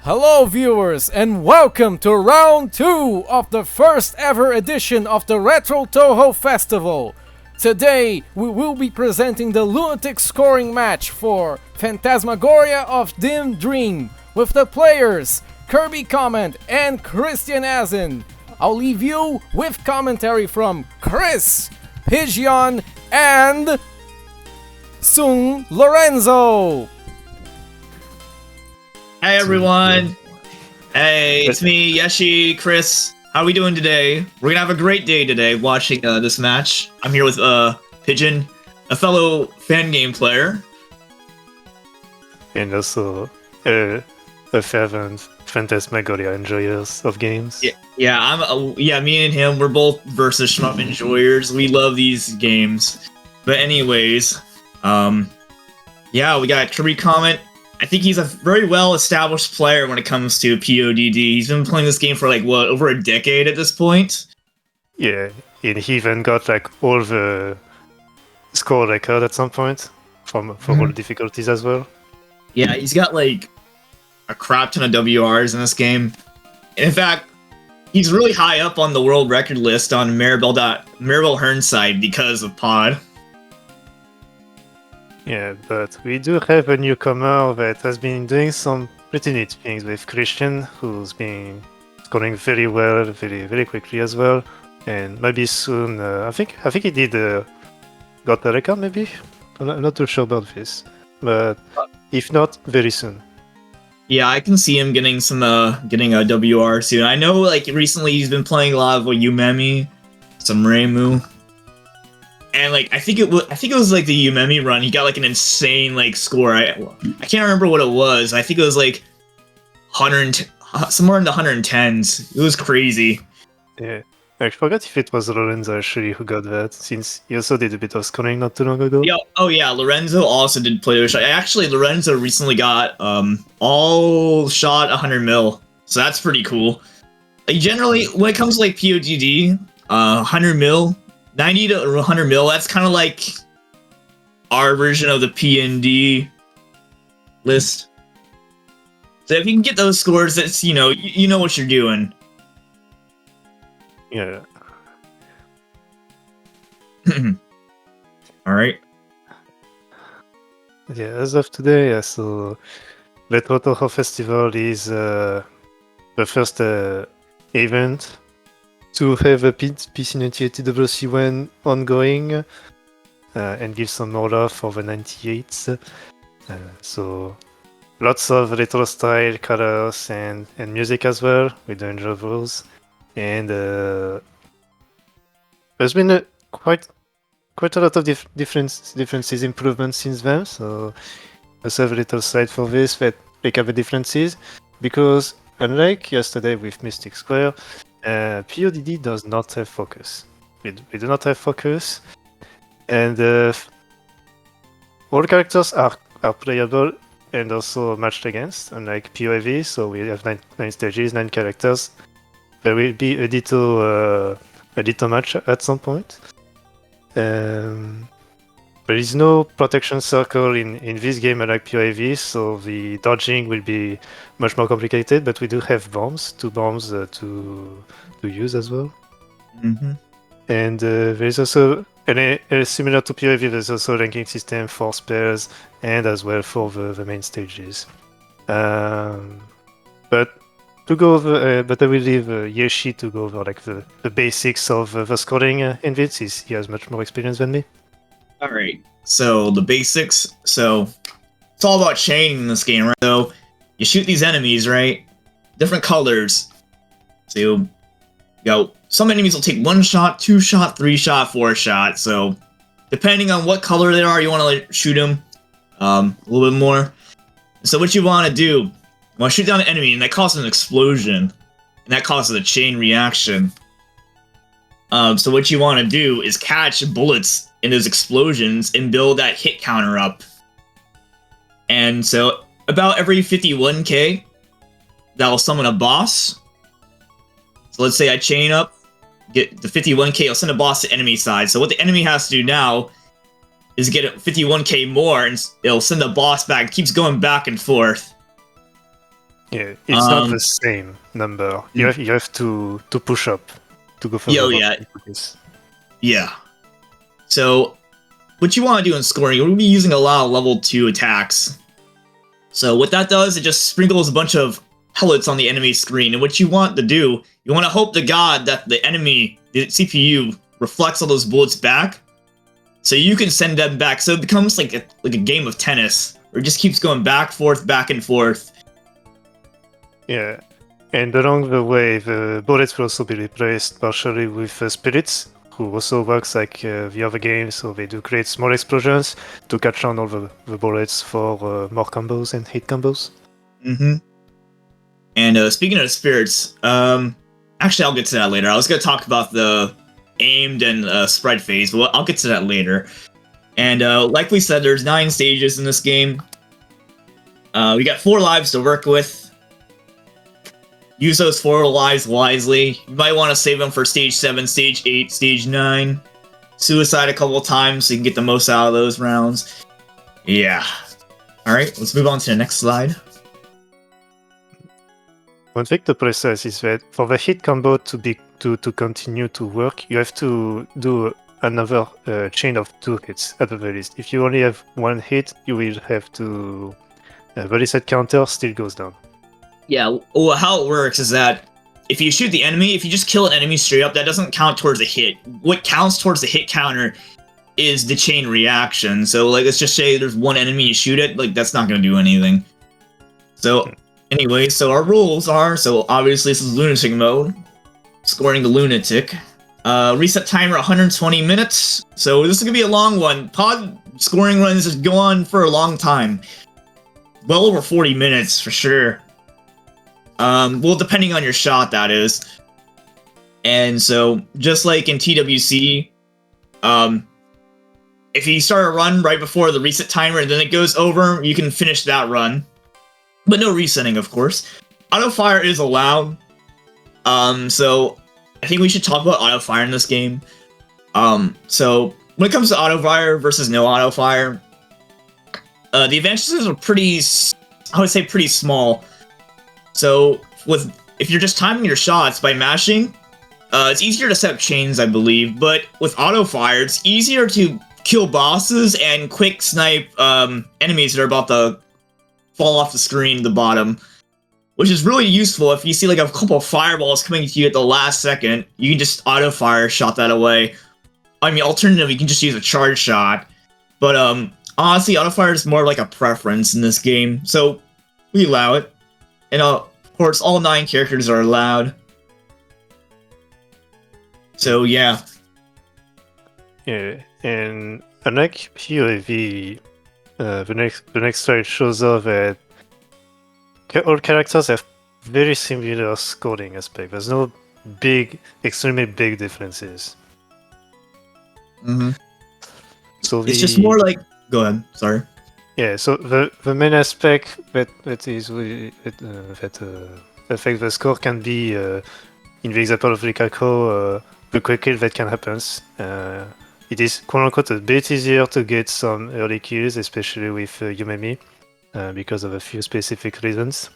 Hello viewers and welcome to round 2 of the first ever edition of the Retro Touhou Festival. Today we will be presenting the Lunatic scoring match for Phantasmagoria of Dim Dream with the players Kirby Comment and Christian Azin. I'll leave you with commentary from Chris, Pigeon and Sung Lorenzo. Hey everyone! Hey, it's me, Yeshi, Chris. How are we doing today? We're gonna have a great day today watching this match. I'm here with Pigeon, a fellow fan game player. And also a seventh Phantasmagoria enjoyers of games. Yeah, me and him, we're both versus shmup enjoyers. We love these games. But anyways, yeah, we got Kirby Comment. I think he's a very well-established player when it comes to PODD. He's been playing this game for like what, over a decade at this point. Yeah, and he even got like all the score record at some point for all the difficulties as well. Yeah, he's got like a crap ton of WRs in this game. In fact, he's really high up on the world record list on Maribel Hearn's side because of Pod. Yeah, but we do have a newcomer that has been doing some pretty neat things with Christian, who's been scoring very well, very quickly as well, and maybe soon. I think he did got the record maybe. I'm not too sure about this, but if not, very soon. Yeah, I can see him getting a WR soon. I know, like recently he's been playing a lot of Umemi, some Reimu. And like I think it was like the Umemi run. He got like an insane like score. I can't remember what it was. I think it was like 100, somewhere in the 110s. It was crazy. Yeah, I forgot if it was Lorenzo actually who got that, since he also did a bit of scoring not too long ago. Yeah. Oh yeah, Lorenzo also did play with. Actually, Lorenzo recently got all shot 100 mil. So that's pretty cool. Like, generally, when it comes to like PODD, 100 mil. 90 to 100 mil, that's kind of like our version of the PND list. So if you can get those scores, that's, you know what you're doing. Yeah. Alright. Yeah, as of today, so Retro Touhou Festival is the first event to have a PC98WC1 ongoing and give some more love for the 98s. So lots of retro style colors and music as well with the intervals. And there's been quite a lot of differences, improvements since then. So let's have a little slide for this that pick up the differences, because unlike yesterday with Mystic Square, PODD does not have focus. We do not have focus, and all characters are playable and also matched against, unlike POAV. So we have 9 stages, 9 characters. There will be a little match at some point. There is no protection circle in this game unlike POAV, so the dodging will be much more complicated, but we do have bombs, 2 bombs to use as well. Mm-hmm. And there's also, similar to POAV, there's also a ranking system for spells and as well for the main stages. But I will leave Yeshi to go over like the basics of the scoring in this. He has much more experience than me. Alright, so the basics. So it's all about chaining in this game, right? So you shoot these enemies, right? Different colors. So you go. Some enemies will take 1 shot, 2 shot, 3 shot, 4 shot. So depending on what color they are, you want to like shoot them a little bit more. So what you want to do, you want to shoot down an enemy, and that causes an explosion, and that causes a chain reaction. So what you want to do is catch bullets in those explosions and build that hit counter up. And so about every 51k, that'll summon a boss. So let's say I chain up, get the 51k, I'll send a boss to enemy side. So what the enemy has to do now is get 51k more, and it'll send the boss back. It keeps going back and forth. Yeah, it's not the same number. You have to push up to go for Yeah. So what you want to do in scoring, we'll be using a lot of level 2 attacks. So what that does, it just sprinkles a bunch of pellets on the enemy screen. And what you want to do, you want to hope to God that the enemy, the CPU, reflects all those bullets back, so you can send them back. So it becomes like a game of tennis, where it just keeps going back and forth. Yeah, and along the way, the bullets will also be replaced partially with spirits, who also works like the other games. So they do create small explosions to catch on all the bullets for more combos and hit combos. Mm-hmm. And speaking of spirits, actually I'll get to that later. I was gonna talk about the aimed and spread phase, but I'll get to that later. And like we said, there's 9 stages in this game. We got 4 lives to work with. Use those 4 lives wisely. You might want to save them for stage 7, stage 8, stage 9. Suicide a couple times so you can get the most out of those rounds. Yeah. Alright, let's move on to the next slide. One thing to process is that for the hit combo to continue to work, you have to do another chain of 2 hits at the very least. If you only have 1 hit, you will have to the reset counter still goes down. Yeah, well, how it works is that if you shoot the enemy, if you just kill an enemy straight up, that doesn't count towards a hit. What counts towards the hit counter is the chain reaction. So, like, let's just say there's 1 enemy, you shoot it, like, that's not going to do anything. So, anyway, so our rules are, so obviously this is Lunatic mode, scoring the Lunatic. Reset timer 120 minutes, so this is going to be a long one. Pod scoring runs just go on for a long time. Well over 40 minutes, for sure. Well, depending on your shot, that is. And so, just like in TWC, if you start a run right before the reset timer and then it goes over, you can finish that run. But no resetting, of course. Auto fire is allowed. So I think we should talk about auto fire in this game. So when it comes to auto fire versus no auto fire, the advantages are pretty, I would say, pretty small. So if you're just timing your shots by mashing, it's easier to set up chains, I believe. But with auto fire, it's easier to kill bosses and quick snipe enemies that are about to fall off the screen at the bottom, which is really useful. If you see like a couple of fireballs coming to you at the last second, you can just auto fire shot that away. I mean, alternatively, you can just use a charge shot. But honestly, auto fire is more like a preference in this game, so we allow it. And of course, all 9 characters are allowed. So yeah. Yeah, and unlike POV, the next slide shows off that all characters have very similar scoring aspect. There's no extremely big differences. Mm-hmm. So it's just more like. Go ahead. Sorry. Yeah. So the main aspect that affects the score can be, in the example of Rikako, the quick kill that can happen. It is quote-unquote a bit easier to get some early kills, especially with Yumemi, because of a few specific reasons.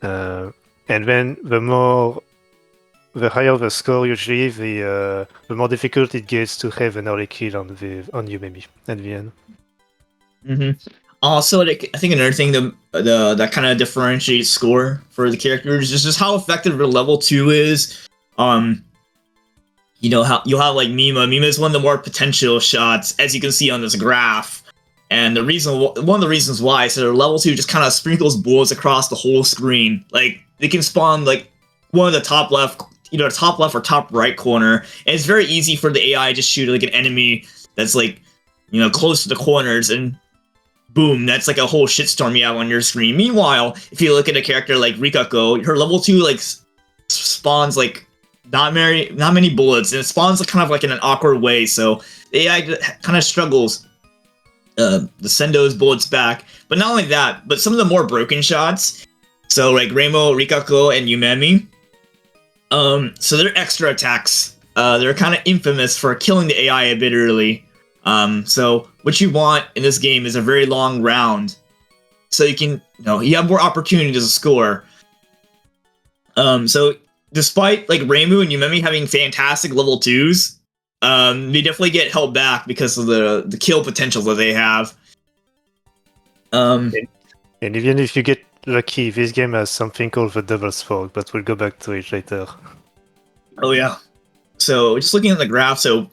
And then the higher the score, usually, the more difficult it gets to have an early kill on Yumemi at the end. Mm-hmm. Also, I think another thing that kind of differentiates score for the characters is just how effective the level 2 is. You know, how you'll have like Mima. Mima is one of the more potential shots, as you can see on this graph. And one of the reasons why is that level 2 just kind of sprinkles bullets across the whole screen. Like, they can spawn like one of the top left, either top left or top right corner. And it's very easy for the AI to just shoot like an enemy that's like, you know, close to the corners, and boom, that's like a whole shitstorm you have on your screen. Meanwhile, if you look at a character like Rikako, her level 2 like spawns like not many bullets, and it spawns like, kind of like in an awkward way, so the AI kind of struggles to send those bullets back. But not only that, but some of the more broken shots, so like Reimo, Rikako, and Yumemi, so their extra attacks, they're kind of infamous for killing the AI a bit early. So what you want in this game is a very long round, so you can, you have more opportunities to score. So despite like Reimu and Yumemi having fantastic level 2s, they definitely get held back because of the kill potential that they have. And even if you get lucky, this game has something called the Devil's Fork, but we'll go back to it later. Oh yeah. So just looking at the graph, so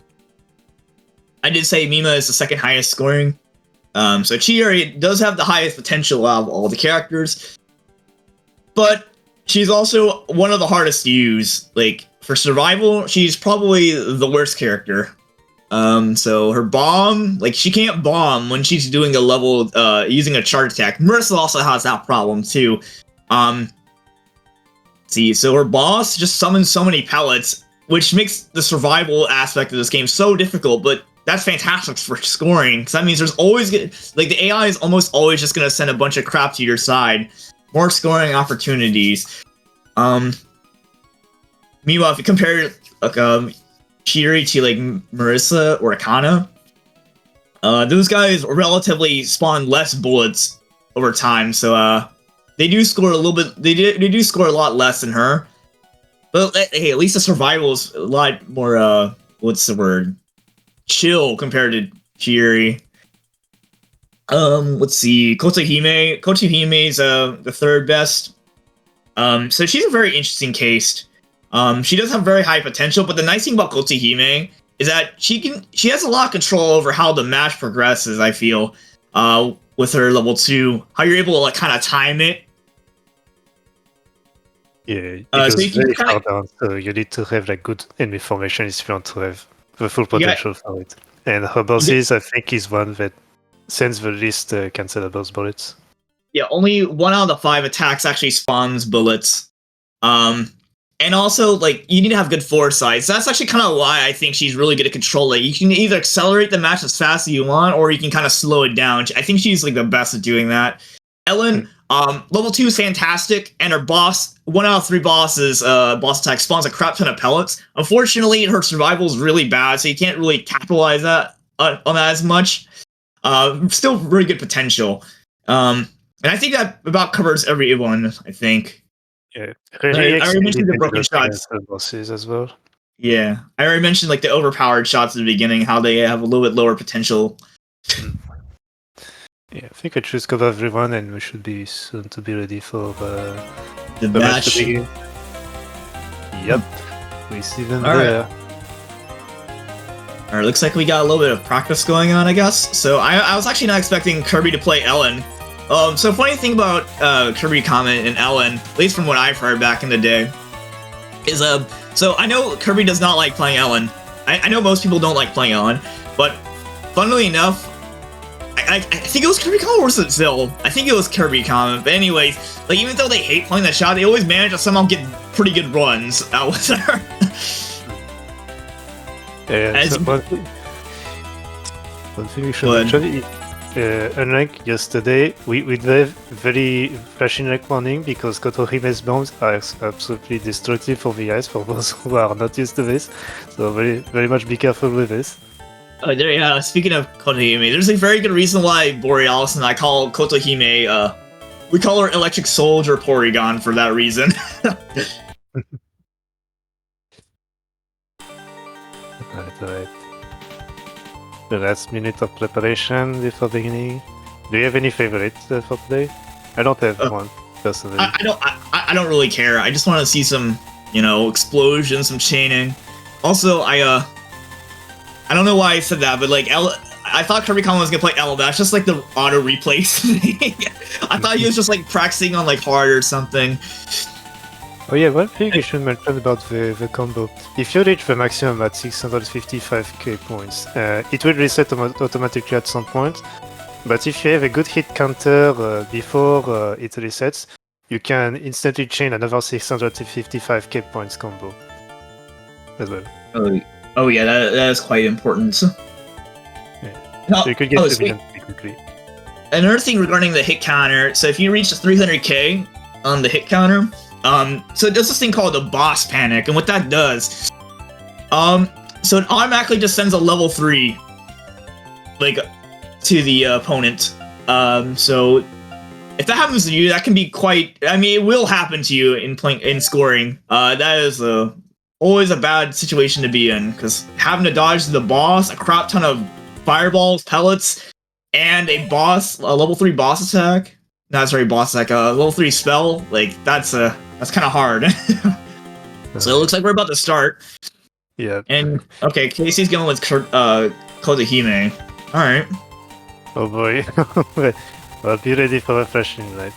I did say Mima is the second highest scoring. So Chiari does have the highest potential out of all the characters, but she's also one of the hardest to use. Like, for survival, she's probably the worst character. So her bomb, like, she can't bomb when she's doing a level, using a charge attack. Marissa also has that problem, too. See, so her boss just summons so many pellets, which makes the survival aspect of this game so difficult, but that's fantastic for scoring, because that means there's always, like, the AI is almost always just going to send a bunch of crap to your side. More scoring opportunities. Meanwhile, if you compare, like, Chiri to, like, Marissa or Akana, those guys relatively spawn less bullets over time, so, they do score a little bit, they do score a lot less than her. But, hey, at least the survival is a lot more, what's the word? Chill compared to Chiri. Let's see, Kotohime. Kotohime's the third best. So she's a very interesting case. She does have very high potential, but the nice thing about Kotohime is that she has a lot of control over how the match progresses, I feel. With her level 2, how you're able to, like, kind of time it. Yeah, it goes so you can very kinda, far down, so you need to have like good enemy formation if you want to have the full potential for it. And her bosses, I think, is one that sends the least cancelable bullets. Yeah, only 1 out of the 5 attacks actually spawns bullets. And also, like, you need to have good foresight. So that's actually kind of why I think she's really good at controlling. You can either accelerate the match as fast as you want, or you can kind of slow it down. I think she's, like, the best at doing that. Ellen, level 2 is fantastic, and her boss, 1 out of 3 bosses, boss attack spawns a crap ton of pellets. Unfortunately, her survival is really bad, so you can't really capitalize that on that as much. Still very good potential. And I think that about covers everyone, I think. Yeah, I already mentioned the broken shots. Bosses as well. Yeah, I already mentioned, like, the overpowered shots at the beginning, how they have a little bit lower potential. Yeah, I think I just cover everyone, and we should be soon to be ready for The match match. to begin. Yep, we see them All right. there. Alright, looks like we got a little bit of practice going on, I guess. So I was actually not expecting Kirby to play Ellen. So funny thing about Kirby Comment and Ellen, at least from what I've heard back in the day, is so I know Kirby does not like playing Ellen. I know most people don't like playing Ellen, but funnily enough, I think it was Kirby Comment or was it Zill? I think it was Kirby Comment. But anyways, like, even though they hate playing that shot, they always manage to somehow get pretty good runs out with her. So one thing we should mention, unlike yesterday, we have very flashing like warning, because Kotohime's bombs are absolutely destructive for the eyes for those who are not used to this. So very much be careful with this. Speaking of Kotohime, there's a very good reason why Borealis and I call Kotohime, we call her Electric Soldier Porygon for that reason. Right. The last minute of preparation before beginning. Do you have any favorites for today? I don't have one, personally. I don't really care. I just want to see some, explosions, some chaining. Also, I don't know why I said that, but, like, I thought Kirby Comment was gonna play Ella. That's just, like, the auto replay thing. I thought he was just, like, practicing on, like, hard or something. Oh yeah, one thing I should mention about the combo. If you reach the maximum at 655k points, it will reset automatically at some point. But if you have a good hit counter before it resets, you can instantly chain another 655k points combo as well. Oh yeah, that is quite important. Yeah. So you could get to the pretty quickly. Another thing regarding the hit counter, so if you reach 300k on the hit counter, so there's this thing called the boss panic, and what that does, so it automatically just sends a level 3, like, to the opponent. So if that happens to you, that can be quite, it will happen to you in scoring. That is always a bad situation to be in, because having to dodge the boss, a crap ton of fireballs, pellets, and a level 3 boss attack. No, sorry, boss attack, level 3 spell, like, that's kind of hard. So it looks like we're about to start. Yeah. And, okay, Casey's going with Kotohime. Alright. Oh boy. Well, be ready for the flashing light.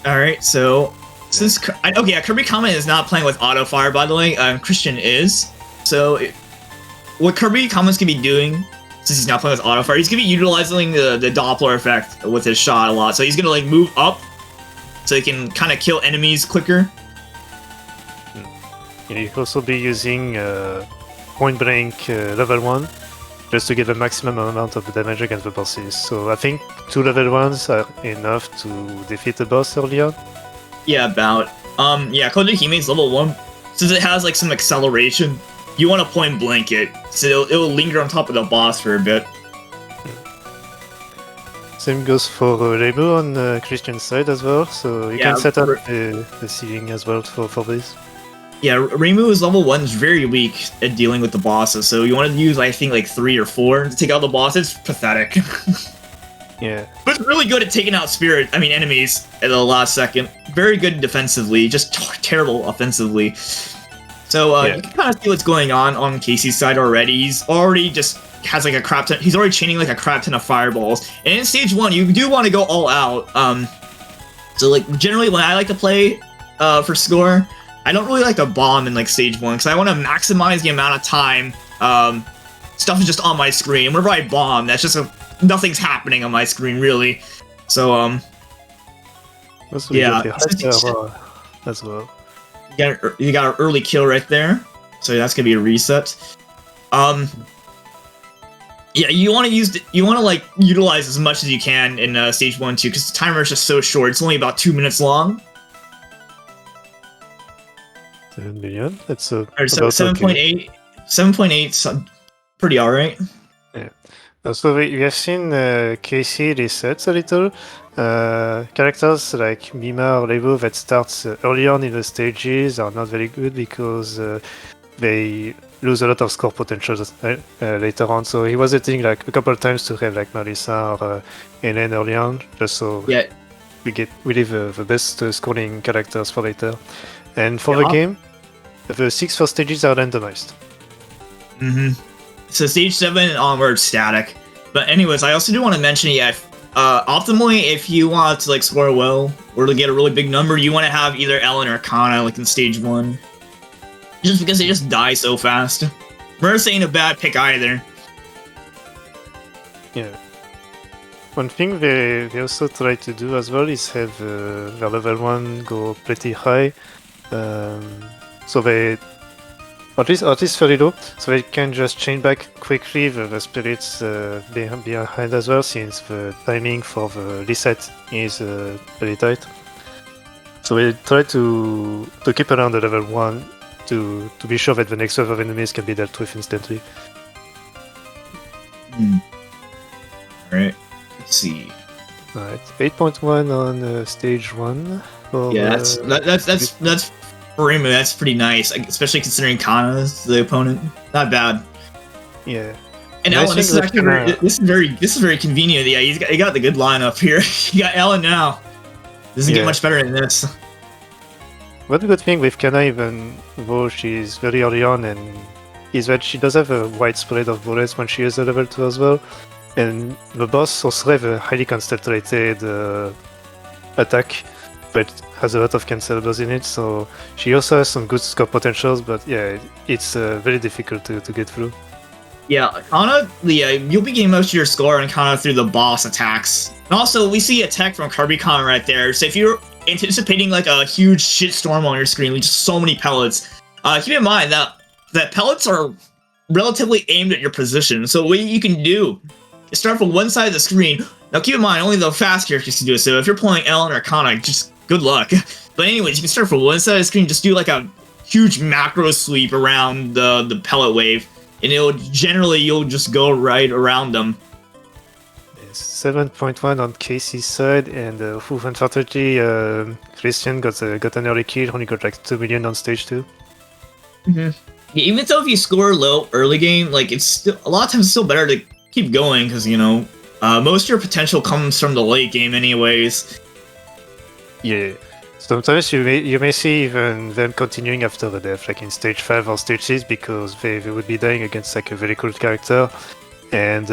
Alright, so, since, Kirby Comment is not playing with auto fire, by the way, Christian is. So, what Kirby Comment's gonna be doing, since he's not playing with auto fire, he's gonna be utilizing the Doppler effect with his shot a lot. So he's gonna, like, move up, so he can kind of kill enemies quicker. You also be using point blank level 1 just to get the maximum amount of damage against the bosses. So I think 2 level 1s are enough to defeat the boss early on. Yeah, about. Yeah, Kodohime's level 1, since it has like some acceleration, you want to point blank it, so it'll linger on top of the boss for a bit. Same goes for Reibu on Christian's side as well, so you can set up the ceiling as well for this. Yeah, Reimu's level 1 is very weak at dealing with the bosses, so you want to use, I think, like 3 or 4 to take out the boss. It's pathetic. Yeah. But it's really good at taking out enemies at the last second. Very good defensively, just terrible offensively. So you can kind of see what's going on Casey's side already. He's already just has like a crap ton. He's already chaining like a crap ton of fireballs. And in stage 1, you do want to go all out. So like generally when I like to play for score, I don't really like to bomb in like stage 1 because I want to maximize the amount of time stuff is just on my screen. Whenever I bomb, that's just nothing's happening on my screen really. So yeah, as well. You got an early kill right there, so that's gonna be a reset. Yeah, you want to like utilize as much as you can in stage 1 too, because the timer is just so short. It's only about 2 minutes long. 7 million. That's a 7.8. 7.8. Pretty alright. Yeah. So we have seen Casey resets a little. Characters like Mima or Leibo that starts early on in the stages are not very good because they lose a lot of score potential later on. So he was hitting like a couple of times to have like Marisa or Helen early on, just so we leave the best scoring characters for later. And for the game, the 6 first stages are randomized. So stage 7 onward static. But anyways, I also do want to mention, optimally, if you want to like score well or to get a really big number, you want to have either Ellen or Kana like in stage 1. Just because they just die so fast. Merce ain't a bad pick either. Yeah. One thing they also try to do as well is have their level 1 go pretty high. So they, at least very low, so they can just chain back quickly the spirits behind as well, since the timing for the reset is very tight. So we try to keep around the level 1 to be sure that the next wave of enemies can be dealt with instantly. Alright, let's see. Alright, 8.1 on stage 1. Yeah, that's for Reimu, that's pretty nice, especially considering Kana's the opponent. Not bad. Yeah. And Ellen, this is very convenient. Yeah, he got the good lineup here. You got Ellen now. Doesn't get much better than this. One good thing with Kana, even though she's very early on, is that she does have a wide spread of bullets when she is a level 2 as well. And the boss also have a highly concentrated attack, but has a lot of cancelables in it, so she also has some good score potentials, but yeah, it's very difficult to get through. Yeah, Kana, you'll be getting most of your score on Kana through the boss attacks. And also, we see a tech from Kirby-Con right there, so if you're anticipating like a huge shitstorm on your screen with just so many pellets, keep in mind that pellets are relatively aimed at your position, so what you can do is start from one side of the screen. Now keep in mind, only the fast characters can do it, so if you're playing Ellen or Kana, just good luck. But anyways, you can start from one side of the screen, just do like a huge macro sweep around the pellet wave, and you'll just go right around them. 7.1 on Casey's side, and unfortunately, Christian got an early kill, only got like 2 million on stage 2. Yeah, even though if you score low early game, like it's still, a lot of times it's still better to keep going, because most of your potential comes from the late game anyways. Yeah, sometimes you may see even them continuing after the death, like in stage 5 or stage 6, because they would be dying against like a very cool character. And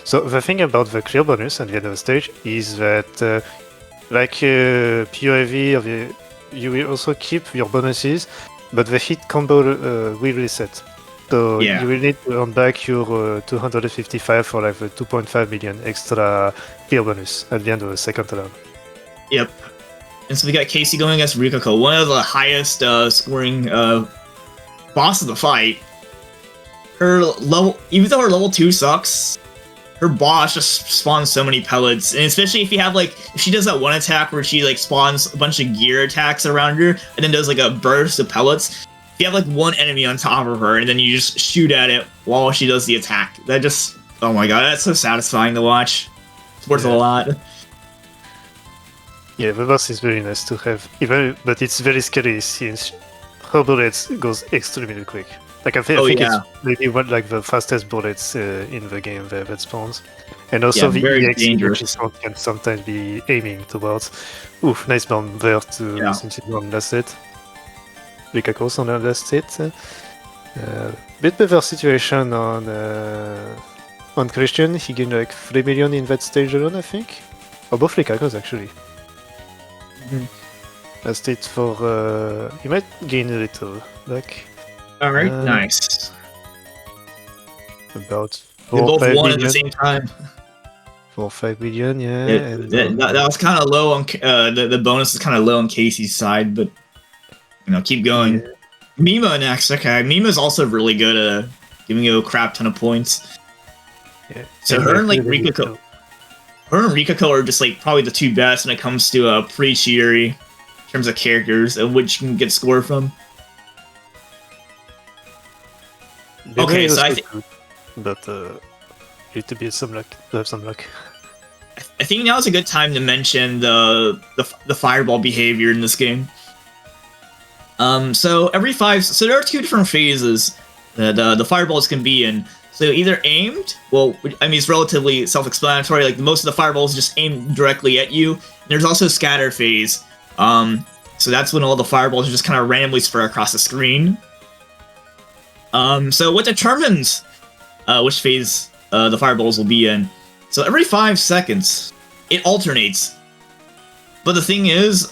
so the thing about the clear bonus at the end of the stage is that like POV, you will also keep your bonuses, but the hit combo will reset. So you will need to earn back your 255 for like the 2.5 million extra clear bonus at the end of the second round. Yep. And so we got Casey going against Rikako, one of the highest scoring boss of the fight. Her level, even though her level 2 sucks, her boss just spawns so many pellets, and especially if you have like, if she does that one attack where she like spawns a bunch of gear attacks around her, and then does like a burst of pellets. If you have like one enemy on top of her, and then you just shoot at it while she does the attack, that just, oh my god, that's so satisfying to watch. It's worth a lot. Yeah, the boss is very nice to have, even, but it's very scary since her bullets goes extremely quick. Like I think it's maybe one like the fastest bullets in the game that spawns, and also the EX which can sometimes be aiming towards. Oof, nice bomb there to since it won't last it. Lukaku on the last hit. Bit better situation on Christian. He gained like 3 million in that stage alone, I think. Or both Lukaku's actually. Last hit for he might gain a little back. Alright, nice. About 4 they both won million. At the same time. 4 or 5 million, yeah. That was kind of low on the bonus is kind of low on Casey's side, but you know, keep going. Yeah. Mima next, okay. Mima's also really good at giving you a crap ton of points. Yeah. So her and like Rikako, are just like probably the 2 best when it comes to pre-Chieri in terms of characters and which you can get score from. Okay, so I think, but you need to be some luck. To have some luck. I think now is a good time to mention the fireball behavior in this game. So every 5, so there are 2 different phases that the fireballs can be in. So either aimed, well, I mean it's relatively self-explanatory. Like most of the fireballs just aim directly at you. There's also scatter phase. So that's when all the fireballs are just kind of randomly spread across the screen. So what determines which phase the fireballs will be in? So every 5 seconds, it alternates. But the thing is,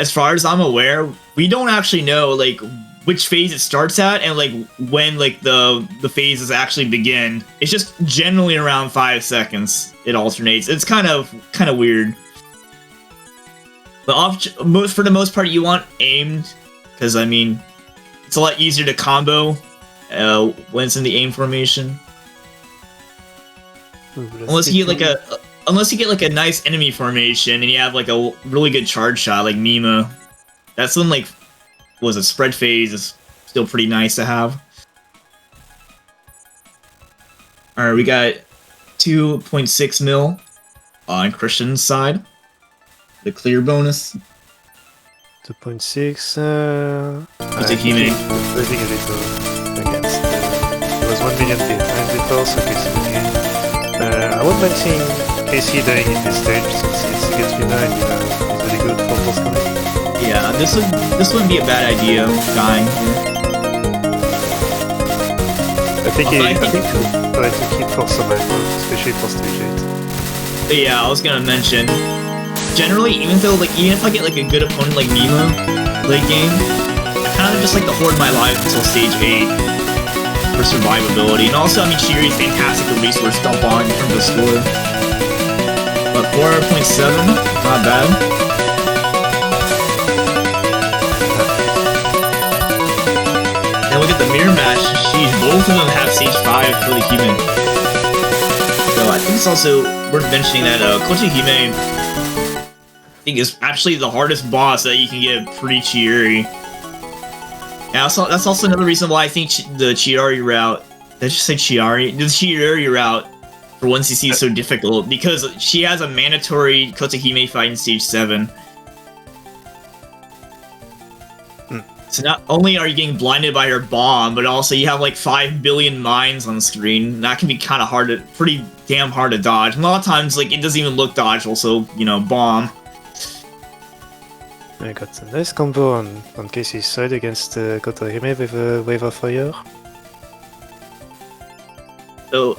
as far as I'm aware, we don't actually know like which phase it starts at and like when like the phases actually begin. It's just generally around 5 seconds it alternates. It's kind of weird. But for the most part, you want aimed because I mean it's a lot easier to combo. When it's in the aim formation, unless you get like a nice enemy formation and you have like a really good charge shot like Mima, that's when like spread phase is still pretty nice to have. All right, we got 2.6 mil on Christian's side, the clear bonus. 2.6. Kotohime. Losing a little. Against it was 1 million behind before, so Casey would gain. I won't mention Casey dying in this stage since he gets behind, he's really good for force coming. Yeah, this wouldn't be a bad idea, dying. I think he'll try to keep for survival, especially for stage 8. Yeah, I was gonna mention, generally, even if I get like a good opponent like Mima late game, I kind of just like to hoard my life until stage 8 for survivability. And also, I mean, Chieri's fantastic resource dump on in terms of score. But 4.7, not bad. And look at the mirror match. Sheesh, both of them have stage 5 for the human. So I think it's also worth mentioning that Kotohime, I think, is actually the hardest boss that you can get pre-Chieri. And that's also another reason why I think the Chiari route, did I just say Chiari? The Chiari route for 1cc is so difficult, because she has a mandatory Kotohime fight in stage 7. So not only are you getting blinded by her bomb, but also you have like 5 billion mines on the screen. That can be kind of pretty damn hard to dodge. And a lot of times, like, it doesn't even look dodgeable, so, you know, bomb. I got a nice combo on Casey's side against Kotohime with a Wave of Fire. So,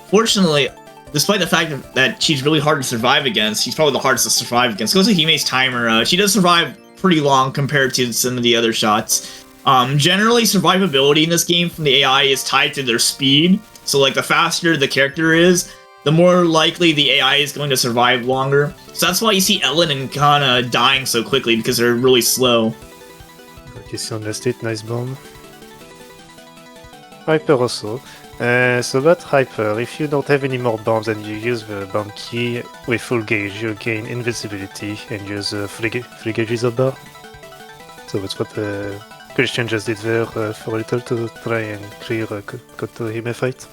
fortunately, despite the fact that she's really hard to survive against, she's probably the hardest to survive against. Kotohime's timer, she does survive pretty long compared to some of the other shots. Generally, survivability in this game from the AI is tied to their speed. So, like, the faster the character is, the more likely the AI is going to survive longer. So that's why you see Ellen and Kana dying so quickly, because they're really slow. Casey on last hit, nice bomb. Hyper also. So about Hyper, if you don't have any more bombs and you use the bomb key with full gauge, you gain invincibility and use free gauges of bar. So that's what Christian just did there for a little to try and clear Kotohime fight.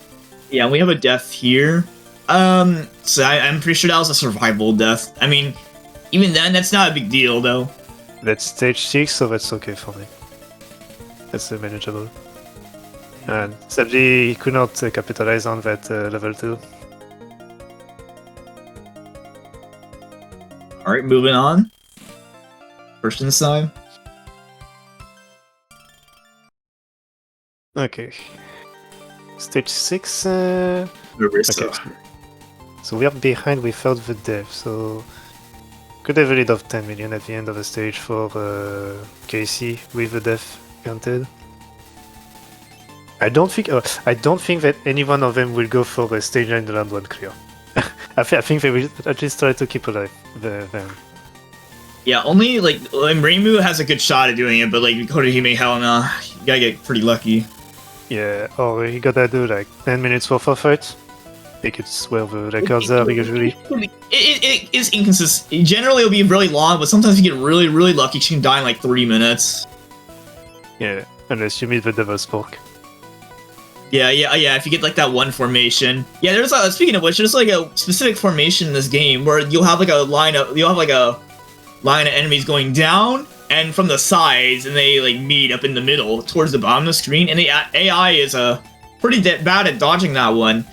Yeah, we have a death here. So I'm pretty sure that was a survival death. I mean, even then, that's not a big deal, though. That's stage 6, so that's okay for me. That's manageable. And sadly, he could not capitalize on that level 2. Alright, moving on. First inside. Okay. Stage 6. Marissa. Okay. So we are behind without the dev, so could have a lead of 10 million at the end of the stage for Casey with the dev counted. I don't think that any one of them will go for a stage 9 round 1 clear. I think they will at least try to keep alive them. Yeah, only like Reimu has a good shot at doing it, but like Kotohime, hell no, you gotta get pretty lucky. Yeah, or you gotta do like 10 minutes worth of fight. I think it's where the records are usually. It is inconsistent. Generally, it'll be really long, but sometimes you get really, really lucky. You can die in like 3 minutes. Yeah, unless you meet the Devil's Pork. Yeah. If you get like that one formation. Yeah, there's speaking of which, there's like a specific formation in this game where you'll have like a line of enemies going down and from the sides, and they like meet up in the middle towards the bottom of the screen. And the AI is pretty bad at dodging that one.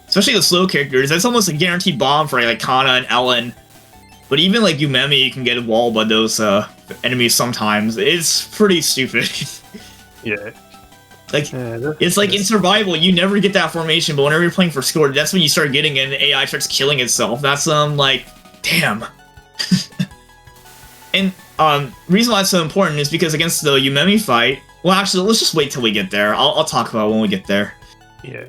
Especially the slow characters. That's almost a guaranteed bomb for like Kana and Ellen. But even like Umemi, you can get walled by those enemies sometimes. It's pretty stupid. Yeah. Like, it's like in survival, you never get that formation, but whenever you're playing for score, that's when you start getting it and the AI starts killing itself. That's, like, damn. And, reason why it's so important is because against the Umemi fight, well, actually, let's just wait till we get there. I'll talk about it when we get there. Yeah.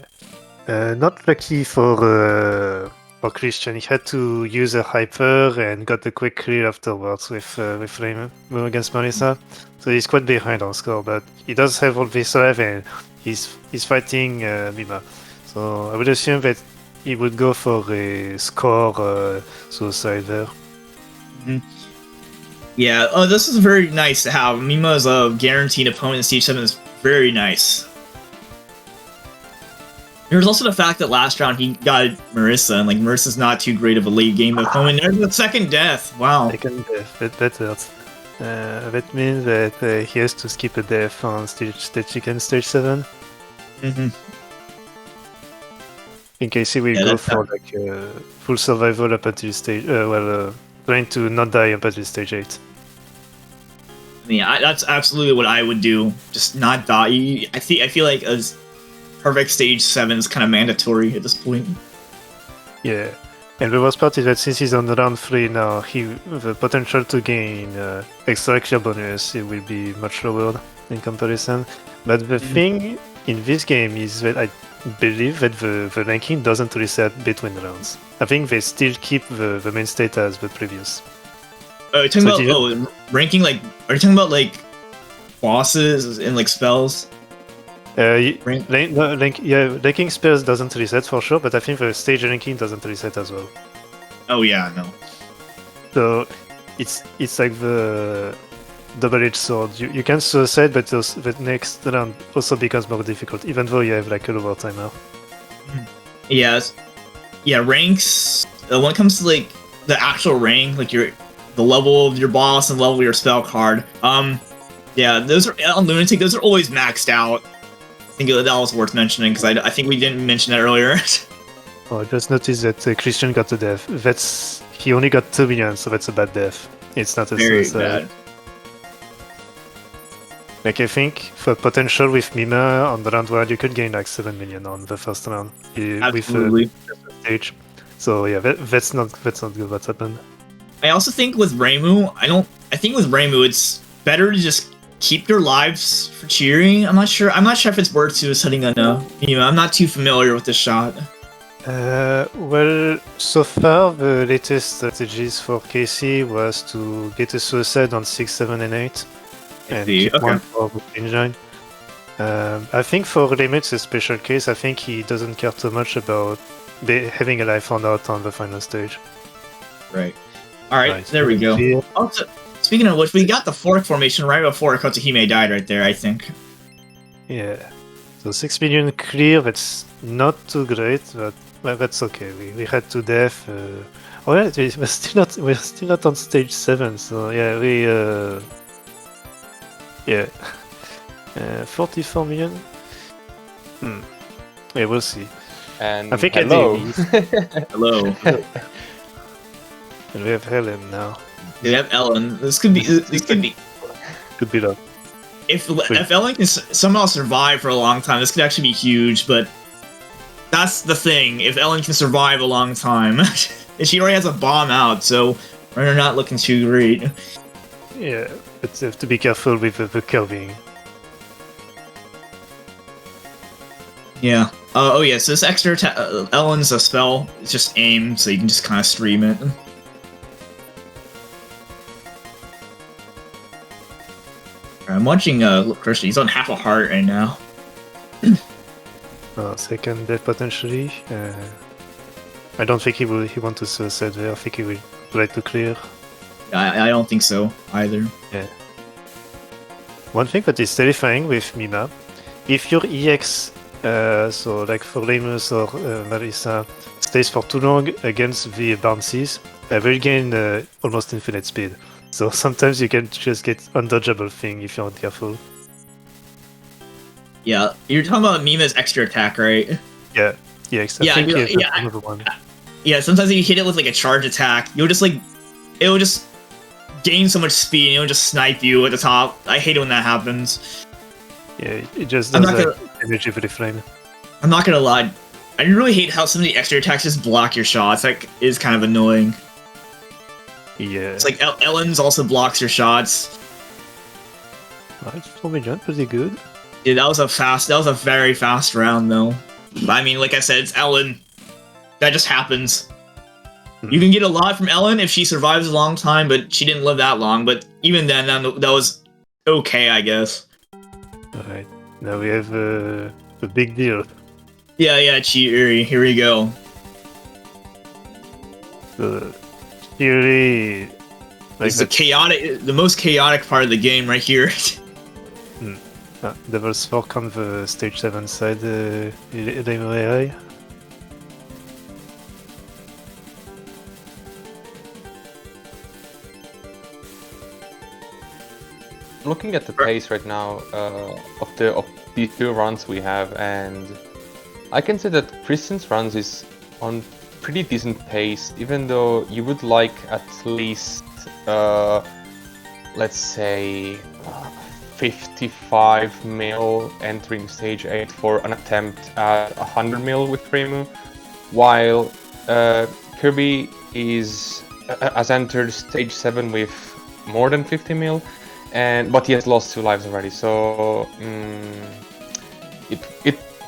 Not lucky for Christian. He had to use a hyper and got a quick clear afterwards with Flame against Marissa. So he's quite behind on score, but he does have all this life and he's fighting Mima. So I would assume that he would go for a score suicide there. Mm-hmm. Yeah, this is very nice to have. Mima as a guaranteed opponent in Stage 7 is very nice. There's also the fact that last round he got Marissa, and like Marissa's not too great of a late game opponent. There's the second death. Wow. Second death. That hurts. That means that he has to skip a death on stage 7. Mm-hmm. In case he will go for like full survival up until stage. Trying to not die up until stage 8. Yeah, that's absolutely what I would do. Just not die. I feel like as perfect stage 7 is kind of mandatory at this point. Yeah, and the worst part is that since he's on round 3 now, the potential to gain extra action bonus it will be much lower in comparison. But the thing in this game is that I believe that the ranking doesn't reset between rounds. I think they still keep the main state as the previous. Oh, you're talking about ranking, like, are you talking about like bosses and like spells? Ranking spells doesn't reset for sure, but I think the stage ranking doesn't reset as well. Oh yeah, no. So it's like the double-edged sword. You can suicide, but the next round also becomes more difficult, even though you have like a lower timer. Yeah, ranks. When it comes to like the actual rank, like the level of your boss and level of your spell card. Yeah, those are on Lunatic. Those are always maxed out. I think that was worth mentioning because I think we didn't mention that earlier. Oh, I just noticed that Christian got a death. He only got 2 million, so that's a bad death. It's not a very suicide. bad. Like I think for potential with Mima on the round 1, you could gain like 7 million on the first round Absolutely. with stage. So yeah, that's not good. What's happened? I also think with Reimu, I think with Reimu, it's better to just keep your lives for cheering. I'm not sure if it's worth suiciding on Mima. I'm not too familiar with this shot. Well, so far the latest strategies for Casey was to get a suicide on 6, 7, and 8, and keep one for the engine. I think for Lemon it's a special case. I think he doesn't care too much about having a life or not on the final stage. Right. All right, Nice. there we go. Yeah. Also, speaking of which, we got the fork formation right before Kotohime died right there, I think. Yeah. So 6 million clear, that's not too great, but well, that's okay. We had 2 death. Oh yeah, we're still not on stage 7, so yeah, yeah. 44 million? Yeah, we'll see. And I think hello. Hello. And we have Helen now. We have Ellen. This could be. Could be that. If Ellen can somehow survive for a long time, this could actually be huge. But that's the thing. If Ellen can survive a long time, and she already has a bomb out, so we're not looking too great. Yeah, but you have to be careful with the curving. Yeah. Oh yeah. So this extra Ellen's a spell. It's just aim, so you can just kind of stream it. I'm watching Christian. He's on half a heart right now. Second death potentially. I don't think he want to suicide there. I think he will try to clear. I don't think so either. Yeah. One thing that is terrifying with Mima, if your EX, so like for Lemus or Marisa, stays for too long against the bounces, they will gain almost infinite speed. So sometimes you can just get undodgeable thing if you're not careful. Yeah, you're talking about Mima's extra attack, right? Yeah, EX. I Yeah, think yeah, he has yeah. another one. Yeah, sometimes if you hit it with like a charge attack, you'll just like, it'll just gain so much speed and it'll just snipe you at the top. I hate it when that happens. Yeah, it just I'm does not like energy for the flame. I'm not gonna lie, I really hate how some of the extra attacks just block your shots. Like, is kind of annoying. Yeah. It's like Ellen's also blocks your shots. Nice, 4 million, pretty good. Yeah, that was a very fast round though. But I mean, like I said, it's Ellen. That just happens. You can get a lot from Ellen if she survives a long time, but she didn't live that long. But even then, that was okay, I guess. Alright, now we have a big deal. Yeah, Chiri, here we go. Chiri... It's the most chaotic part of the game right here. Devil's Fork on the stage 7 side, AI. Looking at the pace right now of these 2 runs we have, and I can say that Christian's runs is on pretty decent pace, even though you would like at least, let's say, 55 mil entering stage 8 for an attempt at 100 mil with Remu, while Kirby has entered stage 7 with more than 50 mil. But he has lost 2 lives already, so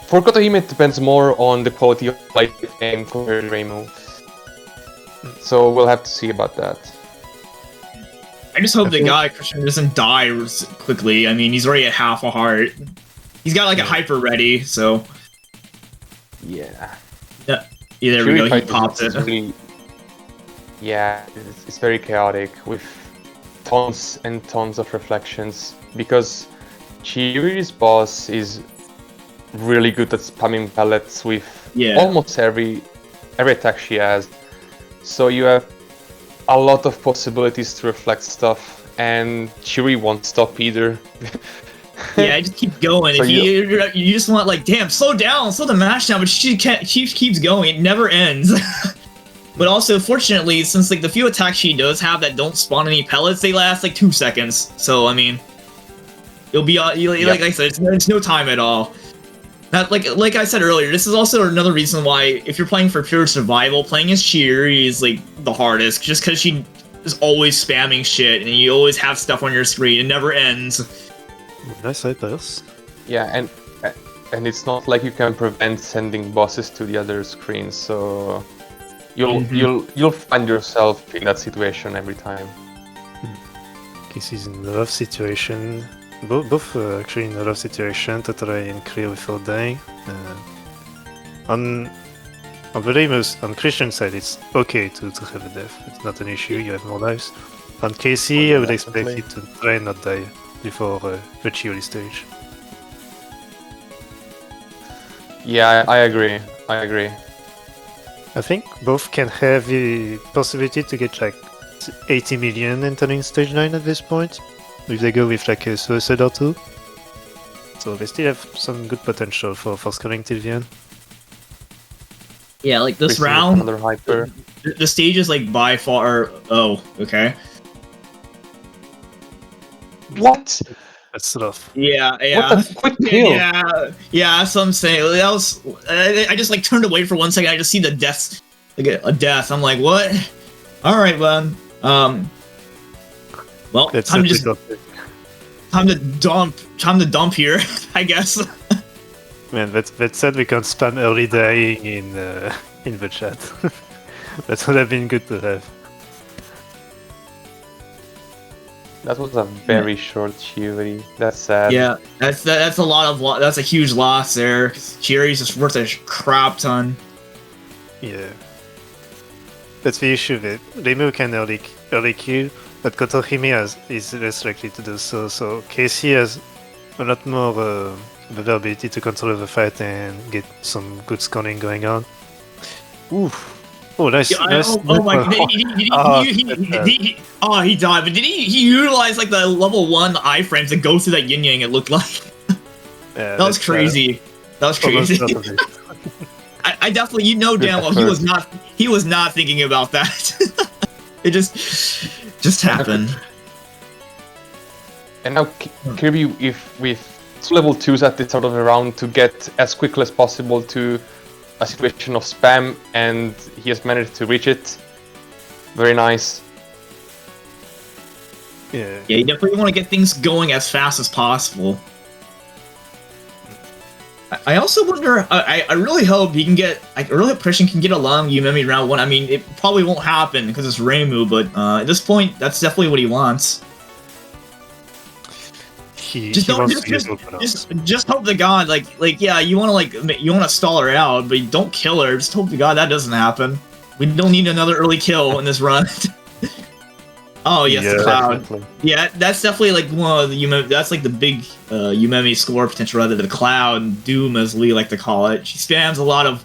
for Kotohime it depends more on the quality of light game compared to Reimu. So we'll have to see about that. I just hope the guy Christian doesn't die quickly. I mean, he's already at half a heart. He's got like a hyper ready, so yeah. Yeah, there we go. He popped it. Really, yeah, it's very chaotic with tons and tons of reflections, because Chiri's boss is really good at spamming pellets with almost every attack she has. So you have a lot of possibilities to reflect stuff, and Chiri won't stop either. Yeah, just keep going. So if you just want like, damn, slow the mash down, but she keeps going. It never ends. But also, fortunately, since like the few attacks she does have that don't spawn any pellets, they last like 2 seconds. So I mean, you'll be like I said, it's no time at all. That like I said earlier, this is also another reason why if you're playing for pure survival, playing as Chiri is like the hardest, just because she is always spamming shit and you always have stuff on your screen. It never ends. Nice hypers. Yeah, and it's not like you can prevent sending bosses to the other screens, so you'll find yourself in that situation every time. This is in a rough situation. both actually in a lot of situations to try and clear without dying. On the Remus, on Christian side, it's okay to have a death. It's not an issue. You have more lives. On Casey, I would expect you to try and not die before the Chioli stage. Yeah, I agree. I think both can have the possibility to get like 80 million entering stage 9 at this point, if they go with like a suicide or two. So they still have some good potential for scoring till the end. Yeah, like this Chrissy with round, another hyper. the stage is like by far. Oh, okay. What? That's rough. Yeah. What the quick kill? Yeah. That's what I'm saying. That was. I just like turned away for 1 second. I just see the death, like a death. I'm like, what? All right, man. Well, That's time to a just bit time to dump here, I guess. Man, that said, we can spam early dying in the chat. That would have been good to have. That was a very short Chiori. That's sad. Yeah, that's a lot of that's a huge loss there. Cherry's just worth a crap ton. Yeah. That's the issue that Reimu can early kill, but Kotohime is less likely to do so. So Casey has a lot more the ability to control the fight and get some good scoring going on. Oof. Oh, nice. Yeah, nice. oh my god! He died. But did he utilize like the level 1 iframes to go through that yin yang? It looked like Yeah, that was crazy. That was crazy. I definitely, damn well he was not thinking about that. It just happened. And now Kirby, if with 2 level 2s at the start of the round to get as quickly as possible to a situation of spam, and he has managed to reach it. Very nice. Yeah. Yeah, you definitely want to get things going as fast as possible. I also wonder. I really hope he can get. I really hope Christian can get along Yumemi round 1. I mean, it probably won't happen because it's Reimu, but at this point, that's definitely what he wants. Just hope to God, like yeah, you want to stall her out, but don't kill her. Just hope to God that doesn't happen. We don't need another early kill in this run. Oh yes, Yeah, the cloud. Definitely. Yeah, that's definitely like one of the Yumemi. That's like the big Yumemi score potential, rather than the cloud Doom, as Lee like to call it. She spams a lot of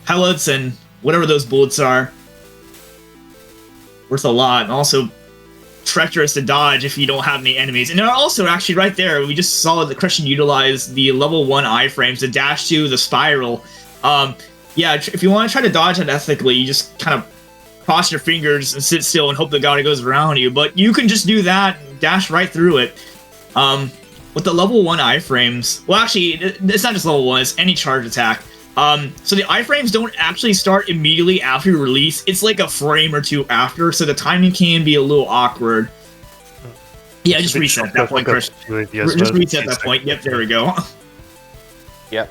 pellets and whatever those bullets are. Worth a lot, and also treacherous to dodge if you don't have any enemies. And they're also actually right there. We just saw the Christian utilize the level 1 iframes to dash to the spiral. Yeah, if you want to try to dodge it ethically, you just kind of cross your fingers and sit still and hope the god goes around you. But you can just do that, dash right through it. With the level 1 iframes, well, actually, it's not just level 1. It's any charge attack. So the iframes don't actually start immediately after you release. It's like a frame or 2 after, so the timing can be a little awkward. Yeah, just reset that point, Chris. Just reset that point. Yep, there we go. Yep.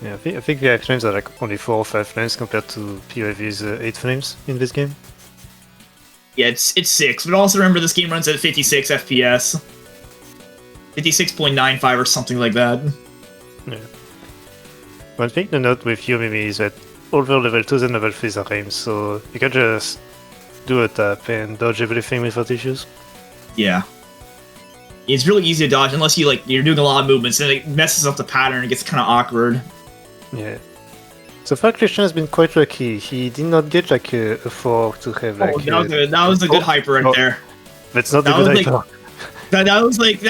Yeah, I think the iframes are like only 4 or 5 frames compared to POV's 8 frames in this game. Yeah, it's 6, but also remember this game runs at 56 FPS. 56.95 or something like that. Yeah. One thing to note with Yumimi is that all the level 2s and level 3s are aimed, so you can just do a tap and dodge everything without issues. Yeah. It's really easy to dodge unless you're doing a lot of movements, and it messes up the pattern. It gets kind of awkward. Yeah. So far, Christian has been quite lucky. He did not get like a 4 to have like. That was a good hyper right there. That's not that a good was hyper. That was like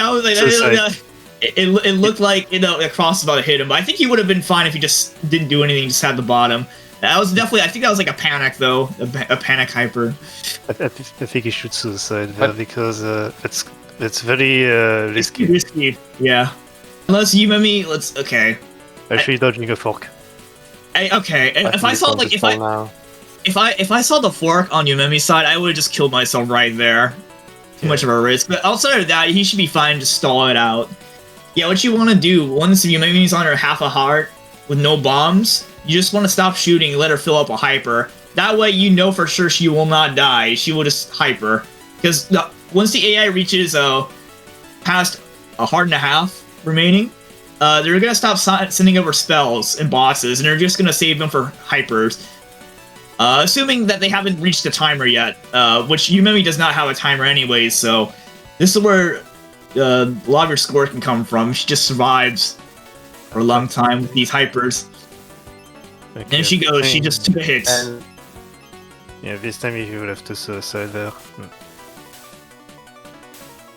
it looked like a cross about to hit him, but I think he would have been fine if he just didn't do anything, just had the bottom. That was definitely, I think that was like a panic though, a panic hyper. I think he should suicide there because it's very risky. It's risky, yeah. Unless Yumemi, okay. Actually, dodging a fork. Okay, if I saw the fork on Yumemi's side, I would have just killed myself right there. Too much of a risk. But outside of that, he should be fine. Just stall it out. Yeah, what you want to do once Yumemi's on her half a heart with no bombs, you just want to stop shooting and let her fill up a hyper. That way, you know for sure she will not die. She will just hyper. Because once the AI reaches past a heart and a half remaining, they're gonna stop sending over spells and bosses, and they're just gonna save them for hypers. Assuming that they haven't reached the timer yet, which Yumemi does not have a timer anyways, so this is where a lot of your score can come from. She just survives for a long time with these hypers. Okay, And she goes, she just 2 hits. And Yeah, this time he will have to suicide there.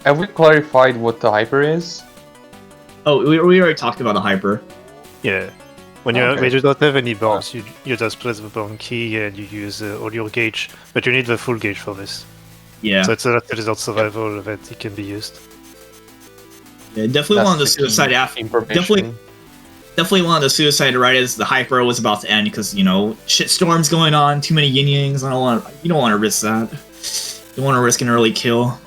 have we clarified what the hyper is? Oh, we already talked about the hyper. Yeah. When you don't have any bombs, you just press the bomb key and you use all your gauge, but you need the full gauge for this. Yeah. So it's a last resort survival that it can be used. Yeah, definitely That's one of the the suicide key after. information. Definitely one of the suicide right as the hyper was about to end because shit storms going on, too many yin yangs. You don't want to risk that. You don't want to risk an early kill.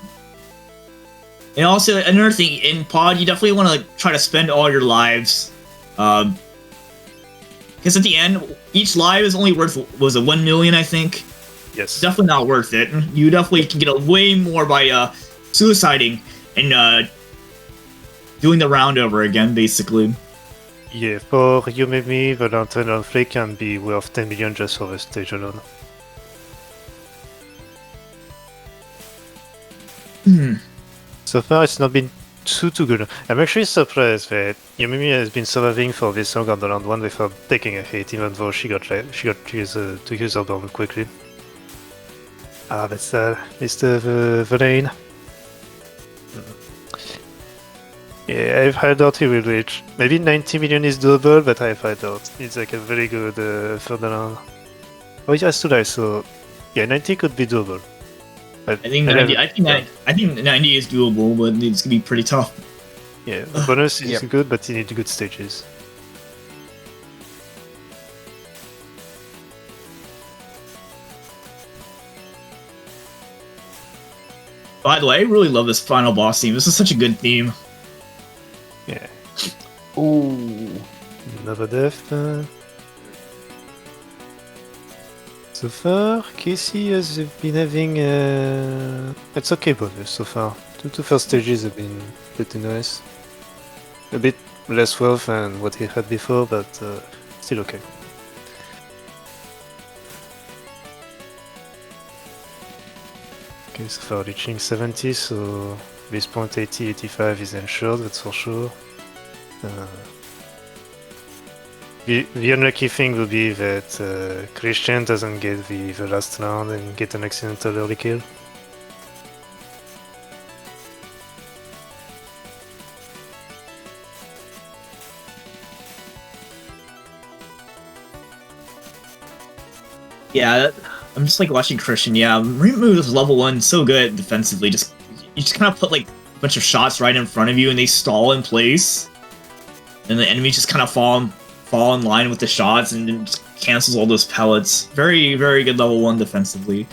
And also another thing in pod, you definitely want to try to spend all your lives, because at the end each life is only worth 1 million, I think. Yes. Definitely not worth it. You definitely can get a way more by suiciding and doing the round over again, basically. Yeah, for Yumemi, the Lantern on Flake can be worth 10 million just for the stage alone. So far, it's not been too good. I'm actually surprised that Yumemi has been surviving for this long on the round 1 without taking a hit, even though she got to use her bomb quickly. Ah, that's Mr. The lane. Yeah, I've high doubt he will reach. Maybe 90 million is doable, but I've high doubt. It's like a very good third round. Oh, he has to die, so yeah, 90 could be doable. But I think 90. I think 90 is doable, but it's gonna be pretty tough. yeah, the bonus is Yep. good, but you need good stages. By the way, I really love this final boss theme. This is such a good theme. Yeah, Ooh. another death. So far, Casey has been having it's okay bonus so far. Two first stages have been pretty nice. A bit less wealth than what he had before, but still okay. Okay, so far reaching 70, so this point 80, 85 is ensured, that's for sure. The unlucky thing will be that Christian doesn't get the last round and get an accidental early kill. Yeah, I'm just like watching Christian. Yeah, Rimmu is level 1, so good defensively. You just kind of put like a bunch of shots right in front of you, and they stall in place, and the enemies just kind of fall in line with the shots, and it just cancels all those pellets. Very, very good level 1 defensively.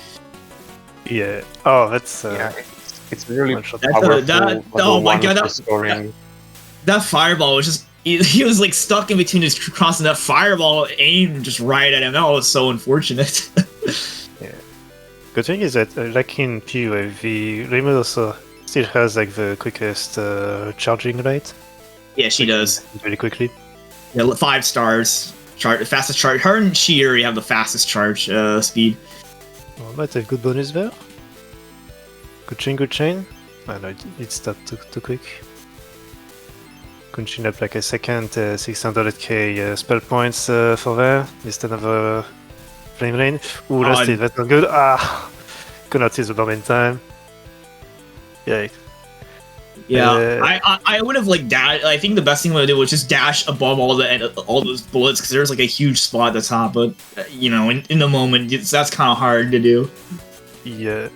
Yeah. Oh, that's Yeah, it's really one shot. powerful. Oh my god, for scoring. that fireball was just. He was like stuck in between his cross, and that fireball aimed just right at him. That was so unfortunate. Good thing is that, like in PUA, the Rimmu also still has like the quickest charging rate. Yeah, she does. Very quickly. Yeah, 5 stars. Fastest charge. Her and Shiori have the fastest charge speed. Oh, might have good bonus there. Good chain. Oh, no, it stopped too quick. Could chain up like a second 600k spell points for there instead of flame rain. Ooh, that's not good. Ah, could not use the bomb in time. Yeah. Yeah, I would have like dash. I think the best thing I would do was just dash above all those bullets because there's like a huge spot at the top. But in the moment, that's kind of hard to do. Yeah.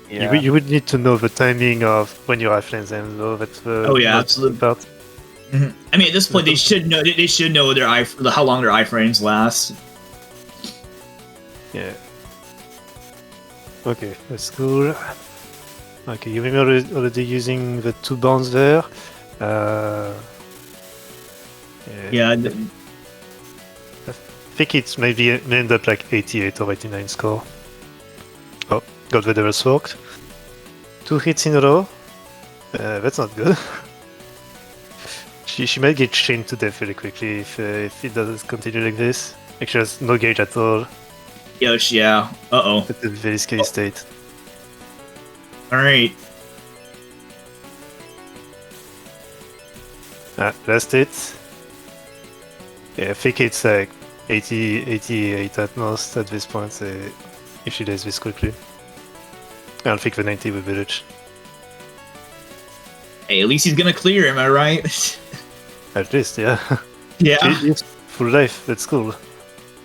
Yeah. You would need to know the timing of when your iframes end, though. That's the Absolutely. part. Mm-hmm. I mean, at this point, they should know. They should know how long their iframes last. Yeah. Okay, that's cool. Okay, you remember already using the 2 bounds there. Yeah. I think it's maybe end up like 88 or 89 score. Oh, got the Devil's Fork. 2 hits in a row. That's not good. She might get chained to death really quickly if it doesn't continue like this. Actually, has no gauge at all. Yosh, yeah. Uh-oh. It's a very scary state. Alright. Last hit. Yeah, I think it's like 88 at most at this point, if she does this quickly. I don't think the 90 will be reached. Hey, at least he's gonna clear, am I right? At least, yeah. Yeah. It's full life, that's cool.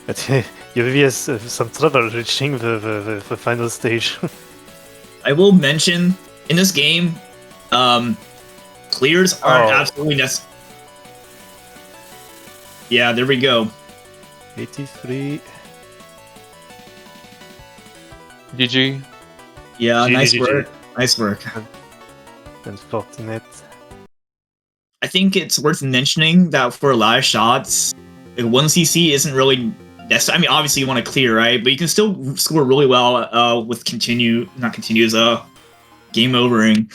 But you maybe has some trouble reaching the final stage. I will mention, in this game, clears aren't absolutely necessary. Yeah, there we go. 83. GG. Yeah, GG. nice work. Nice work. Unfortunate. I think it's worth mentioning that for a lot of shots, like 1cc isn't really necessary. I mean, obviously you want to clear, right? But you can still score really well with game overing.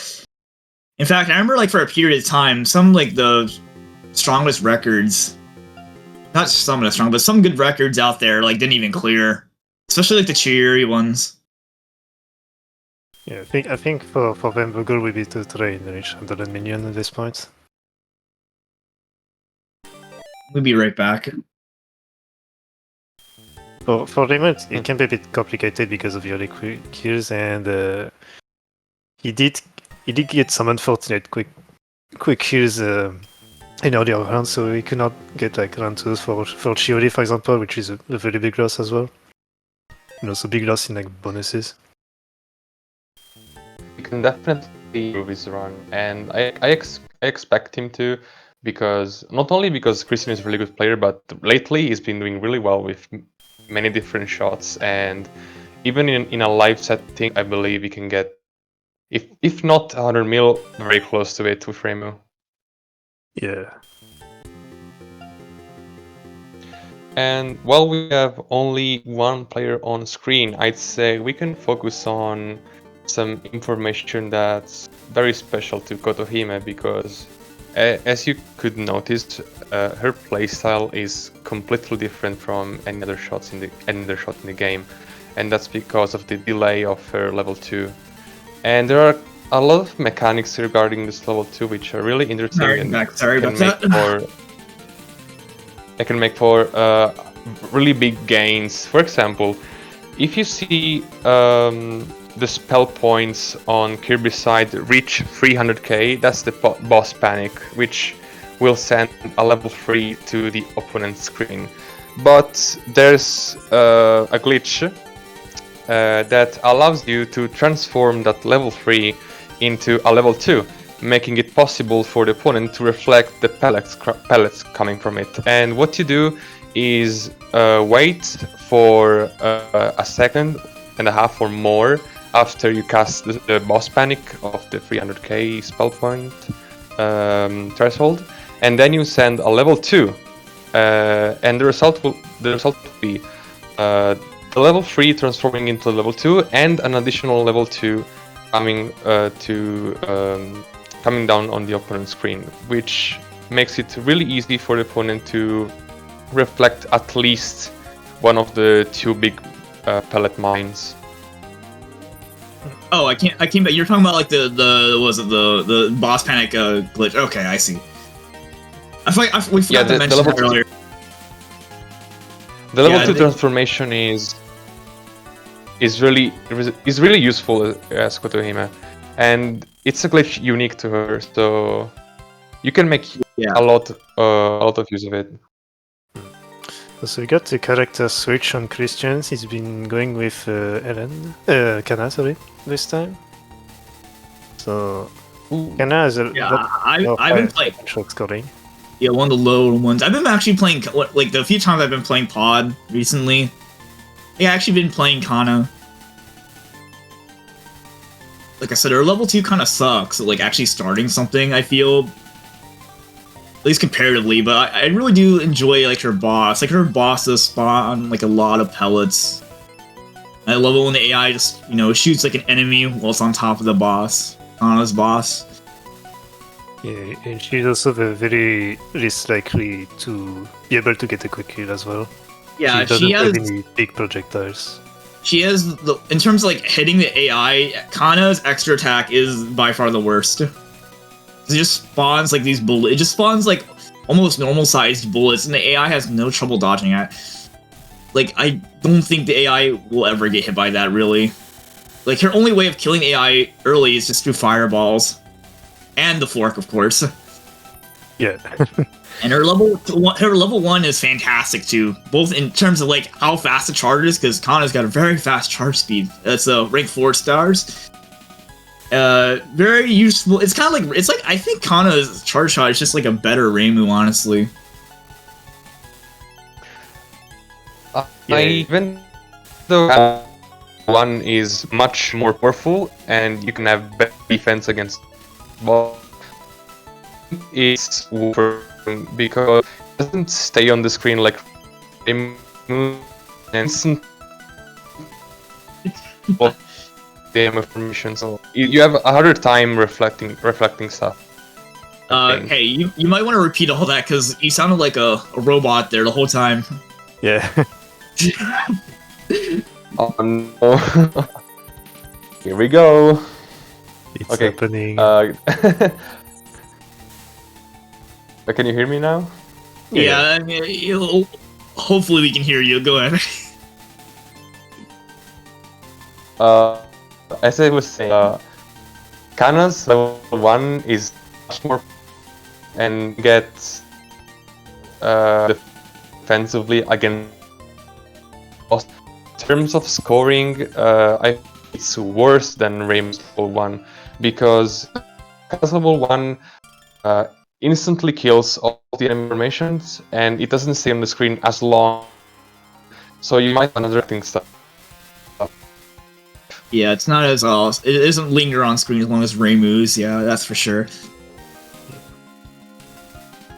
In fact, I remember like for a period of time, some like the strongest records, not some of the strong, but some good records out there like didn't even clear, especially like the Chieri ones. Yeah, I think for them the goal will be to try and reach 100 million at this point. We'll be right back. For Raymond, it can be a bit complicated because of the early kills, and he did get some unfortunate quick kills in earlier rounds, so he could not get like round 2s for Chiori, for example, which is a very big loss as well. And also big loss in like bonuses. He can definitely improve his run, and I expect him to, because not only because Christian is a really good player, but lately he's been doing really well with many different shots, and even in a live setting, I believe he can get, if not 100 mil, very close to it with Remu. Yeah. And while we have only one player on screen, I'd say we can focus on some information that's very special to Kotohime, because as you could notice, her playstyle is completely different from any other shot in the game, and that's because of the delay of her level 2. And there are a lot of mechanics regarding this level 2 which are really interesting. It can make for really big gains. For example, if you see the spell points on Kirby's side reach 300k, that's the boss panic, which will send a level 3 to the opponent's screen. But there's a glitch that allows you to transform that level 3 into a level 2, making it possible for the opponent to reflect the pellets coming from it. And what you do is wait for a second and a half or more after you cast the boss panic of the 300k spell point threshold, and then you send a level 2, and the result will be the level 3 transforming into level 2 and an additional level 2 coming coming down on the opponent's screen, which makes it really easy for the opponent to reflect at least one of the 2 big pellet mines. Oh, I can't. But you're talking about like the boss panic glitch. Okay, I see. We forgot to mention that earlier. The level 2 transformation is really useful as Kotohime, and it's a glitch unique to her, so you can make a lot of use of it. So we got the character switch on Christians. He's been going with Kana, this time. So Kana is I've been playing shot scoring. Yeah, one of the low ones. I've been actually playing like the few times I've been playing Pod recently. Yeah, I've actually been playing Kana. Like I said, her level 2 kind of sucks. Like actually starting something, I feel. At least comparatively, but I really do enjoy like her boss. Like her boss does spawn like a lot of pellets. I love it when the AI just shoots like an enemy while it's on top of the boss, Kana's boss. Yeah, and she's also very least likely to be able to get a quick kill as well. Yeah, she doesn't she have has. any big projectiles. She has the in terms of like hitting the AI. Kana's extra attack is by far the worst. It just spawns like these bullets. It just spawns like almost normal sized bullets, and the AI has no trouble dodging it. Like I don't think the AI will ever get hit by that. Really, like her only way of killing AI early is just through fireballs, and the fork, of course. Yeah. And her level 1 is fantastic too, both in terms of like how fast the charge is, because Kana's got a very fast charge speed. That's rank 4 stars. Very useful. It's kind of like I think Kana's charge shot is just like a better Reimu, honestly. Even though one is much more powerful and you can have better defense against boss, it's because it doesn't stay on the screen like and damn information, so you have a harder time reflecting stuff. Hey, you might want to repeat all that because you sounded like a robot there the whole time. Yeah. Oh no. Here we go. It's Okay. happening. Can you hear me now? Yeah, I mean, hopefully we can hear you. Go ahead. As I was saying, Kana's level 1 is much more and gets defensively against boss. In terms of scoring, I think it's worse than Reimu's level 1 because Kana's level 1 instantly kills all the animations and it doesn't stay on the screen as long, so you might want to directing stuff. Yeah, it's not as it doesn't linger on screen as long as Reimu's. Yeah, that's for sure.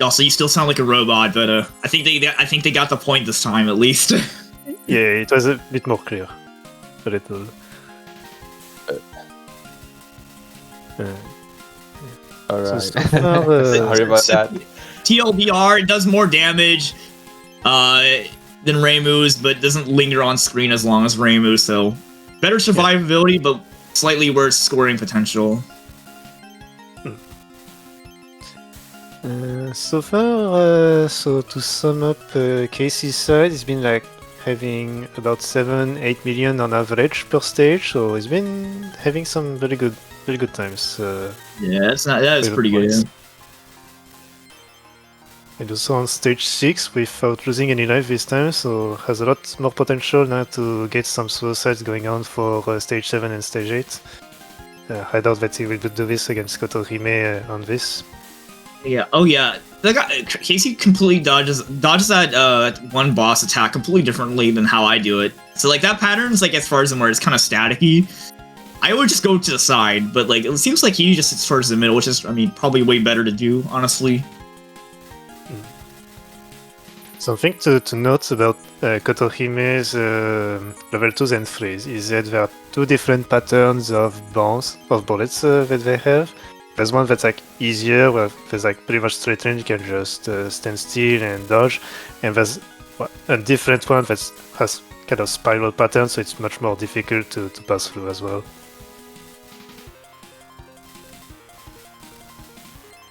Also, you still sound like a robot, but I think they got the point this time at least. Yeah, it was a bit more clear. A little. Alright. So far, Sorry about that. TLDR, it does more damage than Reimu's, but doesn't linger on screen as long as Reimu, so better survivability, but slightly worse scoring potential. So far, so to sum up, Casey's side, it's been like having about 7-8 million on average per stage, so he's been having some very good times. Yeah, that is pretty good. Yeah. And also on stage 6 without losing any life this time, so has a lot more potential now to get some suicides going on for stage 7 and stage 8. I doubt that he will do this against Kotorime on this. Yeah. Oh yeah. Casey completely dodges that one boss attack completely differently than how I do it. So like that pattern's like as far as where it's kind of staticky. I would just go to the side, but like it seems like he just sits towards the middle, which is probably way better to do, honestly. Something to note about Kotohime's level 2s and 3s is that there are two different patterns of bullets that they have. There's one that's like easier, where there's like pretty much straight range, you can just stand still and dodge, and there's a different one that has kind of spiral pattern, so it's much more difficult to pass through as well.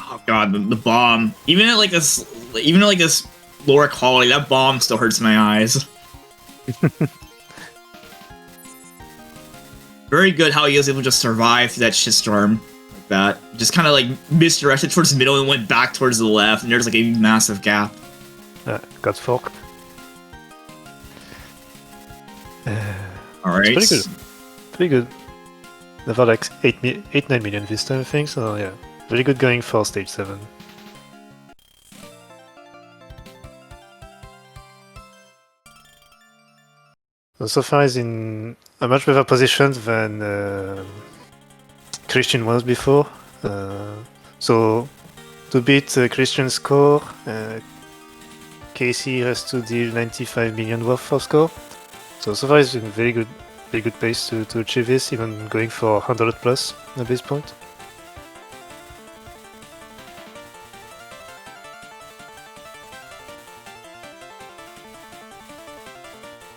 Oh god, the bomb. Even at like this lower quality, that bomb still hurts my eyes. Very good how he was able to just survive through that shitstorm like that. Just kind of like misdirected towards the middle and went back towards the left, and there's like a massive gap. Got forked. Alright. Pretty good. Never like 8-9 million this time, I think, so yeah. Very good going for stage 7. So far he's in a much better position than Christian was before. So to beat Christian's score, Casey has to deal 95 million worth of score. So far he's in very good pace to achieve this, even going for 100 plus at this point.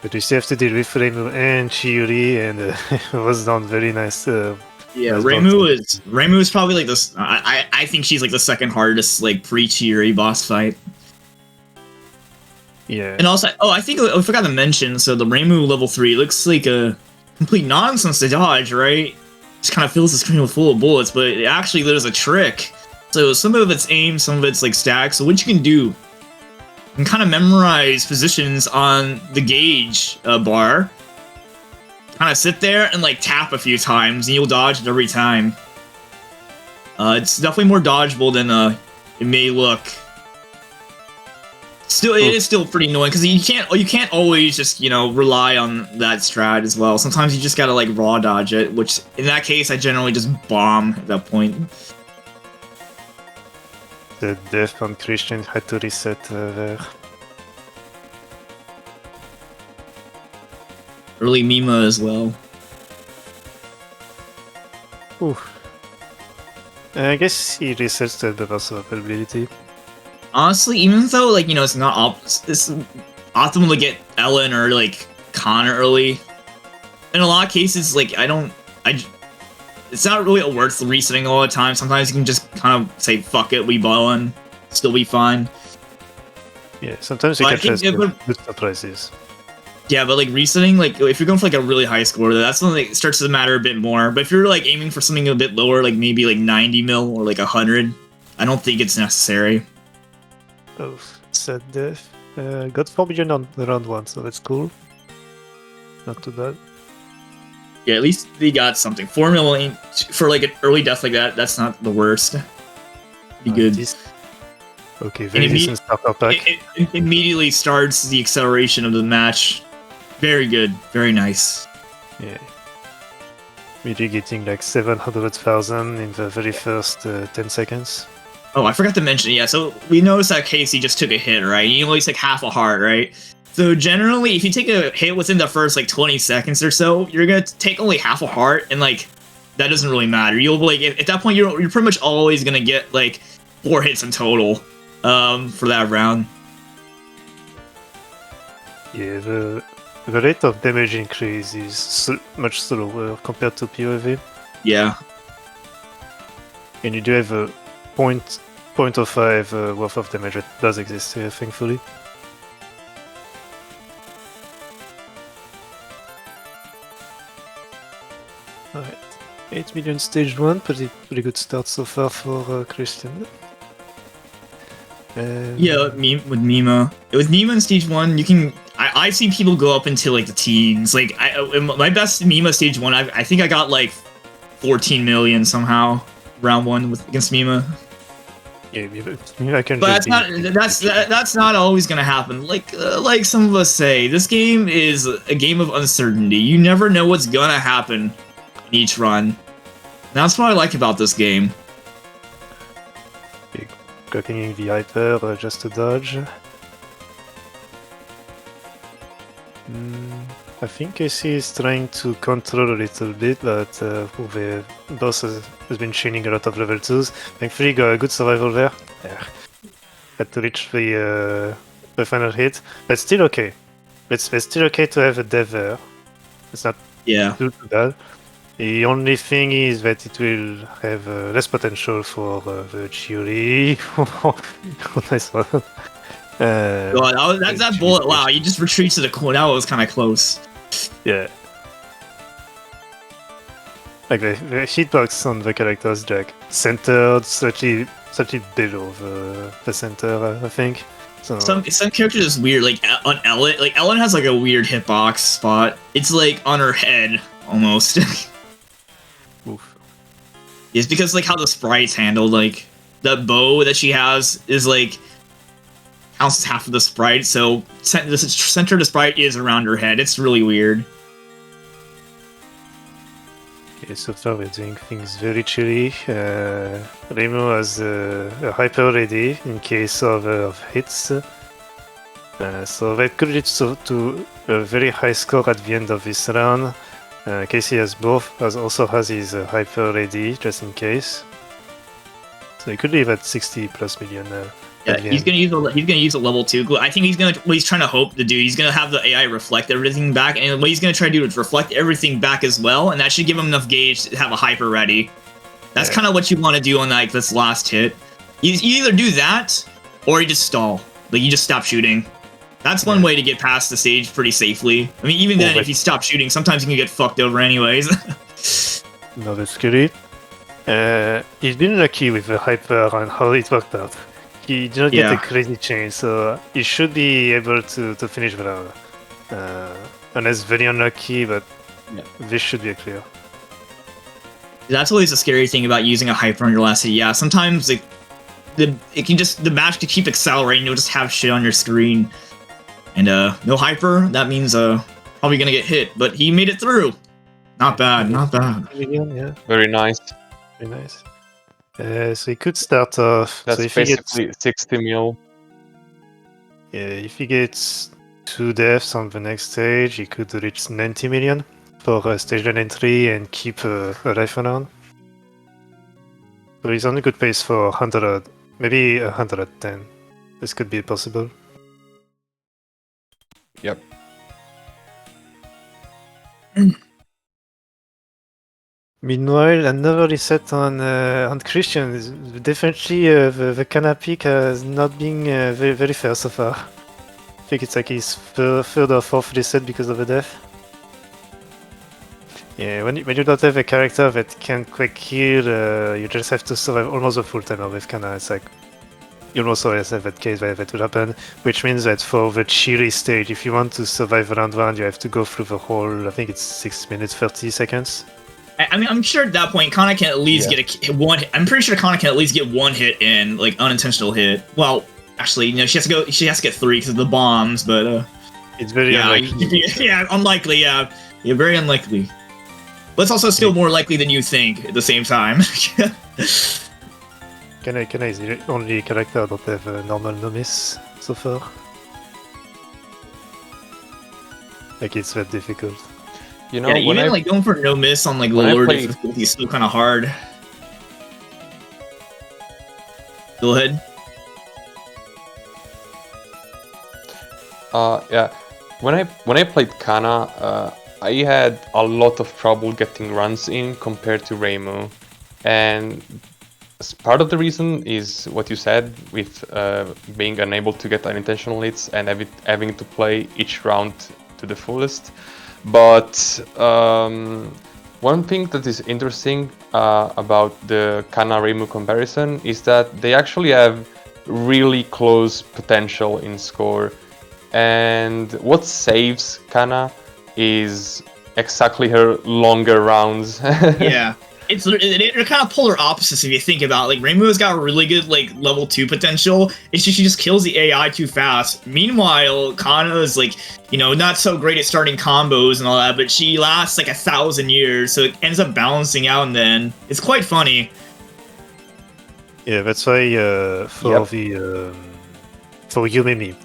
But we still have to deal with Reimu and Chiuri, and it was done very nice. Yeah, nice Reimu is probably like this. I think she's like the second hardest like pre-Chiuri boss fight. Yeah. And also, I think I forgot to mention. So the Reimu level 3 looks like a complete nonsense to dodge, right? Just kind of fills the screen with full of bullets, but actually there's a trick. So some of it's aim, some of it's like stack. So what you can do, you can kind of memorize positions on the gauge bar. Kind of sit there and like tap a few times, and you'll dodge it every time. It's definitely more dodgeable than it may look. Still, it is still pretty annoying because you can't always just rely on that strat as well. Sometimes you just gotta like raw dodge it, which in that case I generally just bomb at that point. The death on Christian had to reset there. Early Mima as well. Ooh. I guess he resets the reverse ability. Honestly, even though like it's not it's optimal to get Ellen or like Connor early, in a lot of cases like it's not really worth resetting all the time. Sometimes you can just kind of say fuck it, we Ellen, still be fine. Yeah, sometimes you can just good surprises. Yeah, but like resetting, like if you're going for like a really high score, that's when it starts to matter a bit more. But if you're like aiming for something a bit lower, like maybe like 90 mil or like 100, I don't think it's necessary. Oh, sad death. Got 4 million on the round 1, so that's cool. Not too bad. Yeah, at least they got something. 4 million for like an early death like that, that's not the worst. Be good. Okay, very decent starter pack. It immediately starts the acceleration of the match. Very good, very nice. Yeah. Really getting like 700,000 in the very first 10 seconds. Oh, I forgot to mention, yeah, so we noticed that Casey just took a hit, right? He only took half a heart, right? So generally, if you take a hit within the first, like, 20 seconds or so, you're gonna take only half a heart, and, like, that doesn't really matter. You'll, like, at that point, you're pretty much always gonna get, like, 4 hits in total, for that round. Yeah, the rate of damage increase is much slower compared to PoE. Yeah. And you do have a 0.05 worth of damage that does exist here, thankfully. Alright, 8 million stage 1, pretty good start so far for Christian. Yeah, with Mima. With Mima in stage 1, you can... I see people go up into, like, the teens. Like, my best Mima stage 1, I think I got, like, 14 million somehow, round 1 against Mima. Yeah, I can. But that's not always gonna happen. Like some of us say, this game is a game of uncertainty. You never know what's gonna happen in each run. That's what I like about this game. Cocking the hyper just to dodge. I think Casey is trying to control a little bit, but the boss has been chaining a lot of level 2s. Thankfully, got a good survival there. Yeah. Had to reach the final hit, but still okay. It's still okay to have a death there. It's not too bad. The only thing is that it will have less potential for the Chiuri. Nice one. God, that bullet, wow, you just retreat to the corner. That was kind of close. Yeah. Like the hitbox on the character's jack centered slightly below the center, I think. So some characters is weird, like on Ellen. Like Ellen has like a weird hitbox spot. It's like on her head almost. Oof. It's because like how the sprite's handled. Like the bow that she has is like counts as half of the sprite, so the center of the sprite is around her head. It's really weird. Okay, so far we're doing things very chilly. Remo has a hyper ready in case of hits. So that could lead to a very high score at the end of this round. Casey also has his hyper ready just in case. So he could leave at 60 plus million. Yeah, he's gonna use a level 2 glue. I think what he's trying to hope to do. He's gonna have the AI reflect everything back, and what he's gonna try to do is reflect everything back as well, and that should give him enough gauge to have a hyper ready. That's kind of what you want to do on like this last hit. You either do that, or you just stall. Like you just stop shooting. That's one way to get past the stage pretty safely. I mean, even then, if you stop shooting, sometimes you can get fucked over anyways. No, that's good. He's been lucky with the hyper and how it worked out. He did not get a crazy change, so he should be able to finish without. Unless very unlucky, but this should be clear. That's always the scary thing about using a hyper on your last hit. Yeah, sometimes the match can keep accelerating. You'll just have shit on your screen, and no hyper. That means probably gonna get hit. But he made it through. Not bad. Not bad. Yeah. Very nice. Very nice. So he could start off. That's so if basically 60 mil. Yeah, if he gets 2 deaths on the next stage, he could reach 90 million for stage 9 entry and keep a life on. So he's on a good pace for 100, maybe 110. This could be possible. Yep. Meanwhile, another reset on Christian is definitely the Kana pick has not been very, very fair so far. I think it's like his third or fourth reset because of the death. Yeah, when you don't have a character that can quick kill, you just have to survive almost a full timer with Kana. It's like you almost always have that case where that will happen, which means that for the Chiri stage, if you want to survive round 1, you have to go through the whole, I think it's 6 minutes 30 seconds. I mean, I'm sure at that point, Kana can at least get one. I'm pretty sure Kana can at least get one hit in, like unintentional hit. Well, actually, she has to get 3 because of the bombs. But it's very unlikely. Yeah, unlikely. Yeah, very unlikely. But it's also still more likely than you think at the same time. Kana is the only character that have a normal no miss so far. Like it's that difficult. You know, even like going for no miss on like lower difficulty is still kind of hard. Go ahead. Yeah. When I played Kana, I had a lot of trouble getting runs in compared to Reimu, and part of the reason is what you said with being unable to get unintentional hits and having to play each round to the fullest. But one thing that is interesting about the Kana Reimu comparison is that they actually have really close potential in score, and what saves Kana is exactly her longer rounds. Yeah. They're kind of polar opposites if you think about it. Like Reimu's got really good like level 2 potential. It's just she just kills the AI too fast. Meanwhile, Kana is like, you know, not so great at starting combos and all that, but she lasts like 1,000 years, so it ends up balancing out. And then it's quite funny. Yeah, that's why for Yumimi,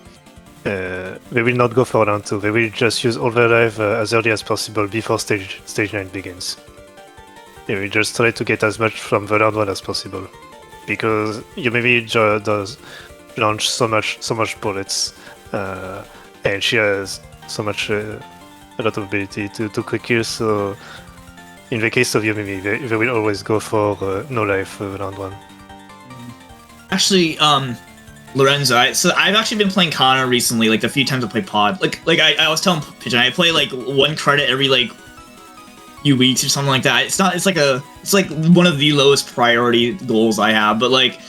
they will not go for round 2. They will just use all their life as early as possible before stage 9 begins. Yeah, we just try to get as much from the round 1 as possible, because Yumimi does launch so much bullets, and she has so much a lot of ability to quick kill. So in the case of Yumimi, they will always go for no life round 1. Actually, Lorenzo, so I've actually been playing Kana recently. Like the few times I play Pod, like I was telling Pigeon, I play like 1 credit every like few weeks or something like that. It's like one of the lowest priority goals I have. But like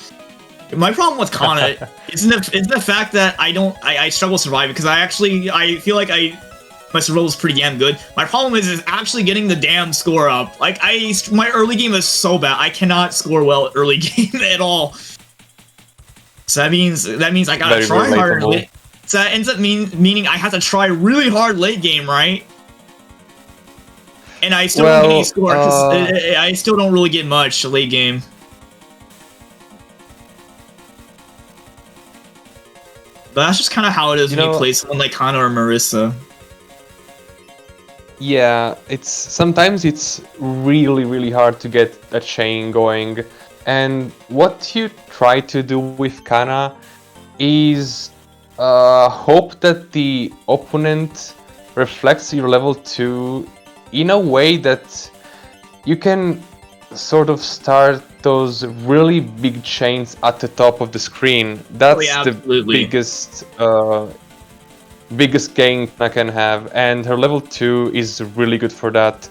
my problem with Kana is the fact that I struggle to survive, because I feel like my survival is pretty damn good. My problem is actually getting the damn score up. Like my early game is so bad. I cannot score well early game at all. So that means I gotta try harder. So that ends up meaning I have to try really hard late game, right? And I still don't get any score because I still don't really get much late game. But that's just kind of how it is when you play someone like Kana or Marissa. Yeah, sometimes it's really hard to get a chain going. And what you try to do with Kana is hope that the opponent reflects your level 2 in a way that you can sort of start those really big chains at the top of the screen. That's the absolutely. biggest gain I can have, and her level 2 is really good for that.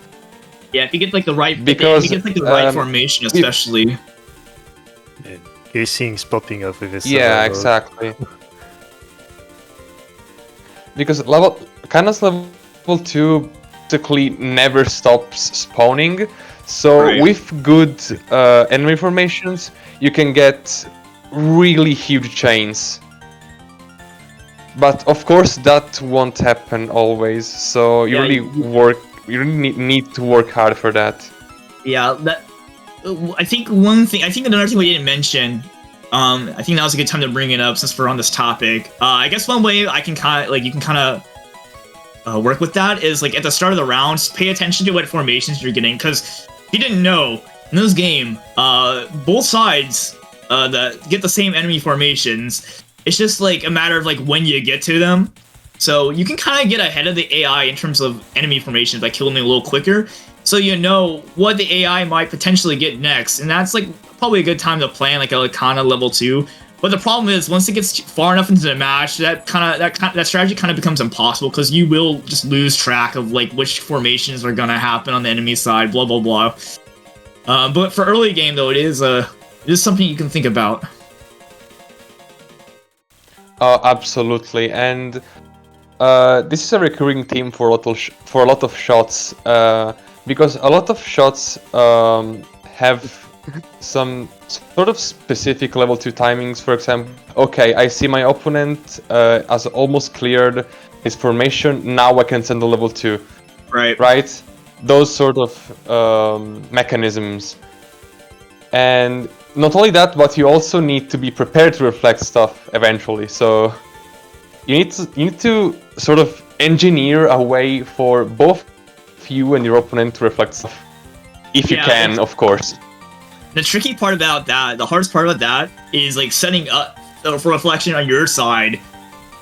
Yeah, if you get like the right, Because, if you get like the right um, formation, especially. And casings popping up with his Yeah, survival. exactly. Because Kana's level 2 basically never stops spawning, so Right. with good enemy formations, you can get really huge chains. But of course, that won't happen always. So you Yeah, really need to work hard for that. Yeah, that. I think another thing we didn't mention. I think that was a good time to bring it up since we're on this topic. I guess one way I can kind of like you can kind of work with that is like at the start of the rounds, pay attention to what formations you're getting because if you didn't know in this game, both sides that get the same enemy formations. It's just like a matter of like when you get to them. So you can kind of get ahead of the AI in terms of enemy formations by killing them a little quicker. So you know what the AI might potentially get next, and that's like probably a good time to plan like a Lakana level 2. But the problem is once it gets far enough into the match, that strategy kind of becomes impossible because you will just lose track of like which formations are gonna happen on the enemy side. Blah blah blah. But for early game though, it is something you can think about. Absolutely, and this is a recurring theme for a lot of shots, because a lot of shots have some sort of specific level 2 timings. For example, okay, I see my opponent has almost cleared his formation, now I can send a level 2. Right? Those sort of mechanisms. And not only that, but you also need to be prepared to reflect stuff eventually. So you need to sort of engineer a way for both you and your opponent to reflect stuff, if you can, of course. The tricky part about that, the hardest part about that, is like setting up for reflection on your side.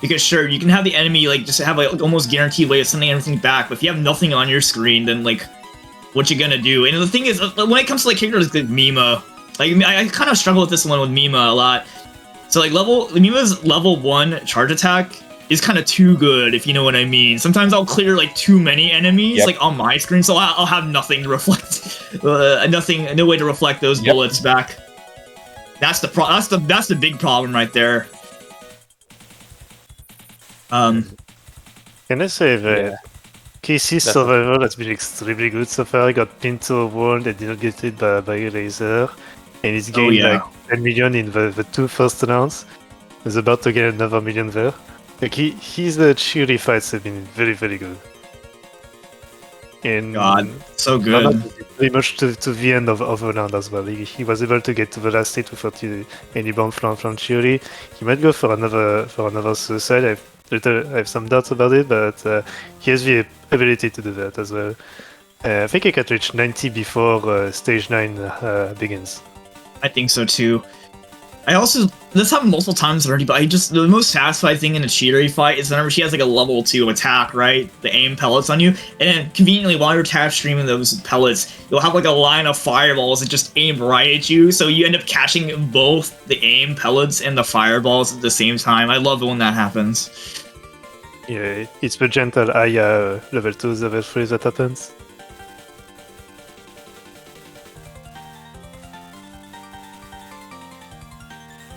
Because sure, you can have the enemy like just have like almost guaranteed way of sending everything back, but if you have nothing on your screen, then like, what you gonna do? And the thing is, when it comes to like characters like Mima, like I kind of struggle with this one with Mima a lot. So like Mima's level 1 charge attack is kind of too good, if you know what I mean. Sometimes I'll clear like too many enemies like on my screen, so I'll have nothing to reflect, no way to reflect those bullets back. That's the big problem right there. Can I say that Casey's survival has been extremely good so far? He got pinned to a wall and did not get hit by a laser. And he's gained like 10 million in the 2 first rounds. He's about to get another million there. Like his cheery fights have been very, very good. And God, so good. Pretty much to the end of the round as well. He was able to get to the last hit without any bomb from Chiri. He might go for another suicide. I have some doubts about it, but he has the ability to do that as well. I think he can reach 90 before stage 9 begins. I think so too. This happened multiple times already, but the most satisfying thing in a Chiri fight is whenever she has like a level 2 attack, right? The aim pellets on you, and then conveniently while you're tap streaming those pellets, you'll have like a line of fireballs that just aim right at you, so you end up catching both the aim pellets and the fireballs at the same time. I love it when that happens. Yeah, it's the gentle Aya level 2, level 3 that happens.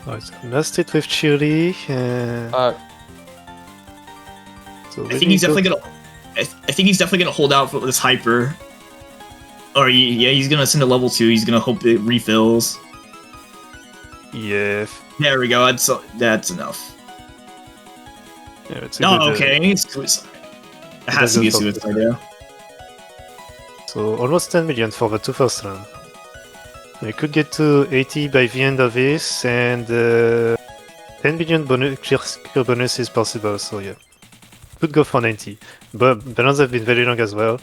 Alright, so last hit with Chiri. So I think he's definitely gonna hold out for this hyper. Or he's gonna send a level 2. He's gonna hope it refills. Yeah. There we go. That's enough. Yeah, it's okay. Suicide. It has to be a suicide, yeah. So almost 10 million for the 2 first round. We could get to 80 by the end of this, and 10 million clear bonus is possible, so yeah. Could go for 90. But balance have been very long as well,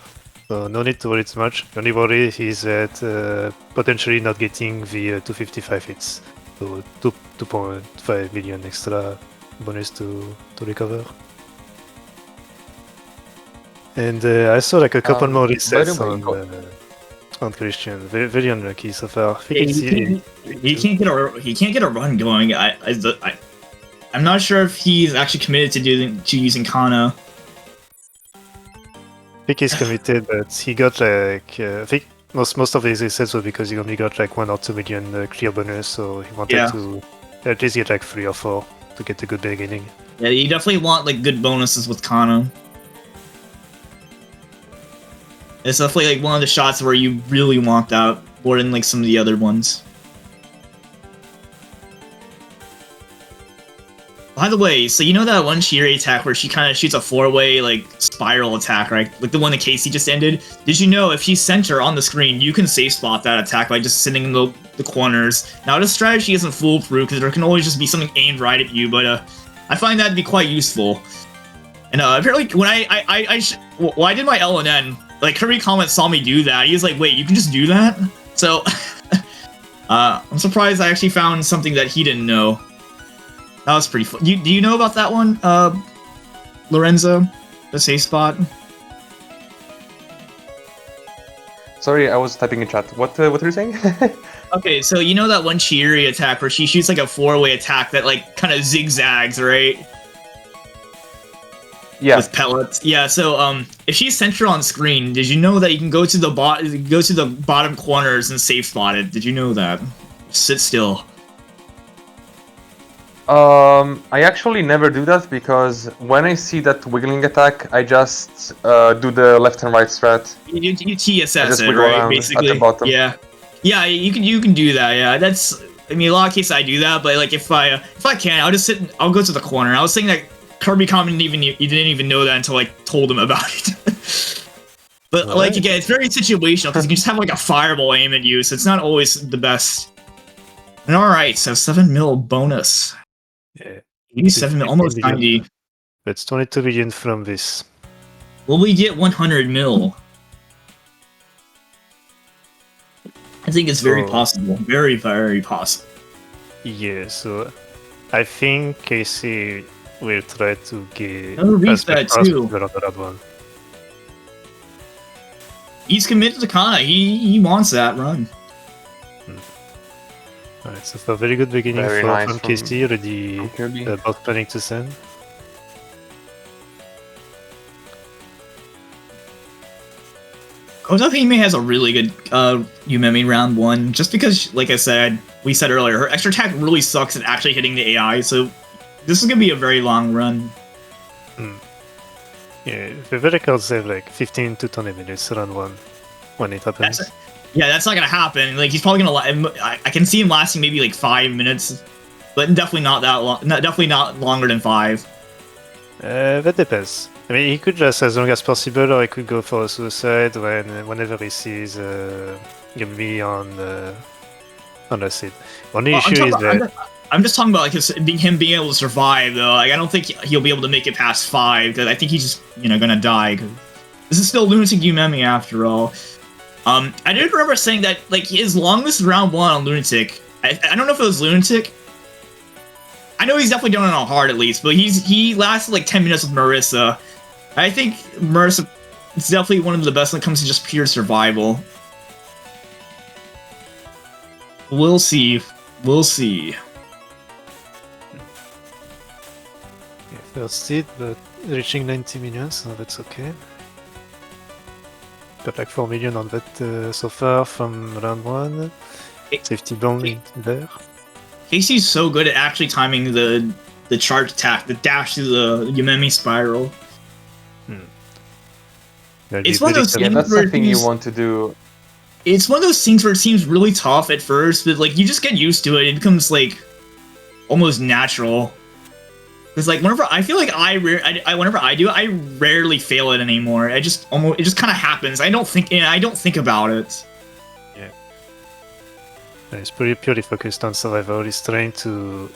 so no need to worry too much. The only worry is that potentially not getting the 255 hits. So 2.5 million extra bonus to recover. And I saw like a couple more By the resets way, on Christian. Very unlucky so far. I Yeah, think he can't get a run going. I'm not sure if he's actually committed to using Kana. I think he's committed, but he got like I think most of his resets were because he only got like 1 or 2 million clear bonus, so he wanted Yeah. to at least get like 3 or 4 to get a good beginning. Yeah, you definitely want like good bonuses with Kana. It's definitely like one of the shots where you really want that more than like some of the other ones. By the way, so you know that one Shiri attack where she kind of shoots a 4-way like spiral attack, right? Like the one that Casey just ended? Did you know if she's center on the screen, you can safe spot that attack by just sitting in the corners? Now this strategy isn't foolproof because there can always just be something aimed right at you, but I find that to be quite useful. And apparently when I did my LNN, like Kirby Comment saw me do that. He was like, "Wait, you can just do that?" So I'm surprised I actually found something that he didn't know. That was pretty fun. Do you know about that one, Lorenzo? The safe spot? sorry, I was typing in chat. What are you saying? Okay, so you know that one Chiri attack where she shoots like a 4-way attack that like kind of zigzags, right? Yeah. With pellets. Yeah, so if she's center on screen, did you know that you can go to the bottom corners and safe spot it? Did you know that? Sit still. I actually never do that because when I see that wiggling attack, I just do the left and right strat. You TSS just it, wiggle right? around Basically. at the bottom. Yeah. Yeah, you can do that. Yeah, that's. I mean, a lot of cases I do that, but like if I can, I'll just sit. I'll go to the corner. I was thinking that Kirby Common didn't even know that until I told him about it. But like again, it's very situational because you can just have like a fireball aim at you, so it's not always the best. And all right, so 7 mil bonus. Yeah. 87 mil, almost 90. That's 22 million from this. Will we get 100 mil? I think it's very possible. Very, very possible. Yeah, so I think Casey will try to get I'll read as that much as too. possible on that one. He's committed to Kana. He wants that run. Alright, so for a very good beginning Very from nice from Casey, already Kirby. about planning to send. Kotohime has a really good Yumemi round 1, just because, like we said earlier, her extra attack really sucks at actually hitting the AI, so this is going to be a very long run. Yeah, the records have like 15 to 20 minutes round 1 when it happens. That's not going to happen. Like, he's probably going to... I can see him lasting maybe like 5 minutes, but definitely not that long. Definitely not longer than 5. That depends. I mean, he could just as long as possible, or he could go for a suicide whenever he sees Yumi on acid. Only issue is that I'm just talking about like him being able to survive though. Like, I don't think he'll be able to make it past 5 because I think he's just gonna die. Cause this is still Lunatic Yumemi after all. I did remember saying that like his longest round 1 on Lunatic. I don't know if it was Lunatic. I know he's definitely done it on hard at least, but he lasted like 10 minutes with Marissa. I think Marissa is definitely one of the best when it comes to just pure survival. We'll see. We'll see. first hit, but reaching 90 million, so that's okay. Got like 4 million on that so far from round 1. Safety bomb in there. Casey's so good at actually timing the charge attack, the dash to the Yumemi spiral. It's one of those things that's where something you want to do. It's one of those things where it seems really tough at first, but like you just get used to it. It becomes like almost natural. Because like whenever I feel like whenever I do it, I rarely fail it anymore. It just kind of happens. I don't think about it. Yeah. He's purely focused on survival. He's trying to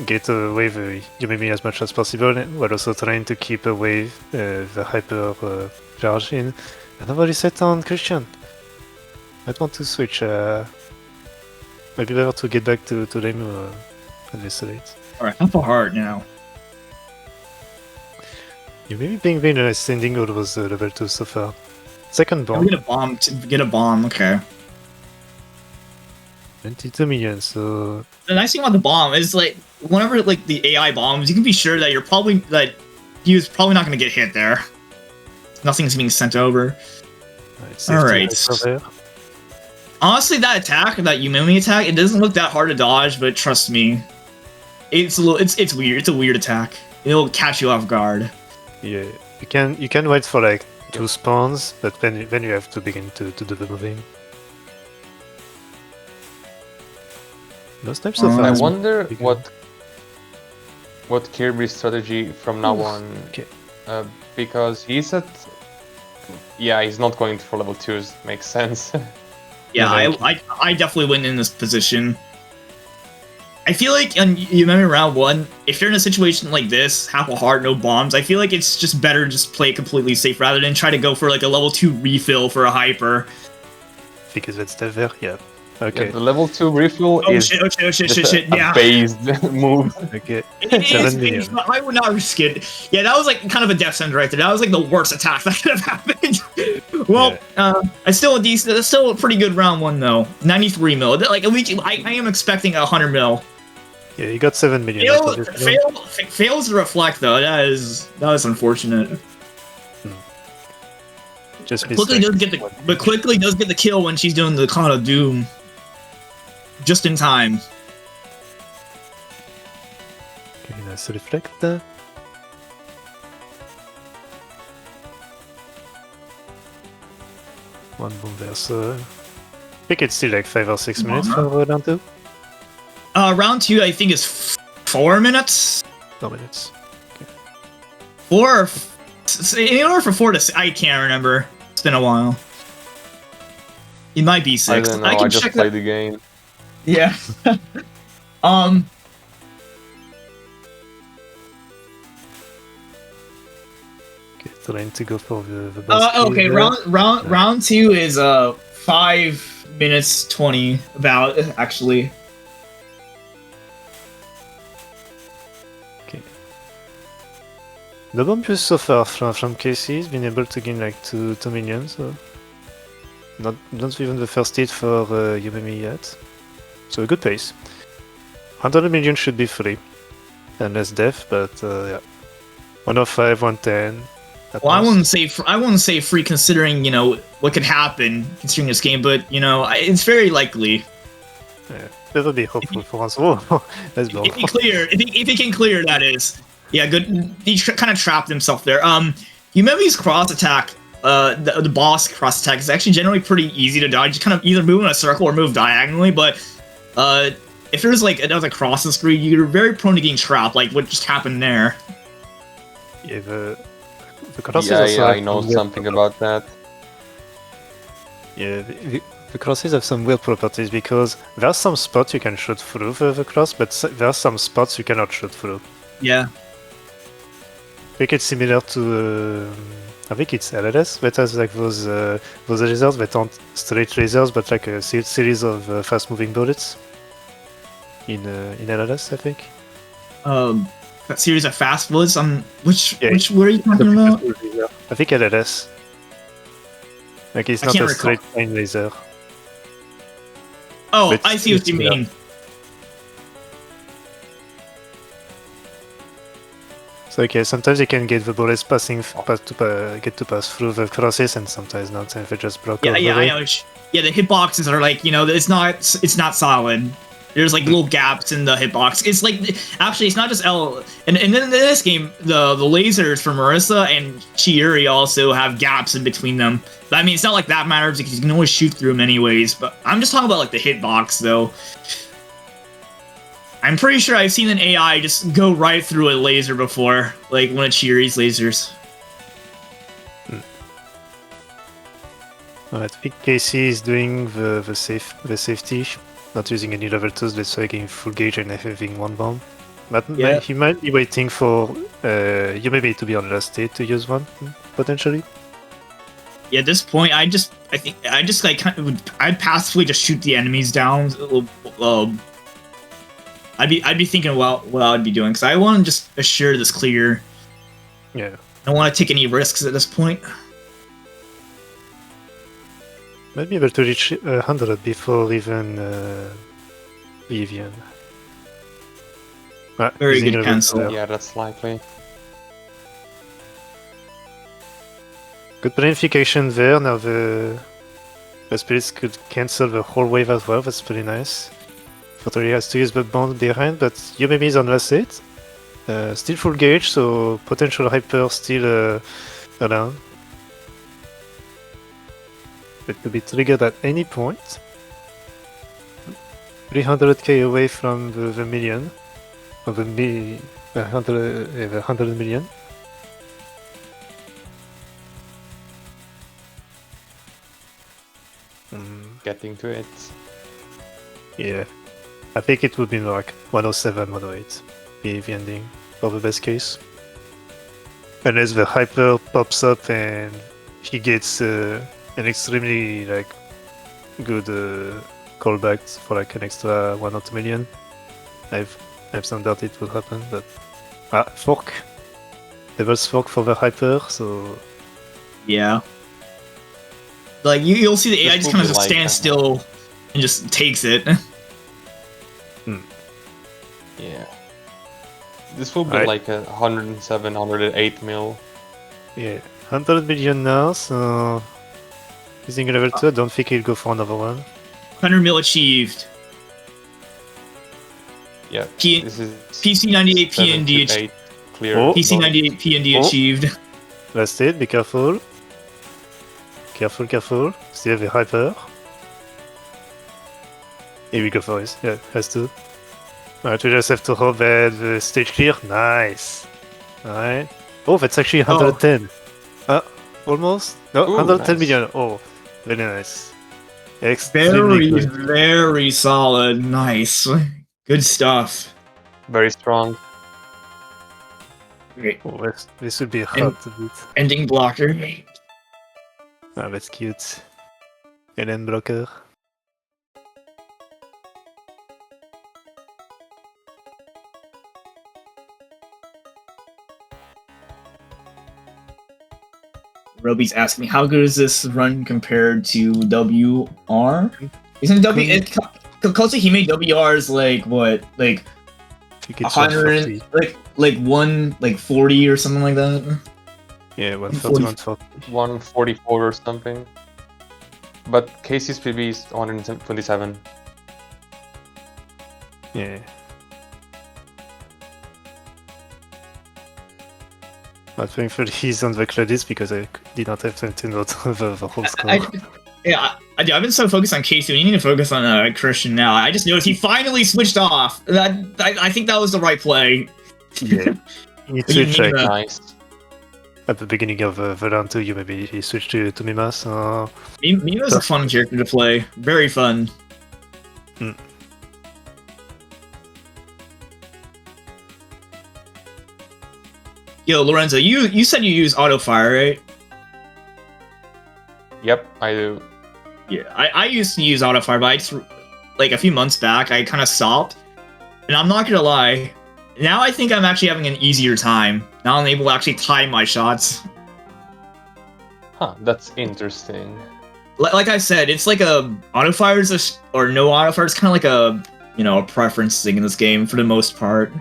get away with Yumemi as much as possible, while also trying to keep away the hyper charge in. Another reset on Christian. I want to switch. Maybe better to get back to them at this rate. Alright, half a heart now. You maybe being very nice sending all those level 2 so far. Second Oh, bomb, get a bomb. Get a bomb. Okay. 22 million, so The nice thing about the bomb is like whenever like the AI bombs, you can be sure that he was probably not going to get hit there. Nothing's being sent over. it's Alright. there. Honestly, that attack, that Yumimi attack, it doesn't look that hard to dodge, but trust me, it's weird. It's a weird attack. It'll catch you off guard. Yeah, you can wait for like 2 spawns, but then you have to begin to do the moving. Most times so far. I is wonder pretty good. what Kirby's strategy from now on, Okay. because he's at. Yeah, he's not going for level 2s. Makes sense. Yeah, I definitely win in this position. I feel like you remember round 1, if you're in a situation like this, half a heart, no bombs, I feel like it's just better to just play it completely safe rather than try to go for like a level 2 refill for a hyper. Because that's there, yeah. Okay. Yeah, the level 2 refill Oh is shit, just a yeah. based move. Okay. It is 7 million. based, but I would not risk it. Yeah, that was like kind of a death sentence right there. That was like the worst attack that could have happened. Well, it's still it's still a pretty good round 1 though. 93 mil. Like at least I am expecting 100 mil. Yeah, you got 7 million. out of this round. Fails to reflect though. That is unfortunate. Just Quickly does get the kill when she's doing the Cloud of Doom. Just in time. Okay, nice reflect. One boom there, so I think it's still like 5 or 6 minutes for round 2. Round 2 I think is 4 minutes. 4 minutes. 4 or in order for 4 to I can't remember. It's been a while. It might be 6. I don't know. I can just check played that. the game. Yeah. Okay, trying to go for the boss. Okay. key there. Round 2 is 5 minutes 20 about actually. Okay. The bomb use so far from Casey has been able to gain like 2 million, so not even the first hit for Yumimi yet. So a good pace. 100 million should be free, and less death, but yeah, 105, 110. Well, I wouldn't say free considering what could happen considering this game, but it's very likely. Yeah, never be hopeful for once. Oh, that's blown. If he can clear, that is. Yeah, good. He kind of trapped himself there. Yumebi's cross attack, the boss cross attack is actually generally pretty easy to dodge. You kind of either move in a circle or move diagonally, but if there's like another cross the screen, you're very prone to getting trapped, like what just happened there. Yeah, the crosses Yeah, also have I know some weird something about that. Yeah, the crosses have some weird properties because there are some spots you can shoot through the cross, but there are some spots you cannot shoot through. Yeah. I think it's similar to, I think it's LLS that has like those lasers that aren't straight lasers, but like a series of fast-moving bullets. In LLS, I think. That series of fast bullets. Which Yeah, were you talking about? I think LLS. Like it's I not can't a recall. straight line laser. Oh, But I see what you it's- mean. So okay, sometimes you can get the bullets get to pass through the crosses, and sometimes not, and they just block off the Yeah, way. I know. Yeah, the hitboxes are like it's not solid. There's like little gaps in the hitbox. It's like actually it's not just L and then in this game the lasers for Marissa and Chiuri also have gaps in between them. But I mean it's not like that matters because you can always shoot through them anyways. But I'm just talking about like the hitbox though. I'm pretty sure I've seen an AI just go right through a laser before, like one of Chiuri's lasers. I think Casey is doing the safety, not using any level 2s, let's say getting full gauge and having one bomb. But Yeah. he might be waiting for you maybe to be on last state to use one, potentially. Yeah, at this point, I think I just like I'd passively just shoot the enemies down. I'd be thinking about what I'd be doing because I want to just assure this clear. Yeah. I don't want to take any risks at this point. Might be able to reach 100 before even Vivian. Very using good a cancel. reserve. Yeah, that's likely. Good planification there. Now the spirits could cancel the whole wave as well. That's pretty nice. Fortori has to use the bond behind, but Yumemi is on last hit. Still full gauge, so potential hyper still around. It could be triggered at any point. 300k away from the million. Of the 100 million. Getting to it. Yeah. I think it would be like 107, 108. Be the ending for the best case. Unless the hyper pops up and he gets an extremely like good callback for like an extra 1 or 2 million. I've some doubt it will happen, but fork. Devil's fork for the hyper, so Yeah. Like you'll see the AI This just will kind of be just like, stands still and just takes it. Yeah. This will be Alright. like 107, 108 mil. yeah, 100 million now. So using a level 2, I don't think he'll go for another one. 100 mil achieved. Yeah. P- This is PC 98 7 PND. to 8 clear. Oh. PC 98 PND Oh. achieved. Last hit, be careful. Careful, careful. Still the hyper. Here we go for it. Yeah, has to. Alright, we just have to hope that the stage clear. Nice. Alright. Oh, that's actually 110. Almost? No, Ooh, 110 nice. million. Oh, very nice. Extremely Very, good. very solid. Nice. Good stuff. Very strong. Great. Oh, this would be hard to beat. Ending blocker. Ah, that's cute. Ellen blocker. Roby's asking me, how good is this run compared to WR? Isn't W... Culture he made WRs like, what? Like, I think it's 100... 140. Like 40 or something like that? Yeah, 140, 140. 144 or something. But Casey's PB is 127. Yeah. But thankfully he's on the credits because I did not have time to note the whole score. I've been so focused on Casey. We need to focus on Christian now. I just noticed he finally switched off. I think that was the right play. Yeah. He You switched need like, Nice. at the beginning of the round 2, you maybe he switched to Mima, so... Mima's a fun character to play. Very fun. Yo, Lorenzo, you said you use auto fire, right? Yep, I do. Yeah, I used to use auto fire, but I just, like a few months back, I kind of stopped. And I'm not gonna lie, now I think I'm actually having an easier time. Now I'm able to actually time my shots. Huh, that's interesting. Like I said, it's like a auto fire is or no auto fire. It's kind of like a a preference thing in this game for the most part.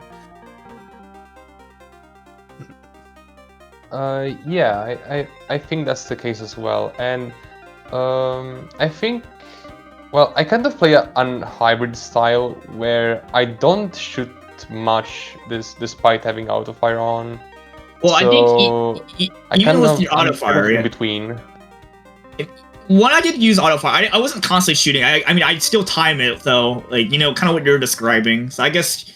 Yeah, I think that's the case as well, and I think, well, I kind of play an hybrid style where I don't shoot much despite having auto fire on. Well, So, I think I even kind with of the auto I'm kind fire, of in yeah. between. When I did use auto fire, I wasn't constantly shooting. I mean, I'd still time it though, like kind of what you're describing. So I guess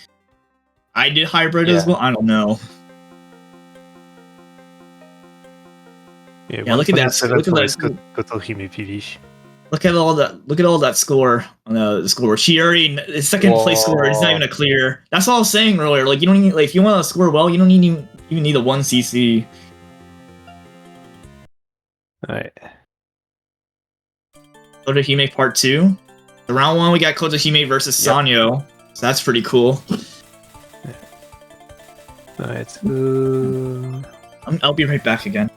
I did hybrid as Yeah. well. I don't know. Yeah, look at that. 127 Look at for that. his Kotohime PV. Look at all that. Look at all that score on the score. She already the second place score. It's not even a clear. That's what I was saying earlier. Like you don't need, like if you want to score well, you don't even need a 1 CC. Alright. Kotohime Part 2. The round 1 we got Kotohime versus Sanyo. So that's pretty cool. Alright, I'll be right back again.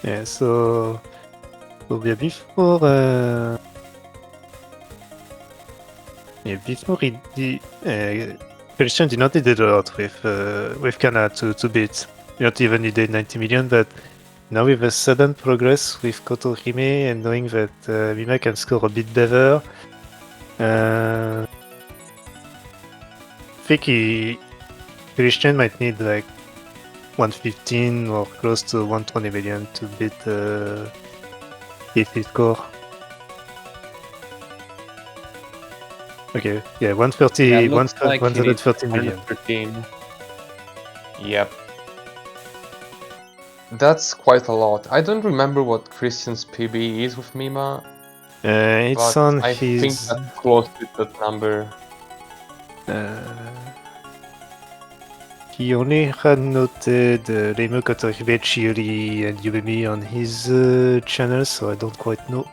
yeah, so before Christian did not need a lot with Kana to beat. You not even needed 90 million, but now with a sudden progress with Kotohime and knowing that Mima can score a bit better, I think Christian might need like 115 or close to 120 million to beat his score. Okay, yeah, 130, Yeah, it looks like he 130 needs million. 113. Yep. That's quite a lot. I don't remember what Christian's PB is with Mima, It's but on I think his. that's close to that number. He only had noted Reimu Kotohime, Chiori, and Yubimi on his channel, so I don't quite know.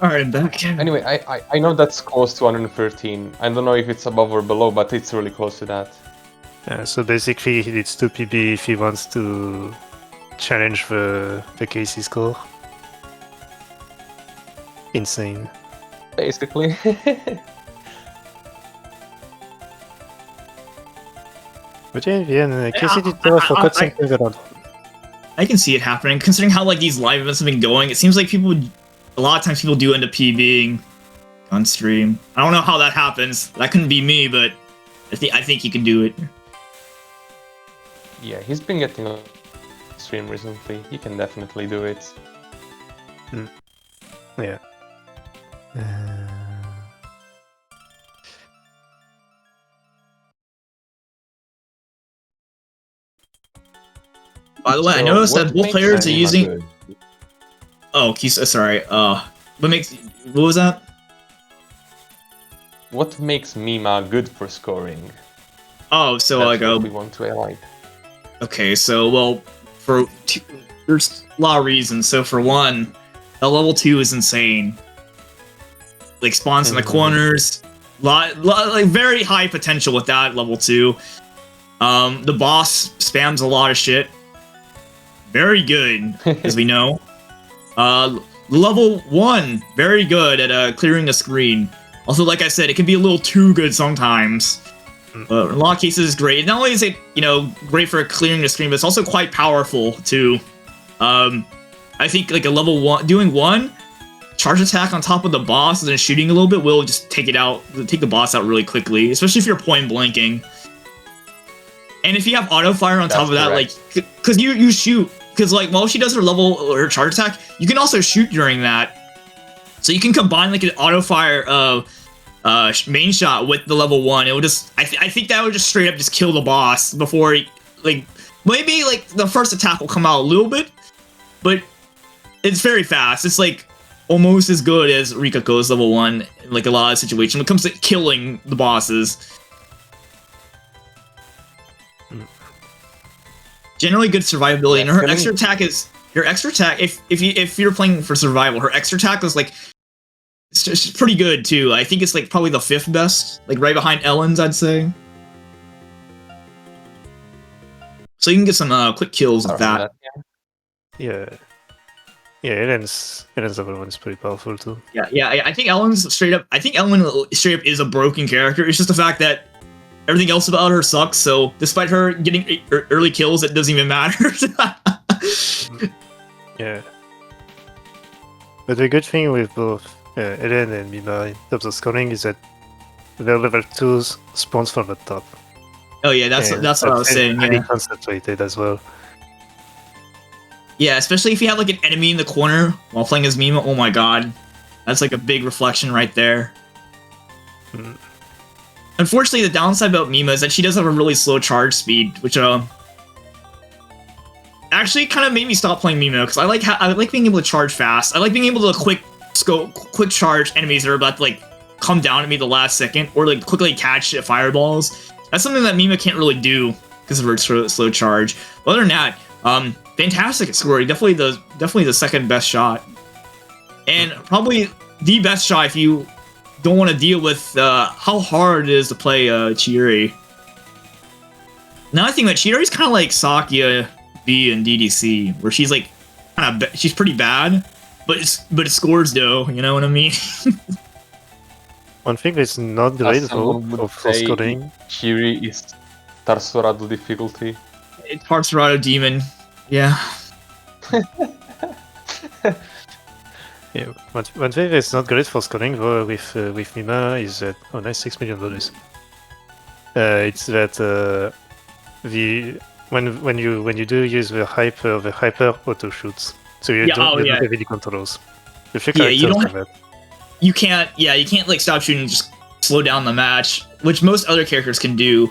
Alright, I'm back. Anyway, I know that's close to 113. I don't know if it's above or below, but it's really close to that. So basically, he needs 2 PB if he wants to challenge the KC score. Insane. Basically. But yeah, KC did forgot something around. I can see it happening, considering how like these live events have been going. It seems like a lot of times people do end up PBing on stream. I don't know how that happens. That couldn't be me, but I think he can do it. Yeah, he's been getting on stream recently. He can definitely do it. Yeah. By the way, I So noticed what that both makes players are Mima using. good? Oh, sorry. What was that? What makes Mima good for scoring? Oh, so That's like what we want to highlight. Okay, so well, there's a lot of reasons. So for one, the level 2 is insane. Like spawns in the corners, like very high potential with that level 2. The boss spams a lot of shit. Very good, as we know. Level 1, very good at clearing a screen. Also, like I said, it can be a little too good sometimes. In a lot of cases, it's great. Not only is it, great for clearing the screen, but it's also quite powerful too. I think like a level 1, doing 1 charge attack on top of the boss and then shooting a little bit will just take the boss out really quickly, especially if you're point blanking. And if you have auto fire on top of that, correct. like, because you shoot, because like while she does her charge attack, you can also shoot during that. So you can combine like an auto fire main shot with the level 1. It would just, I think that would just straight up just kill the boss before he, like, maybe like the first attack will come out a little bit, but it's very fast. It's like almost as good as Rikako's level 1 in like a lot of situations when it comes to killing the bosses. Generally good survivability, and her extra attack is if you're playing for survival, her extra attack is like it's pretty good too. I think it's like probably the 5th best, like right behind Ellen's, I'd say. So you can get some quick kills with that. Yeah, Ellen's level 1 is pretty powerful too. Yeah. I think Ellen straight up is a broken character. It's just the fact that everything else about her sucks, so despite her getting early kills, it doesn't even matter. Yeah. But the good thing with both Ellen and Mima in terms of scoring is that their level 2s spawns from the top. Oh yeah, that's what I was saying. Highly Yeah. concentrated as well. Yeah, especially if you have like an enemy in the corner while playing as Mima. Oh my god, that's like a big reflection right there. Unfortunately, the downside about Mima is that she does have a really slow charge speed, which actually kind of made me stop playing Mima because I like being able to charge fast. I like being able to quick charge enemies that are about to like come down at me the last second, or like quickly catch fireballs. That's something that Mima can't really do because of her slow charge. But other than that, fantastic at scoring. Definitely the second best shot, and probably the best shot if you don't want to deal with how hard it is to play Chiuri. Now I think that Chiuri's kind of like Sakuya B in DDC, where she's like she's pretty bad, but it scores though. You know what I mean? One thing that's not great for scoring. Chiuri is Tarsorado difficulty. It's Tarsorado Demon. Yeah. Yeah, one thing that's not great for scoring though with Mima is that nice $6 million. It's that when you do use the hyper auto shoots, so you don't have any controls. The few characters have that. You can't like stop shooting and just slow down the match, which most other characters can do.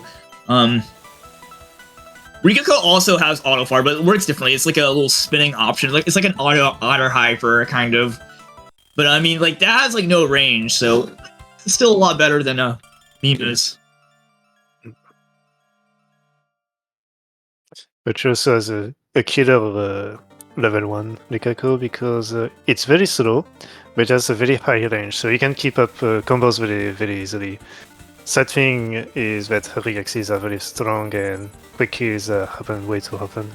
Rikako also has auto fire, but it works differently. It's like a little spinning option. It's like an auto hyper kind of. But I mean, like that has like no range, so it's still a lot better than Mima's. But she also has a killer of level 1 Rikako because it's very slow, but it has a very high range, so you can keep up combos very, very easily. Sad thing is that her reactions are very strong and quick kills happen way too often.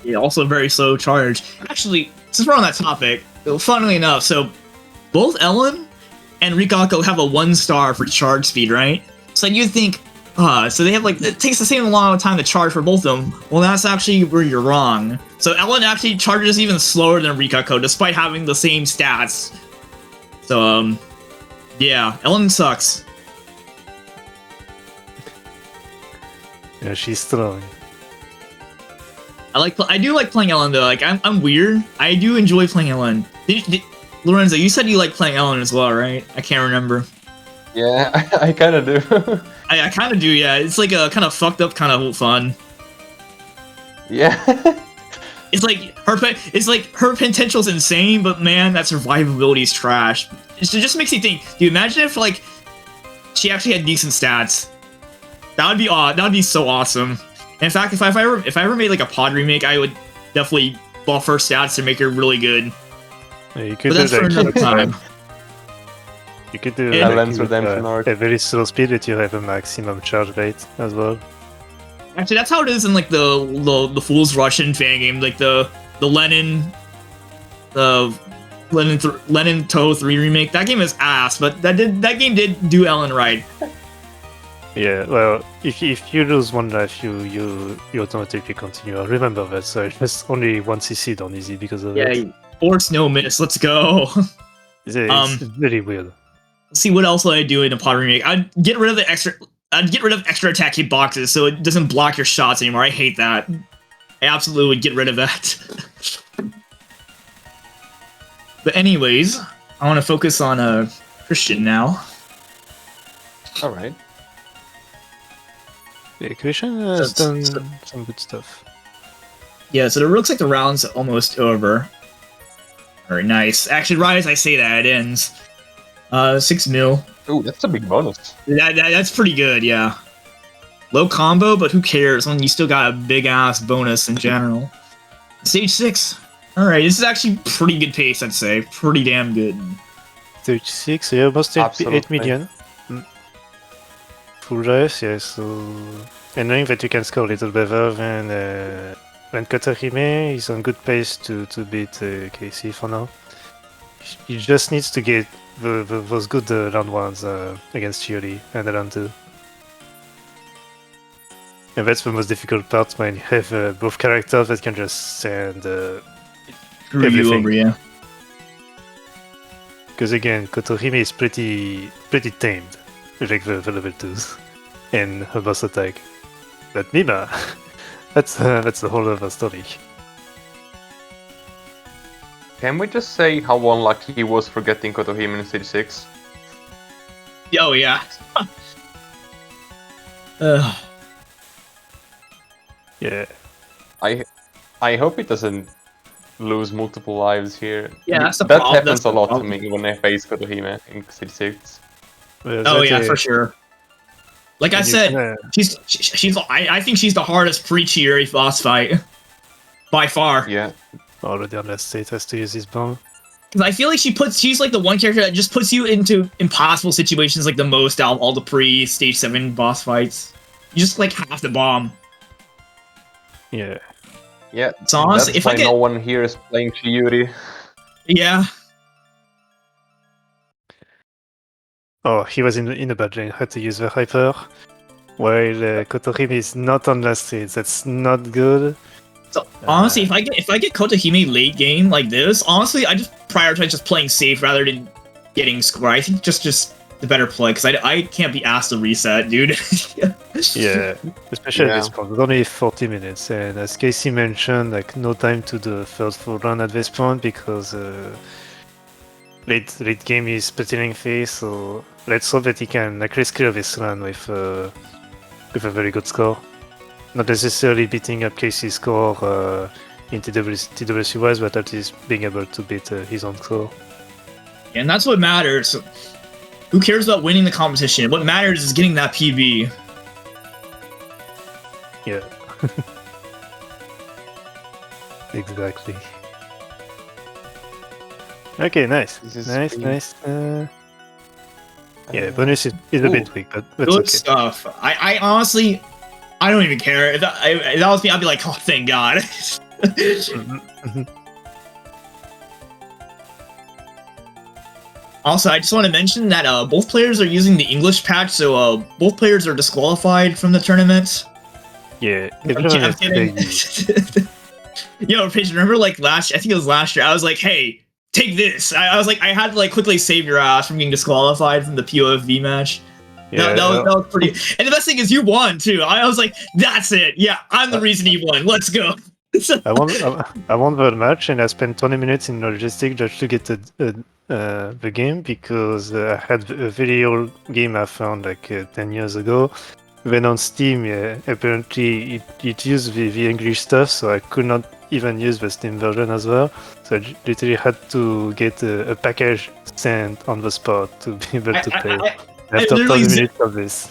Yeah, also very slow charge. Actually, since we're on that topic, funnily enough, so both Ellen and Rikako have a 1-star for charge speed, right? So you'd think, so they have like, it takes the same amount of time to charge for both of them. Well, that's actually where you're wrong. So Ellen actually charges even slower than Rikako, despite having the same stats. So, yeah, Ellen sucks. Yeah, she's strong. I do like playing Ellen though. Like I'm weird. I do enjoy playing Ellen. Lorenzo, you said you like playing Ellen as well, right? I can't remember. Yeah, I kind of do. I kind of do. Yeah, it's like a kind of fucked up kind of fun. Yeah. It's like her potential's insane, but man, that survivability is trash. It just makes you think. Do you imagine if like she actually had decent stats? That would be odd. That would be so awesome. In fact, if I ever made like a pod remake, I would definitely buff her stats to make her really good. Yeah, you could But that's for another time. You could do a very slow speed that you have a maximum charge rate as well. Actually, that's how it is in like the Fool's Russian fan game, like the Lenin Touhou 3 remake. That game is ass, but that game did do Ellen right. Yeah, well, if you lose one life, you automatically continue. I remember that, so it's only 1 CC on easy because of that. Yeah, force no miss. Let's go. It's really weird. Let's see what else would I do in a pod remake. I'd get rid of extra attack hitboxes so it doesn't block your shots anymore. I hate that. I absolutely would get rid of that. But anyways, I want to focus on Christian now. All right. Yeah, Christian has done some good stuff. Yeah, so it looks like the round's almost over. Very nice. Actually, right as I say that, it ends. 6 mil. Ooh, that's a big bonus. That's pretty good, yeah. Low combo, but who cares when you still got a big-ass bonus in general. Stage 6. Alright, this is actually pretty good pace, I'd say. Pretty damn good. Stage 6, yeah, almost 8 million. Full life, yeah, so... And knowing that you can score a little better than Kotorime, he's on good pace to beat Casey for now. He just needs to get those good round 1s against Chiuri and round 2. And that's the most difficult part when you have both characters that can just send Screw you over, yeah. Because again, Kotorime is pretty tamed, like the level 2s and her boss attack. But Mima, that's the whole other story. Can we just say how unlucky he was for getting Kotohime in stage 6? Oh yeah. Yeah. I hope it doesn't lose multiple lives here. Yeah, that's the that problem. happens a lot to me when I face Kotohime in stage 6. Oh yeah, for sure. Like I said, she's I think she's the hardest pre-Chiuri boss fight. by far. Yeah. Already on last state has to use his bomb. Because I feel like she's like the one character that just puts you into impossible situations like the most out of all the pre-stage 7 boss fights. You just like have to bomb. Yeah. Yeah. So honestly, That's if why I get no one here is playing Chiyuri. yeah, Oh, he was in a bad lane, had to use the hyper. While Kotorimi is not on last stage, that's not good. so honestly, if I get Kotohime late game like this, honestly, I just prioritize just playing safe rather than getting score. I think just the better play because I can't be asked to reset, dude. Yeah, especially Yeah. at this point. It's only 40 minutes, and as Casey mentioned, like no time to the first full run at this point because late game is battling phase. So let's hope that he can at least clear this run with a very good score. Not necessarily beating up Casey's score in TWC wise, but at least being able to beat his own score. And that's what matters. Who cares about winning the competition? What matters is getting that PB. Yeah. Exactly. Okay, nice. This is Nice, pretty- nice. Yeah, bonus is a bit weak, but that's Good okay. stuff. I honestly, I don't even care. If that was me, I'd be like, oh, thank God. Also, I just want to mention that both players are using the English patch, so both players are disqualified from the tournament. Yeah, I'm everyone has kidding. played- Yo, Paige, remember like I think it was last year, I was like, hey, take this. I was like, I had to like quickly save your ass from getting disqualified from the POFV match. Yeah, That was pretty. And the best thing is you won too. I was like, that's it. Yeah, I'm the reason you won. Let's go. I won the match, and I spent 20 minutes in logistics just to get the game because I had a very old game I found like 10 years ago. Then on Steam, yeah, apparently it used the English stuff, so I could not even use the Steam version as well. So I literally had to get a package sent on the spot to be able to play. After literally 20 minutes of this.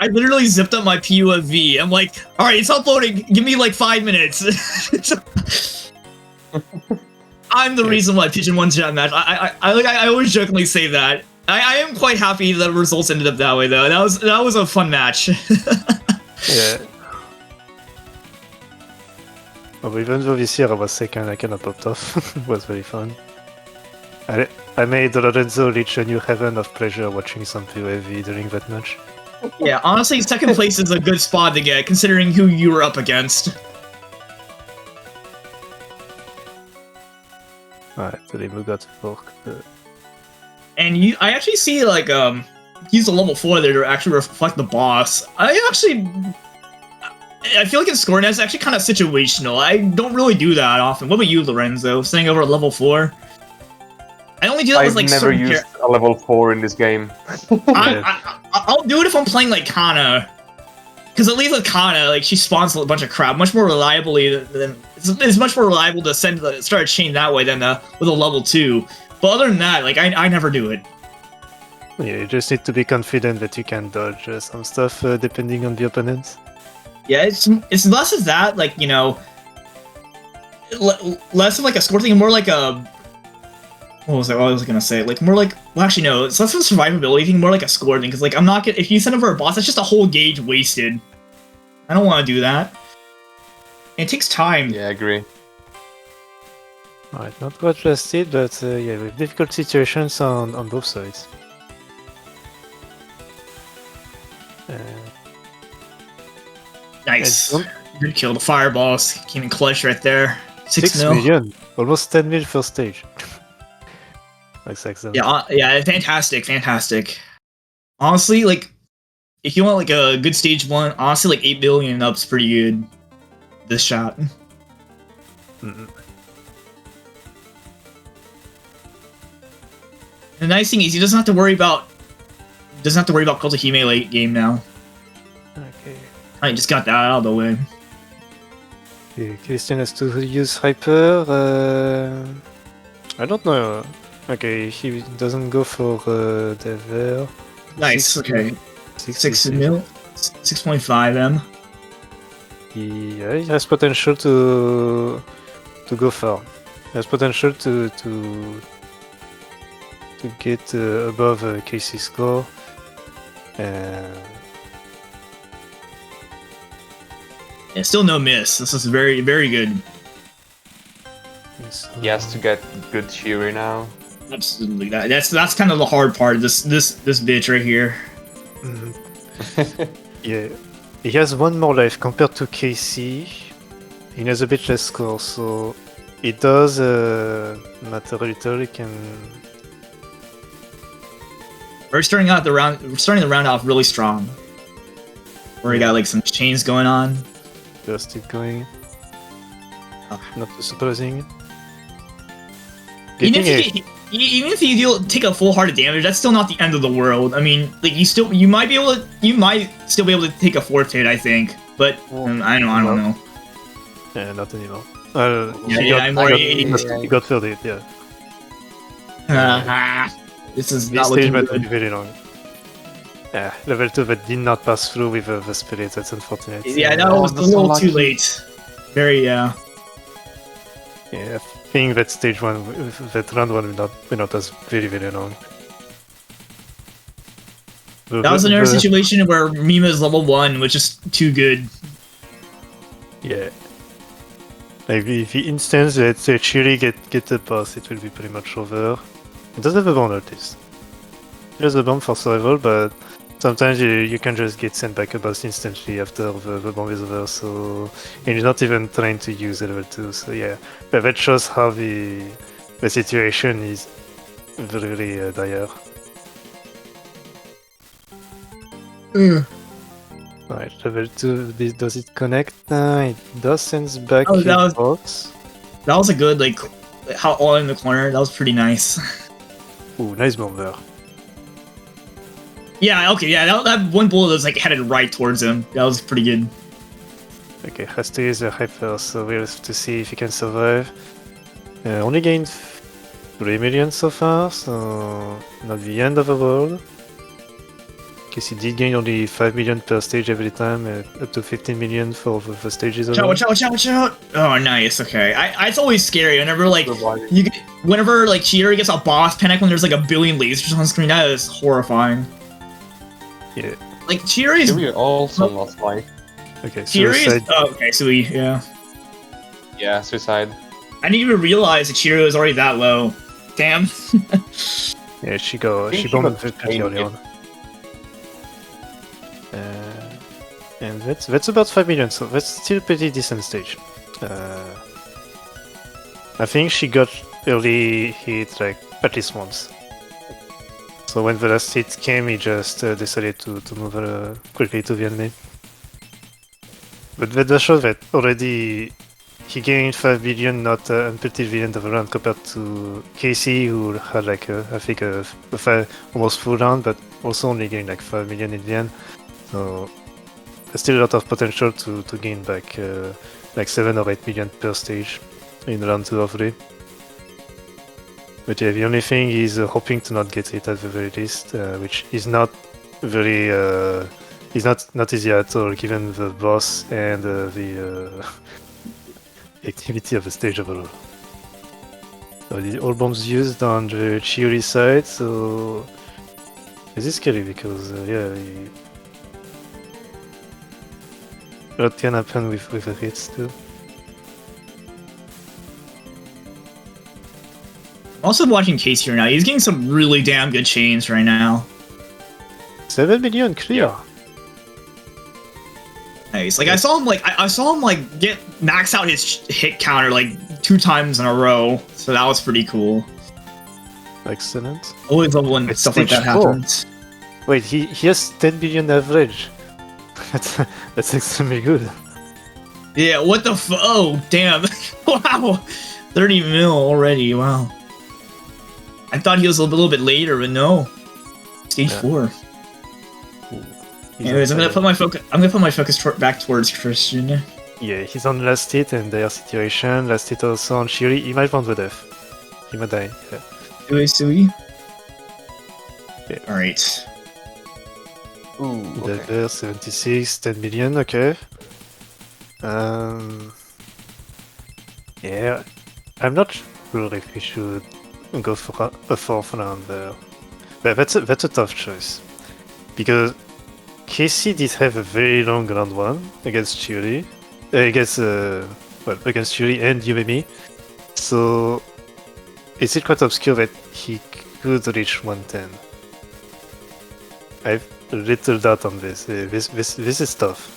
I literally zipped up my PUFV. I'm like, all right, it's uploading. Give me like 5 minutes. I'm the reason why Pigeon won that match. I always jokingly say that. I am quite happy that the results ended up that way though. That was a fun match. Yeah. Oh, but even though this year I was second, I kind of popped off. It was very fun. I made Lorenzo reach a new heaven of pleasure watching some POV during that match. Yeah, honestly, second place is a good spot to get considering who you were up against. Alright, so they moved out to fork. And I actually see like use a level 4 there to actually reflect the boss. I feel like in scoring that's actually kind of situational. I don't really do that often. What about you, Lorenzo? Staying over at level 4? I only do that I've with like never certain used a level 4 in this game. I'll do it if I'm playing like Kana. Because at least with Kana, like she spawns a bunch of crap, much more reliably than it's much more reliable to start a chain that way than with a level 2. But other than that, like I never do it. Yeah, you just need to be confident that you can dodge some stuff depending on the opponent. Yeah, it's less of that, like, you know, less of like a score thing, more like a what was I gonna say? Like more like, well, actually no, it's less of a survivability thing, more like a score thing. Because like I'm not gonna, if you send over a boss, that's just a whole gauge wasted. I don't want to do that. And it takes time. Yeah, I agree. Alright, not quite lasted, but yeah, with difficult situations on both sides. Nice. And Good kill. The fireballs came in clutch right there. 6 6 mil. million, almost 10 mil first stage. That's excellent. Yeah, yeah, fantastic, fantastic. Honestly, like, if you want like a good stage 1, honestly, like 8 billion and up's pretty good. This shot. Mm-mm. The nice thing is he doesn't have to worry about Kotohime late game now. Okay. I just got that out of the way. Okay, Christian has to use hyper. I don't know. Okay, he doesn't go for Dever. Nice. 6 Okay. 6 mil. 6.5 M. he has potential to go far. He has potential to get above Casey's score. Yeah, still no miss. This is very, very good. He has to get good Cheery now. Absolutely. That's kind of the hard part of this bitch right here. Yeah, he has one more life compared to Casey. He has a bit less score, so it does matter a little. He can. We're starting the round off really strong. Where we got like some chains going on. Just it going. Oh. Not too surprising. Even if you take a full heart of damage, that's still not the end of the world. I mean, like you might still be able to take a fourth hit, I think. But I don't know. Yeah, not anymore. He got filled it, yeah. This is This not stage looking might good. be very long. Yeah, level 2 that did not pass through with the spirit, that's unfortunate. Yeah, that was a that's little unlucky. too late. Very, Yeah, I think that stage 1, that round 1 will not last very, very long. That was another situation where Mima's level 1 was just too good. Yeah. Like if the instance that Chiri get the boss, it will be pretty much over. It does have a bomb notice. There's a bomb for survival, but sometimes you can just get sent back a boss instantly after the bomb is over, so and you're not even trying to use level 2, so yeah. But that shows how the situation is very dire. Right, level 2, does it connect? It does send back Oh, that the was- box. That was a good, like, how all in the corner. That was pretty nice. Ooh, nice bomb there. Yeah, okay, yeah, that one bullet was, like, headed right towards him. That was pretty good. Okay, has to use a hyper, so we'll have to see if he can survive. Only gained 3 million so far, so not the end of the world. Guess he did gain only 5 million per stage every time, up to 15 million for the stages alone. Watch out! Oh, nice, okay. It's always scary whenever, like, Surviving. whenever, like, Chiri gets a boss panic when there's, like, a billion lasers on screen. That is horrifying. Yeah. Like, Chiri's... Cheery also lost life. Okay, Chiri's... suicide. Oh, okay, so yeah. Yeah, suicide. I didn't even realize that Chiri was already that low. Damn. Yeah, she think she she bombed got pretty early taken. on. And that's about 5 million, so that's still a pretty decent stage. I think she got early hit like at least once. So when the last hit came, he just decided to move quickly to the enemy. But that does show that already he gained 5 billion not until the end of the round compared to Casey, who had like I think a almost full round, but also only gained like 5 million in the end. So there's still a lot of potential to gain back like 7 or 8 million per stage in round 2 or 3. But yeah, the only thing is hoping to not get hit at the very least, which is not very is not easy at all given the boss and the activity of the stage overall. So the all bombs used on the Chiori side, so this is scary because yeah, a lot can happen with the hits too. I'm also watching Casey right now. He's getting some really damn good chains right now. 7 million clear. Yeah. Nice. Like I saw him like get max out his hit counter like 2 times in a row. So that was pretty cool. Excellent. Always love when It's stuff like that stage 4. happens. Wait, he has 10 billion average. That's extremely good. Yeah. What the? Oh damn! Wow. 30 mil already. Wow. I thought he was a little bit later, but no. Stage Yeah. 4. He's Anyways, I'm on gonna put my focus. I'm gonna put my focus back towards Christian. Yeah, he's on last hit and their situation. Last hit also on Shiri. He might want the death. He might die. Yeah. Sui. Yeah. All right. Ooh, okay. Death, 76, 10 million, okay. Yeah, I'm not sure if we should go for a fourth round there. But that's a tough choice. Because Casey did have a very long round 1 against Chiuri. Against Chiuri and Yumemi. So is it quite obscure that he could reach 110? I've a little doubt on this. This is tough.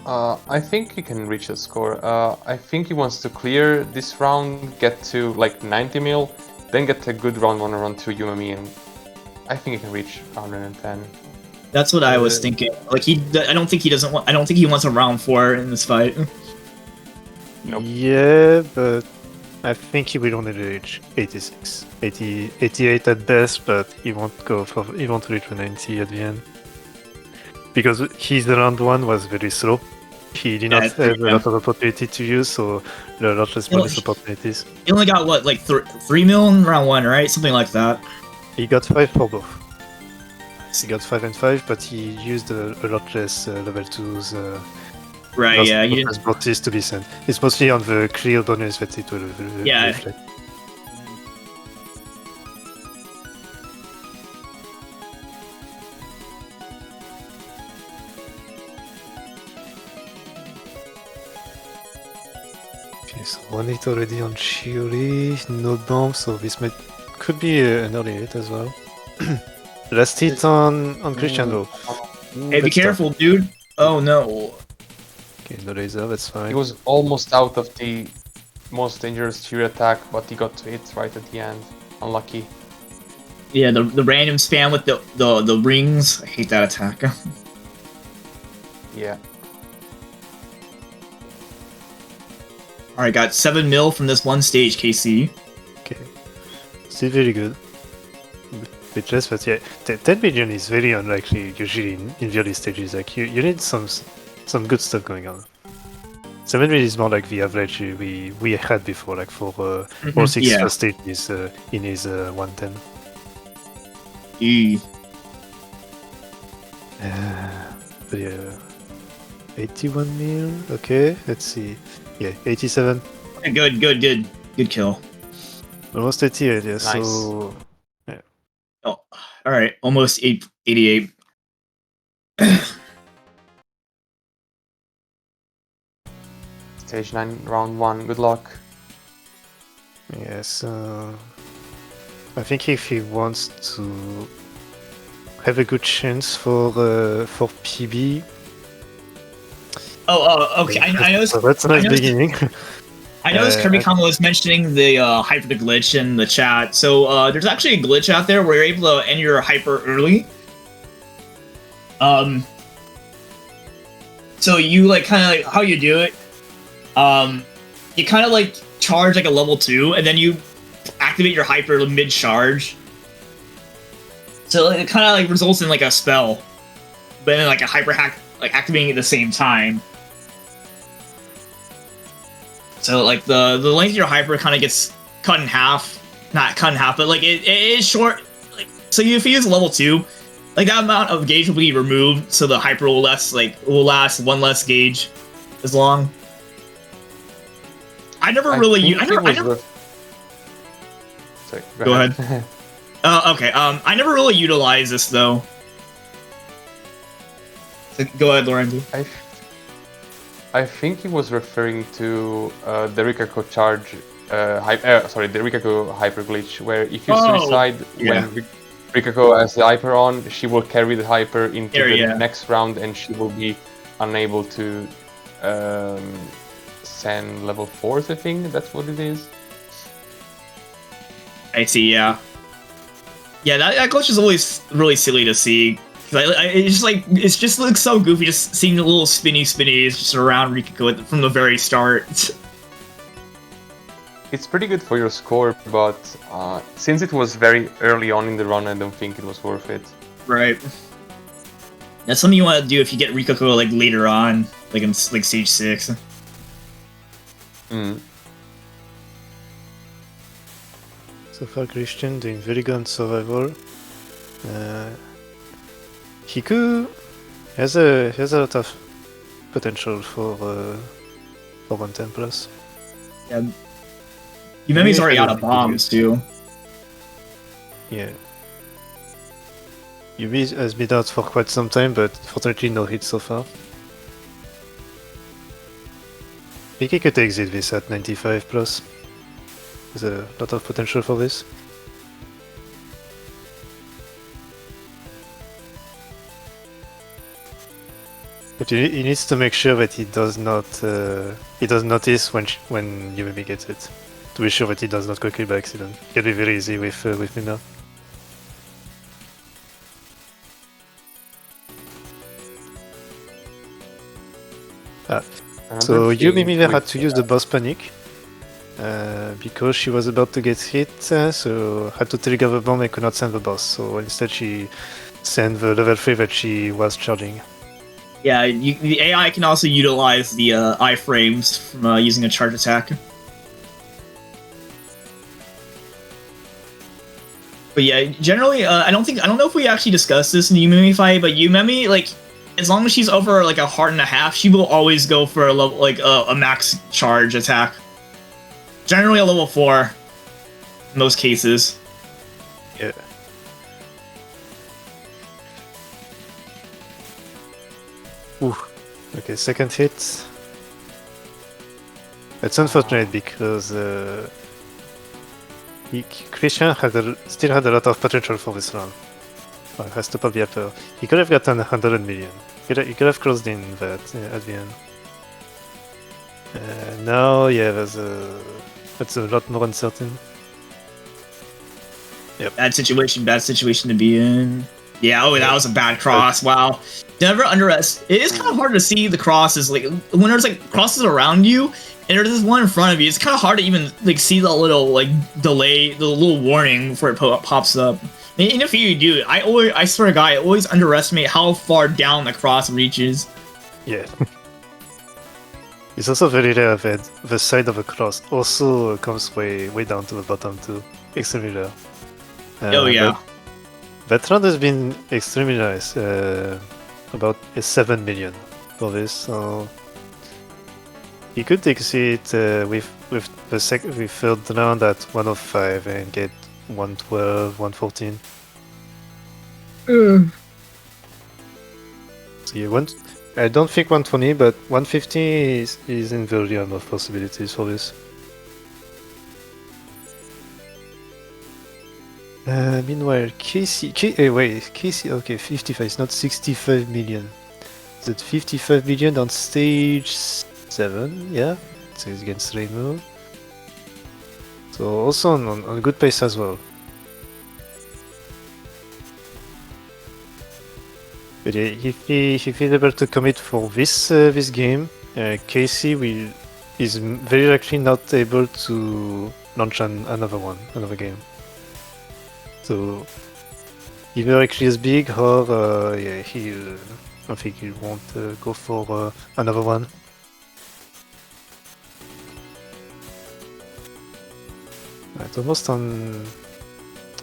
I think he can reach the score. I think he wants to clear this round, get to like 90 mil, then get a good round 1 or round 2 Yumemi, and I think he can reach 110. That's what I was thinking. Like I don't think he wants a round 4 in this fight. Nope. Yeah, but I think he will only reach 86, 88 at best, but he won't reach 90 at the end. Because his round 1 was very slow. He did not have a lot of opportunity to use, so there are a lot less bonus opportunities. He only got what, like 3 mil in round 1, right? Something like that. He got 5 for both. He got 5 and 5, but he used a lot less level 2s. Right, yeah. He didn't boxes to be sent. It's mostly on the clear bonus that it will reflect. Okay, so 1 hit already on Chiuri, no bomb, so this could be an early hit as well. Last hit on Christian though. Hey, be careful, dude. Oh no. Okay, no laser, that's fine. He was almost out of the most dangerous Chiuri attack, but he got to hit right at the end. Unlucky. Yeah, the random spam with the rings. I hate that attack. Yeah. Alright, got 7 mil from this one stage, KC. Okay. Still very good. Bit less, but yeah, 10 million is very unlikely usually in the early stages. Like you need some good stuff going on. 7 million is more like the average we had before, like for all 6 first stages in his 110. But yeah, 81 mil. Okay, let's see. Yeah, 87. Good kill. Almost 88. Yeah, Nice. so. Oh, alright, almost 88. Stage 9, round 1, good luck. Yes, I think if he wants to have a good chance for PB. Oh, okay. I know. So that's a nice beginning. I noticed Kirby Kama was mentioning the hyper glitch in the chat. So there's actually a glitch out there where you're able to end your hyper early. So you like kind of like how you do it. You kind of like charge like a level 2, and then you activate your hyper mid charge. So it kind of like results in like a spell, but then like a hyper hack like activating at the same time. So like the length of your hyper kind of gets cut in half, not cut in half, but like it is short. Like so, if you use level 2, like that amount of gauge will be removed, so the hyper will last 1 less gauge as long. I never. Sorry, go ahead. Okay. I never really utilized this though. So, go ahead, Lorenzo. I think he was referring to the Rikako charge, the Rikako hyper glitch, where if you suicide when Rikako has the hyper on, she will carry the hyper into the next round, and she will be unable to send level 4s. I think that's what it is. I see. Yeah. That glitch is always really silly to see. It just looks so goofy, just seeing the little spinnies just around Rikako from the very start. It's pretty good for your score, but since it was very early on in the run, I don't think it was worth it. Right. That's something you want to do if you get Rikako like later on, like in like stage 6. So far, Christian doing very good on survival. He could He has a lot of potential for 110 plus. Yeah. Yumemi's already out of Maybe bombs too. Yeah. Yumi has been out for quite some time, but fortunately no hits so far. I think he could exit this at 95 plus. There's a lot of potential for this. But he needs to make sure that he does notice when Yumi gets it. To be sure that he does not quickly by accident. It can be very easy with Mina. So Yumi Miller had to use the boss panic because she was about to get hit, so had to trigger the bomb and could not send the boss. So instead she sent the level 3 that she was charging. Yeah, the AI can also utilize the iframes from using a charge attack. But yeah, generally, I don't know if we actually discussed this in the Yumemi fight, but Yumemi, like, as long as she's over like a heart and a half, she will always go for a level like a max charge attack. Generally a level 4 in most cases. Yeah. Ooh. Okay, second hit. It's unfortunate because Christian still had a lot of potential for this round. Oh, has to pop the upper. He could have gotten 100 million. He could have closed in that at the end. Now, yeah, that's a lot more uncertain. Yep. Bad situation to be in. Yeah, that was a bad cross. Wow. Never underestimate. It is kind of hard to see the crosses. Like when there's like crosses around you, and there's this one in front of you. It's kind of hard to even like see the little like delay, the little warning before it pops up. And if you do, I swear to God, I always underestimate how far down the cross reaches. Yeah. It's also very rare that the side of a cross also comes way down to the bottom too. Extremely rare. Oh yeah. That round has been extremely nice. About 7 million for this. So he could exit with the third round at 105 and get 112, 114. So yeah, I don't think 120, but 150 is in the realm of possibilities for this. Meanwhile, Casey, okay, 55, it's not 65 million. Is it 55 million on stage 7? Yeah, so it's against Rainbow. So also on good pace as well. But if he's able to commit for this game, Casey is very likely not able to launch another game. So either he clears big or yeah, I think he won't go for another one. Right, almost on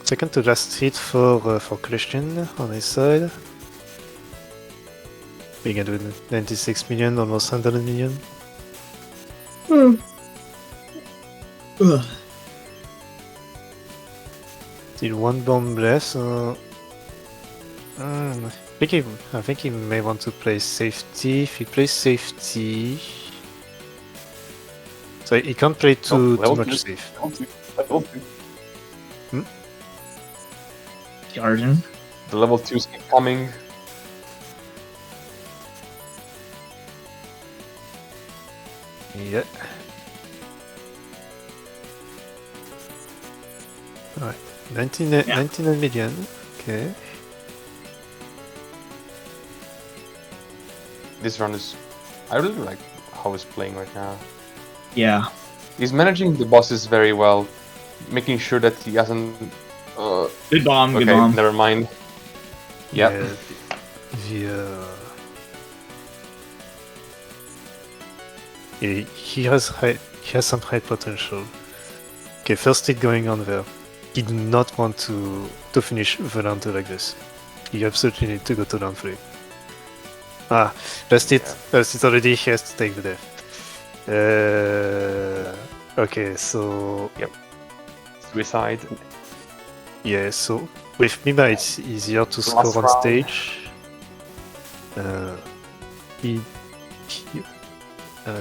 second to last hit for Christian on his side. We can do 96 million, almost 100 million. Ugh. Still one bomb less. I think he may want to play safety. If he plays safety, so he can't play too much safe. Arjun. The level 2s keep coming. Yeah. Alright. 99 million. Okay. This run is... I really like how he's playing right now. Yeah. He's managing the bosses very well, making sure that he hasn't... Good bomb, okay, good bomb. never mind. Yep. Yeah. He has some high potential. Okay, first hit going on there. He did not want to finish the round 2 like this. He absolutely need to go to round 3. Rest it already. He has to take the death. Okay, so Suicide. yeah, so with Mima it's easier to score Last on round. stage.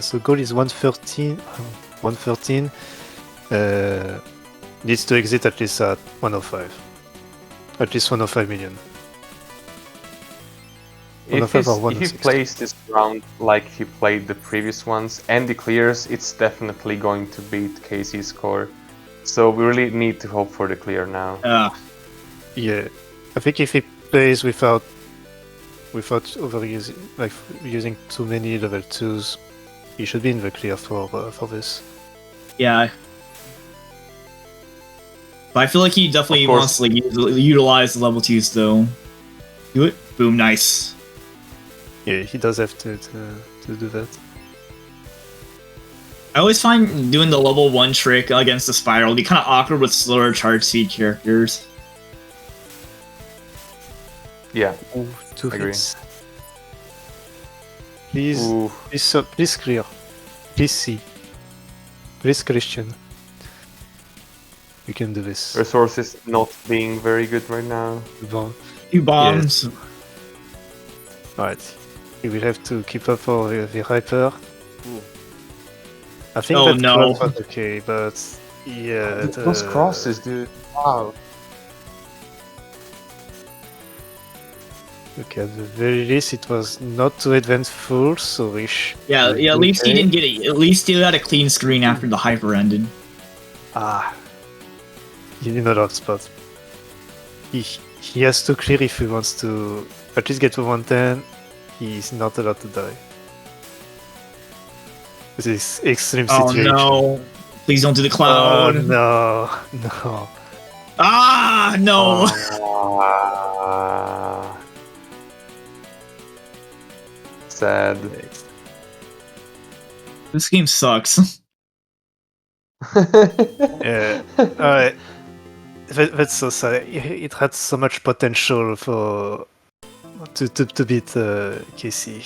So goal is 113. 113. Needs to exit at least at 105. At least 105 million. If 105 or he 106. plays this round like he played the previous ones and he clears, it's definitely going to beat Casey's score. So we really need to hope for the clear now. Yeah, I think if he plays without overusing, like using too many level 2s, he should be in the clear for this. Yeah. But I feel like he definitely Of course. wants to like utilize the level 2s though. Do it. Boom. Nice. Yeah, he does have to do that. I always find doing the level 1 trick against the spiral be kind of awkward with slower charge speed characters. Yeah. Ooh, 2 Agree. hits. Please, Ooh. please clear. Please see. Please Christian. You can do this. Resources not being very good right now. Bon. 2 bombs. Alright. You will have to keep up for the hyper. I think Oh, that no. cross was okay, but yeah. Those crosses, dude. Wow. Okay, at the very least it was not too advanceful, so Yeah, at least he didn't get it. At least he had a clean screen after the hyper ended. He's in a rough spot. He has to clear if he wants to at least get to 110. He's not allowed to die. This is extreme Oh situation. no! Please don't do the Oh cloud. no! Ah no! Sad. This game sucks. Yeah. Alright. That's so sad. It had so much potential to beat Casey.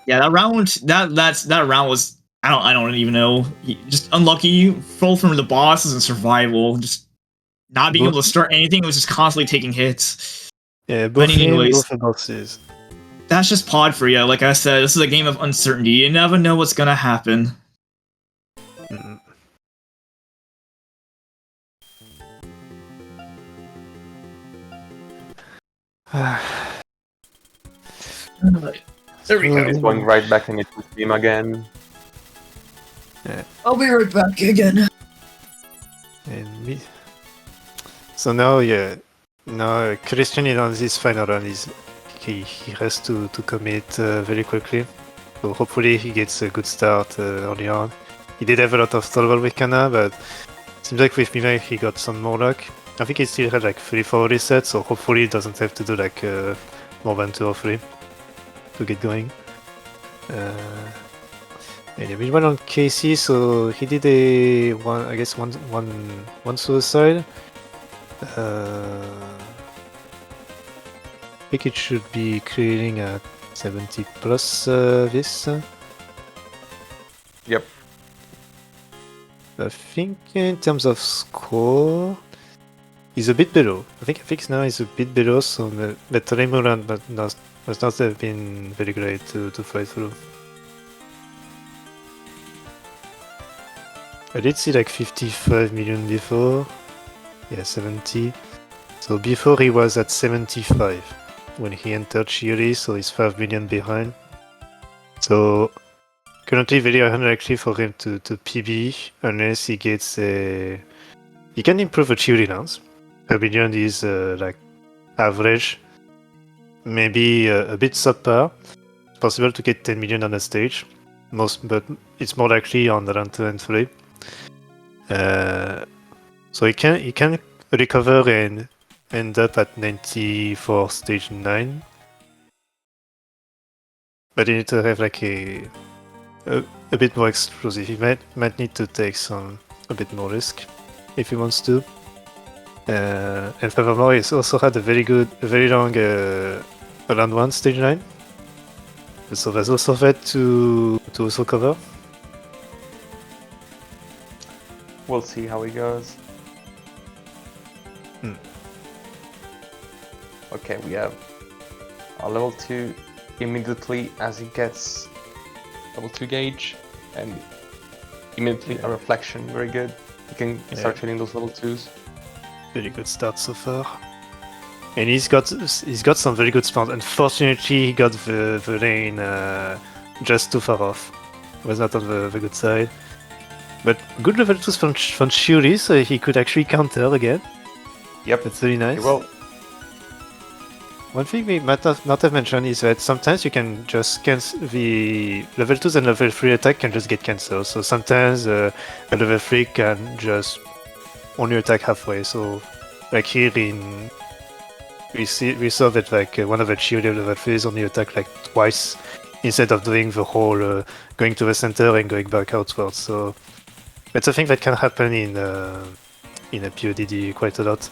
Yeah, that round. That round was. I don't even know. Just unlucky. Full from the bosses and survival. Just not being able to start anything. It was just constantly taking hits. Yeah, both But anyways. both the bosses. That's just pod for you. Like I said, this is a game of uncertainty. You never know what's gonna happen. Mm. There we go. He's going right back in into team again. I'll be right back again. And me. So now, yeah, now Christian is on this final run. He has to commit very quickly. So hopefully he gets a good start early on. He did have a lot of struggle with Kana, but it seems like with Mima he got some more luck. I think he still had like 3-4 resets, so hopefully he doesn't have to do like more than 2 or 3 to get going. And meanwhile on Casey, so he did one suicide. I think it should be clearing at 70 plus this. Yep. I think in terms of score, he's a bit below. I think now he's a bit below, so the Remuran must not have been very great to fight through. I did see like 55 million before. Yeah, 70. So before he was at 75 when he entered Shiri, so he's 5 million behind. So currently very unlikely for him to PB unless he gets a... He can improve a Shiri lance. 5 million is like average. Maybe a bit subpar. It's possible to get 10 million on a stage. But it's more likely on the round 2 and 3. So he can recover and end up at 90 for stage 9. But you need to have like a bit more explosive. He might need to take a bit more risk if he wants to. And furthermore, he's also had a very long round 1 stage 9. So there's also that to also cover. We'll see how he goes. Hmm. Okay, we have a level 2 immediately as he gets level 2 gauge, and immediately a reflection. Very good. You can start hitting those level 2s. Very good start so far. And he's got some very good spawns. Unfortunately, he got the lane just too far off. Was not on the good side. But good level 2s from Shuri, so he could actually counter again. Yep. That's very nice. Well, one thing we might not have mentioned is that sometimes you can just cancel the level 2s and level 3 attack can just get cancelled. So sometimes a level 3 can just only attack halfway. So like here we saw that like one of the Shuri level 3s only attack like twice instead of doing the whole going to the center and going back outwards. So that's a thing that can happen in a PODD quite a lot.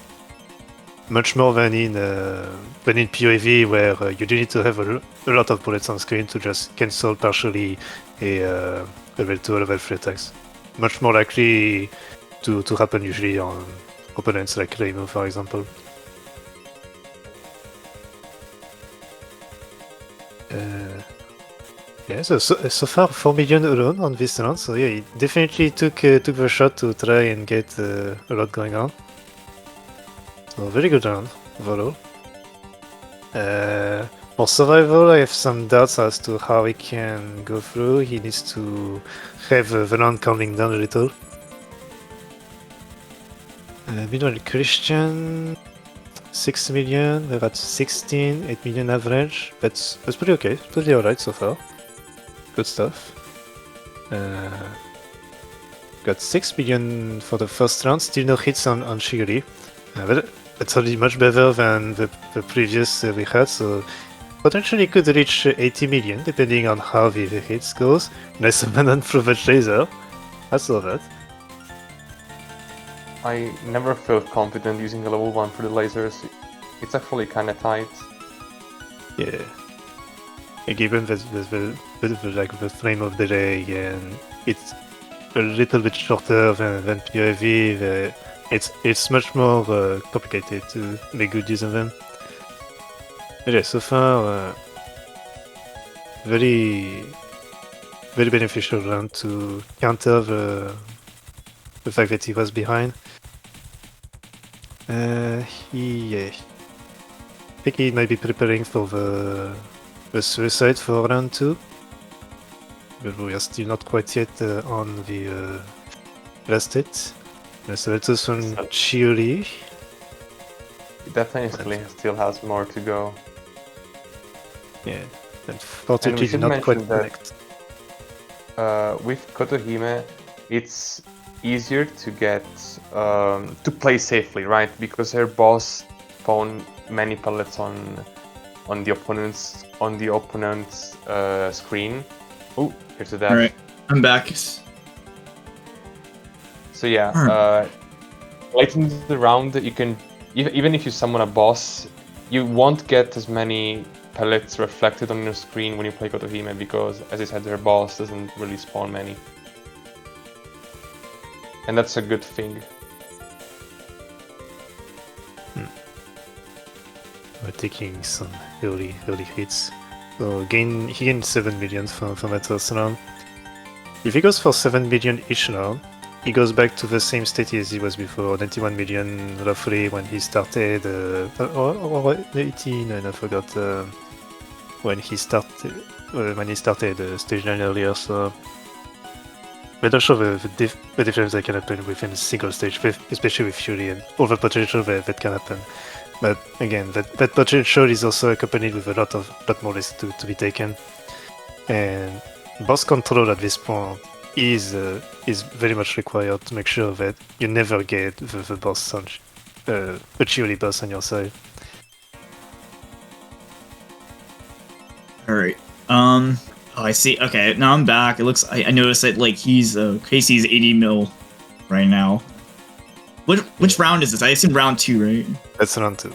Much more than in PoEV, where you do need to have a lot of bullets on screen to just cancel partially a level 2 or level 3 attacks. Much more likely to happen usually on opponents like Raimo, for example. Yeah, so far 4 million alone on this round, so yeah, he definitely took the shot to try and get a lot going on. So very good round overall. For survival, I have some doubts as to how he can go through. He needs to have the round counting down a little. Meanwhile, Christian, 6 million, we're at 16, 8 million average. That's pretty okay, pretty alright so far. Good stuff. Got 6 million for the first round, still no hits on Shigiri. But that's already much better than the previous we had, so potentially could reach 80 million depending on how the hits goes. Nice abandon Prophet Laser. I saw that. I never felt confident using a level 1 for the lasers. It's actually kinda tight. Yeah. Given the frame of delay and it's a little bit shorter than POV, it's much more complicated to make good use of them. But yeah, so far, very beneficial round to counter the fact that he was behind. I think he might be preparing for the suicide for round 2. But we are still not quite yet on the last hit. So that's also from Chiuri. He definitely still has more to go. Yeah, unfortunately not quite connect. With Kotohime, it's easier to get to play safely, right? Because her boss spawn many pellets on the opponent's screen. Oh, here's the dash. Alright, I'm back. So yeah, late in the round, you can even if you summon a boss, you won't get as many pellets reflected on your screen when you play Kotohime because, as I said, their boss doesn't really spawn many, and that's a good thing. We're taking some early hits. So he gained 7 million from that first round. If he goes for 7 million each round, he goes back to the same state as he was before, 91 million roughly when he started, or 89, I forgot when he started stage 9 earlier. So, but also the difference that can happen within a single stage, especially with Fury and all the potential that can happen. But again, that potential is also accompanied with a lot more risks to be taken, and boss control at this point is very much required to make sure that you never get the boss a Chiuri boss on your side. Alright. Oh, I see. Okay, now I'm back. It looks. I noticed that like he's Casey's 80 mil right now. Which round is this? I assume round 2, right? That's round 2.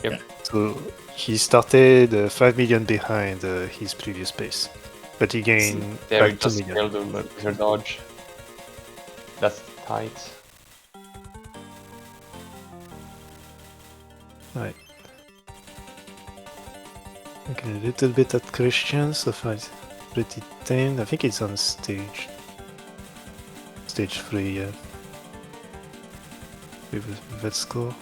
Yep. So he started 5 million behind his previous pace, but he gained There we like 2 just million. killed the laser dodge. That's tight. Right. Okay, a little bit at Christian, so far it's pretty tame. I think it's on stage 3, yeah. With that score.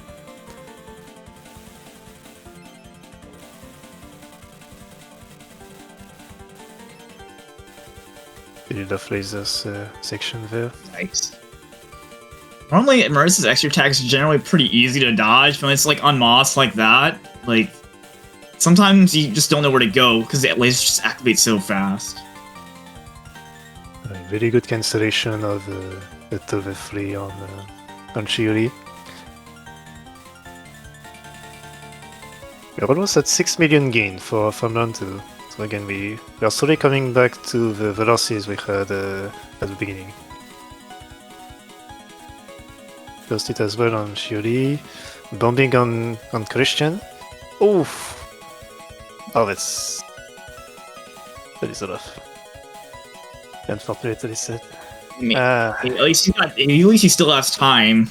Build of lasers section there. Nice. Normally, Marissa's extra attacks are generally pretty easy to dodge, but when it's like on Moss like that, like sometimes you just don't know where to go because the laser just activates so fast. Very good cancellation of the Touhou free on Chiori. We're almost at 6 million gain for round 2. So again, we are slowly coming back to the velocities we had at the beginning. First hit as well on Chiori. Bombing on Christian. Oof! Oh, that is rough. Unfortunately said. I mean, at least he still has time.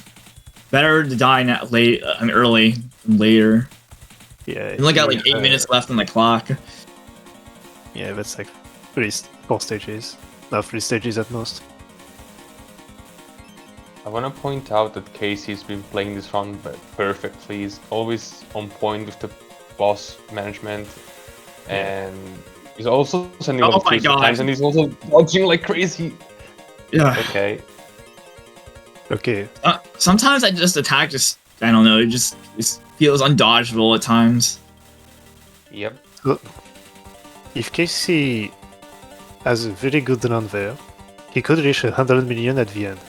Better to die now, early than later. Yeah, You only got like 8 minutes left on the clock. Yeah, that's like 4 stages. No, 3 stages at most. I want to point out that Casey's been playing this round perfectly. He's always on point with the boss management, and he's also sending Oh one my kills God. sometimes, and he's also dodging like crazy. Yeah. Okay. Okay, Sometimes I just attack. I don't know. It just feels undodgeable at times. Yep. so if Casey has a very good run there, he could reach 100 million at the end.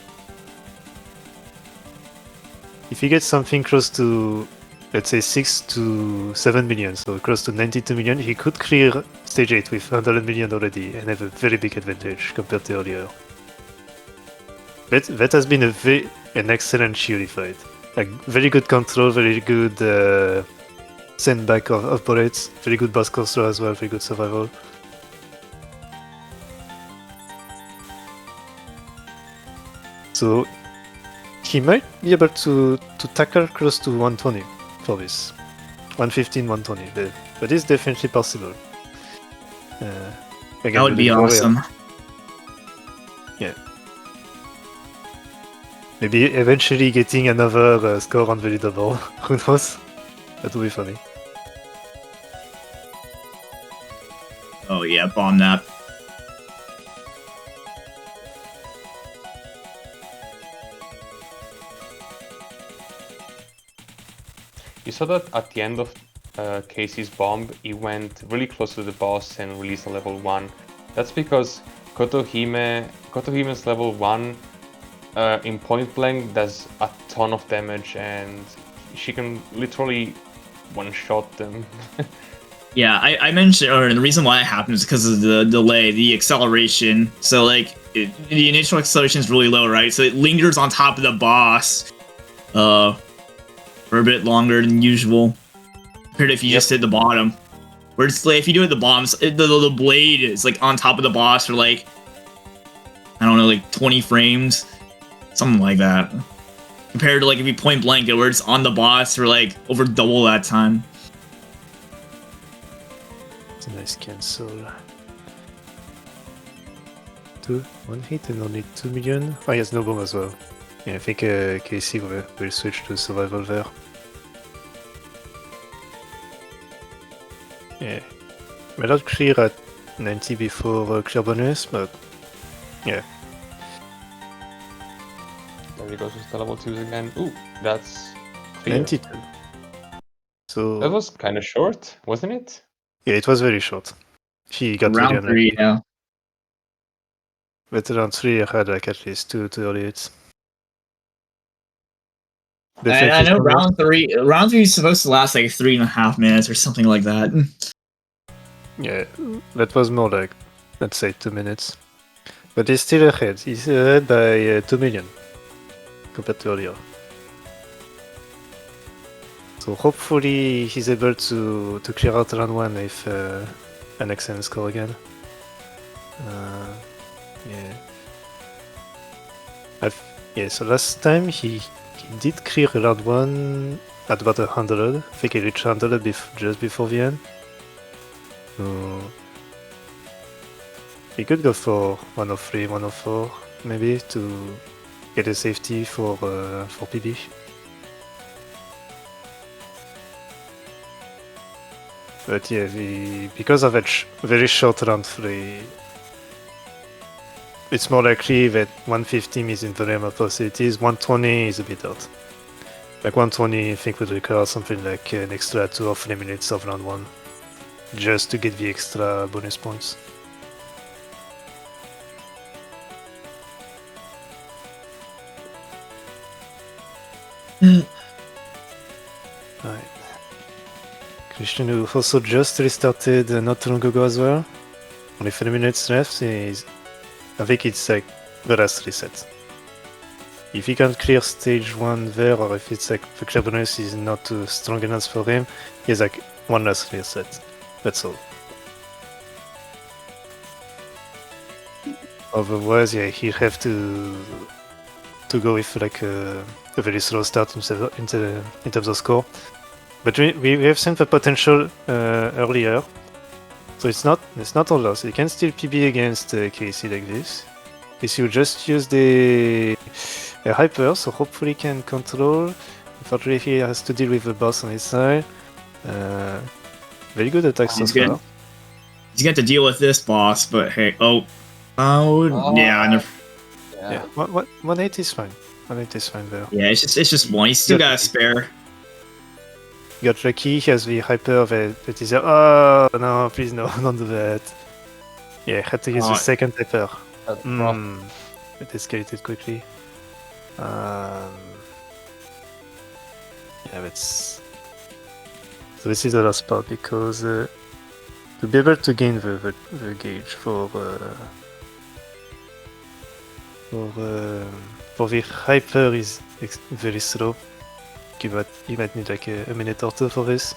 If he gets something close to, let's say, 6 to 7 million, so close to 92 million, he could clear stage 8 with 100 million already and have a very big advantage compared to earlier. That has been an excellent Chiori fight. Like, very good control, very good send back of bullets, very good boss control as well, very good survival. So he might be able to tackle close to 120 for this. 115, 120, but it's definitely possible. Again, That would be awesome. Yeah. Maybe eventually getting another score on the leaderboard. Who knows? That would be funny. Oh yeah, bomb that. You saw that at the end of Casey's bomb, he went really close to the boss and released a level 1. That's because Kotohime's level 1 in point blank does a ton of damage, and she can literally one-shot them. Yeah, I mentioned, or the reason why it happens is because of the delay, the acceleration. So like, the initial acceleration is really low, right? So it lingers on top of the boss, for a bit longer than usual, compared to if you just hit the bottom. Where it's like, if you do it at the bottom, the blade is like on top of the boss for like, I don't know, like 20 frames, something like that. Compared to like if you point blank it, where it's on the boss for like over double that time. It's a nice cancel. 1 hit and only 2 million. Oh, he has no bomb as well. Yeah, I think Casey will switch to survival there. Yeah. May not clear at 90 before clear bonus, but yeah. There he goes with the level 2s again. Ooh, that's clear. 92. So That was kind of short, wasn't it? yeah, it was very short. He got really Round 3, unlucky. yeah. But round 3 I had like at least 2 early hits. And I know Definitely round three is supposed to last like 3.5 minutes or something like that. yeah, that was more like, let's say, 2 minutes. But he's still ahead. He's ahead by 2 million compared to earlier. So hopefully he's able to clear out round 1 with an excellent score again. Yeah. Yeah, so last time he did clear round 1 at about 100. I think he reached 100 just before the end. So he could go for 103, 104 maybe to get a safety for PB. But yeah, because of that very short round 3, it's more likely that 115 is in the realm of possibilities, 120 is a bit out. Like 120 I think would require something like an extra 2 or 3 minutes of round 1, just to get the extra bonus points. Right. Christian, who also just restarted not too long ago as well. Only 3 minutes left. I think it's like the last reset. If he can clear stage 1 there, or if it's like the clear bonus is not too strong enough for him, he has like one last reset. That's all. Otherwise, yeah, he'll have to go with like a very slow start in terms of score. But we have seen the potential earlier, so it's not all lost. He can still PB against Casey like this. Casey will just use the hyper, so hopefully he can control. Unfortunately, he has to deal with the boss on his side. Very good attack so far. He's got to deal with this boss, but hey, yeah. 1-8 is fine. 1-8 is fine there. Yeah, it's just one. He's still got a spare. Got lucky, he has the hyper that is oh no, please no, don't do that. Yeah, had to use the second hyper. It escalated quickly. Yeah, that's... So this is the last part, because to be able to gain the gauge for the hyper is very slow. You might need like a minute or two for this.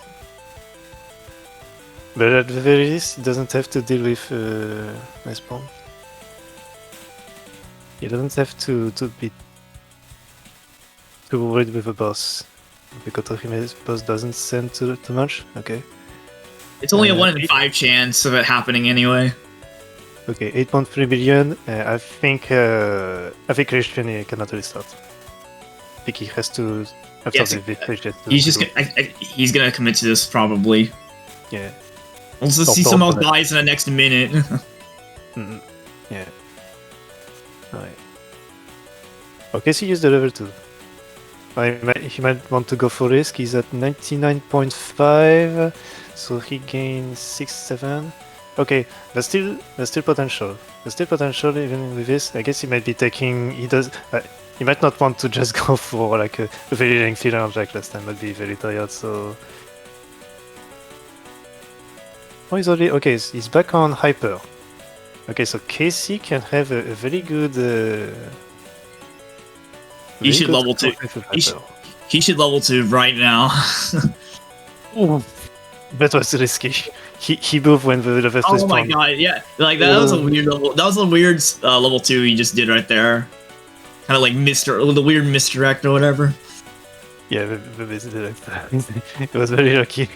But at the very least, he doesn't have to deal with nice bomb. He doesn't have to be too worried with the boss. Because his boss doesn't send too much. Okay. It's only a 1 in 5 chance of it happening anyway. Okay, 8.3 billion. I think Christian cannot restart. I think he has to. He's gonna commit to this probably. Yeah. We'll just see some else dies in the next minute. Yeah. Alright. Okay, so he used the level 2. He might want to go for risk. He's at 99.5, so he gains 6-7. Okay, there's still potential. There's still potential even with this. I guess he might be taking. He might not want to just go for like a very lengthy round like last time. Might be very tired. So. Oh, he's already okay. He's back on hyper. Okay, so Casey can have a very good. He should level 2. He should level 2 right now. That was risky. He moved when the level 3 Oh my god, yeah. Like that was a weird level. That was a weird level 2 he just did right there. Kind of like the weird misdirect or whatever. Yeah, the misdirect. It was very lucky.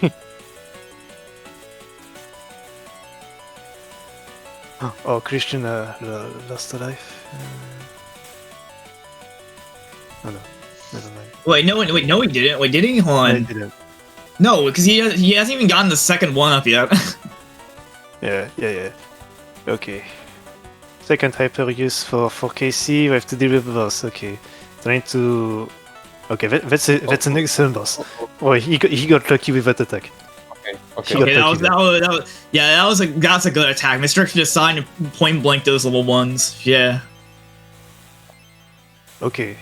Oh, Christian lost a life. Oh no, never mind. Wait, no, he didn't. Wait, did he? Hold on. No, he didn't. No, because he hasn't even gotten the second one up yet. Yeah. Okay. Second hyper use for KC. We have to deal with the boss. Okay, trying to. Okay, that's an excellent boss. Oh, he got lucky with that attack. Okay. That's a good attack. Mr. just signed point blank those level 1s. Yeah. Okay,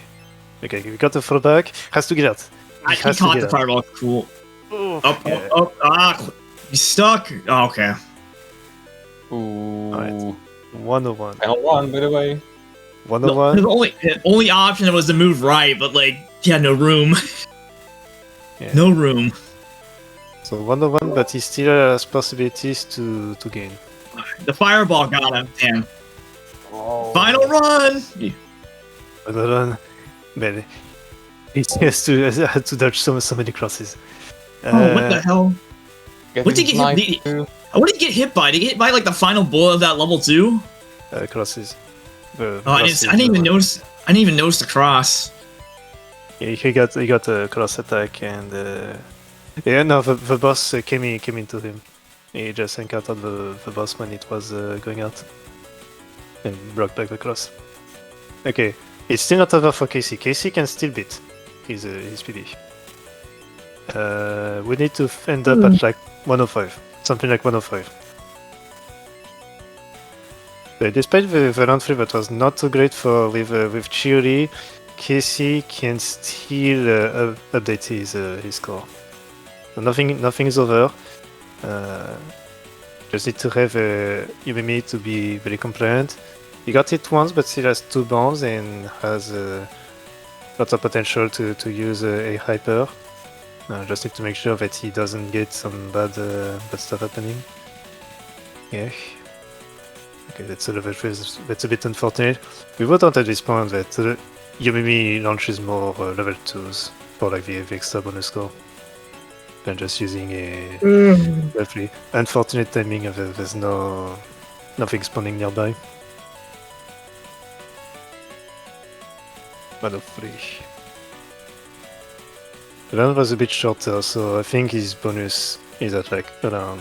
we got the throwback. Has to get out. He caught the fireball. Cool. He's stuck. Oh, okay. Ooh. Alright. 101. L1, by the way. 101. The only option was to move right, but like he had no room. Yeah. No room. So 101, but he still has possibilities to gain. The fireball got him. Damn. Oh. Final run. 101, man, he has to dodge so many crosses. Oh, what the hell? Get What did his he get knife hit? too. What did he get hit by? Did he get hit by like the final bullet of that level 2? Crosses. Oh, I didn't even notice. I didn't even notice the cross. Yeah, he got a cross attack, and yeah, no, the boss came into him. He just encountered the boss when it was going out, and broke back the cross. Okay, it's still not over for Casey. Casey can still beat his PB. We need to end up at like 105, something like 105. But despite the round 3 that was not so great for with Chiori, Casey can still update his score. So nothing is over. Just need to have Yumimi to be very compliant. He got hit once, but still has 2 bombs and has lots of potential to use a hyper. Just need to make sure that he doesn't get some bad stuff happening. Yeah. Okay, that's a level 3. That's a bit unfortunate. We would want at this point that Yumimi launches more level 2s for like the extra bonus score than just using a level 3. Unfortunate timing of there's nothing spawning nearby. 103. The round was a bit shorter, so I think his bonus is at like around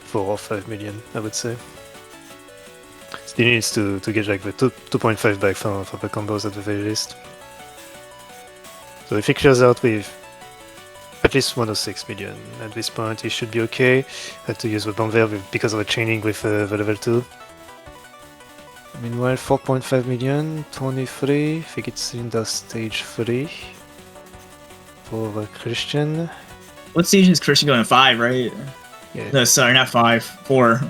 4 or 5 million, I would say. Still needs to get like the 2.5 back for the combos at the very least. So if he clears out with at least 106 million at this point, he should be okay. Had to use the bomb there because of the chaining with the level 2. Meanwhile, 4.5 million, 23, I think it's in the stage 3 for Christian. What stage is Christian going? 5, right? Yeah. No, sorry, not 5. 4.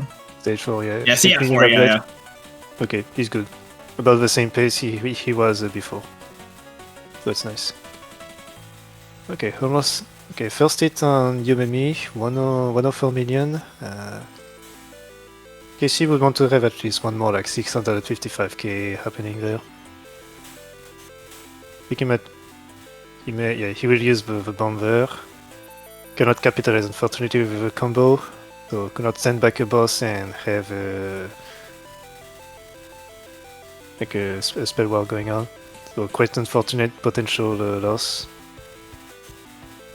Stage 4, yeah. Yeah, see, 4, yeah. Okay, he's good. About the same pace he was before. So it's nice. Okay, almost. Okay, first hit on Yumemi, 104 million. Casey would want to have at least one more, like 655k happening there. He will use the bomb there. Cannot capitalize unfortunately with the combo, so cannot send back a boss and have like a spell war going on. So quite unfortunate potential loss.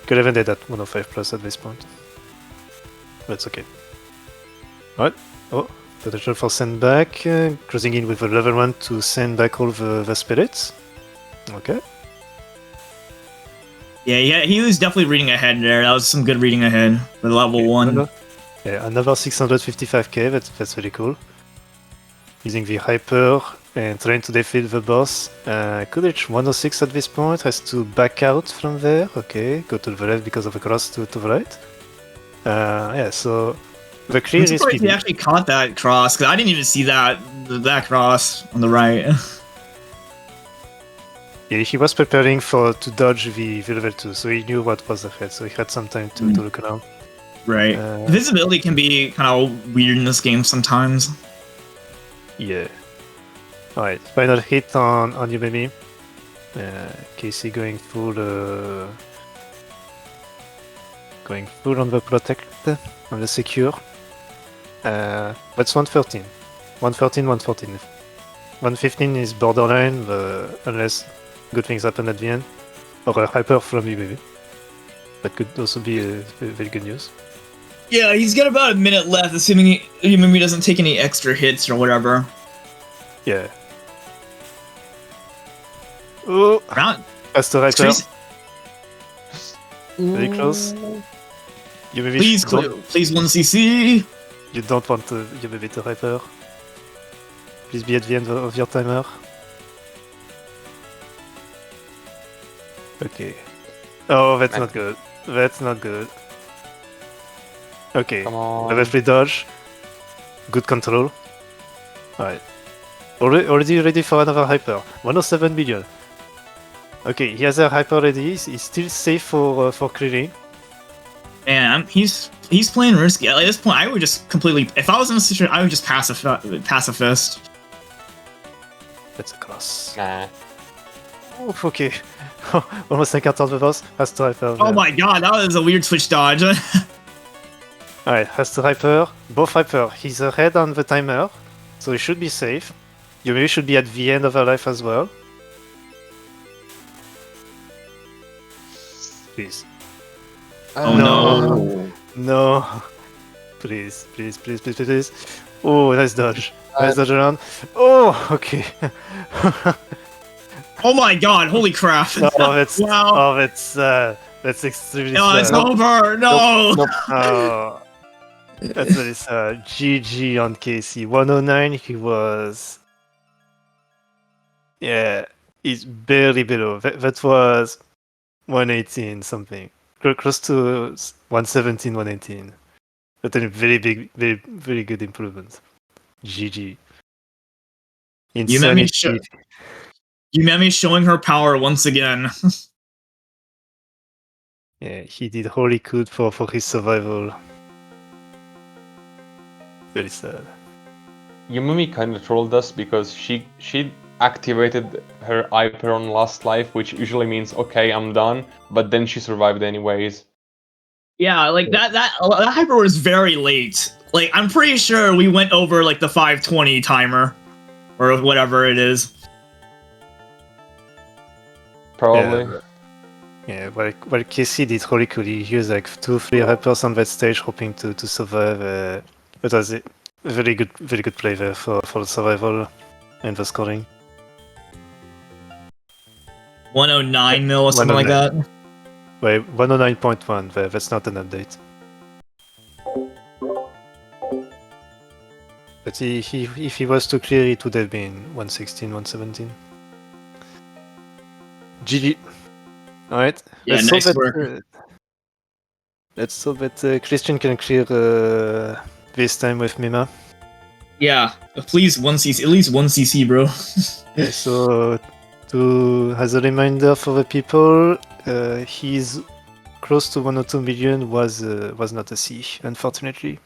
Could have ended at 105 plus at this point. That's okay. Alright. Oh, potential for send back. Closing in with a level 1 to send back all the spirits. Okay. Yeah, he was definitely reading ahead there. That was some good reading ahead for level 1. Another 655k, that's really cool. Using the hyper and trying to defeat the boss. Could reach 106 at this point, has to back out from there. Okay, go to the left because of the cross to the right. Yeah, so the clear is surprised he actually caught that cross, because I didn't even see that cross on the right. Yeah, he was preparing to dodge the level 2, so he knew what was ahead, so he had some time to look around. Right. Visibility can be kind of weird in this game sometimes. Yeah. Alright, final hit on Yumemi. Casey going full on the protect, on the secure. That's 113. 114. 115 is borderline, unless good things happen at the end. Or a hyper from Yumemi. That could also be very good news. Yeah, he's got about a minute left, assuming he doesn't take any extra hits or whatever. Yeah. Oh! Round. That's the hyper. Very close. Yumemi, Please 1cc! You don't want Yumemi to hyper. Please be at the end of your timer. Okay. Oh, that's not good. That's not good. Okay. Come on. Level 3 dodge. Good control. Alright. Already ready for another hyper. 107 million. Okay, he has a hyper ready. He's still safe for clearing. Man, he's playing risky. At this point, I would just completely. If I was in a situation, I would just pass a fist. That's a cross. Nah. Oof, okay. Almost like out of the boss. Has to hyper. Oh my god, that was a weird switch dodge. Alright, has to hyper. Both hyper. He's ahead on the timer, so he should be safe. Yumi should be at the end of her life as well. Please. Oh no. No. Please. Oh, nice dodge. Nice dodge around. Oh, okay. Oh my god, holy crap. No, that's wow. Oh, that's extremely No, sad. it's over. No. Nope. Oh, that's very sad. GG on Casey. 109, he was. Yeah, he's barely below. That was 118 something. Close to 117, 118. But a very big, very good improvement. GG. Insanity. Yumemi showing her power once again. Yeah, he did all he could for his survival. Very sad. Yumumi kind of trolled us because she activated her hyper on last life, which usually means okay, I'm done. But then she survived anyways. Yeah, like that hyper was very late. Like I'm pretty sure we went over like the 520 timer or whatever it is. Probably. Yeah, well, Casey did really cool. He used like 2-3 hypers on that stage, hoping to survive. It was a very good play there for the survival and the scoring. 109 mil or something like that. Wait, 109.1. That's not an update. But if he was to clear, it would have been 116, 117. GG. Alright. Yeah, nice work. Let's hope that Christian can clear this time with Mima. Yeah, please 1cc, at least 1cc, bro. Yeah, so as a reminder for the people, his close to 102 million was not a C, unfortunately.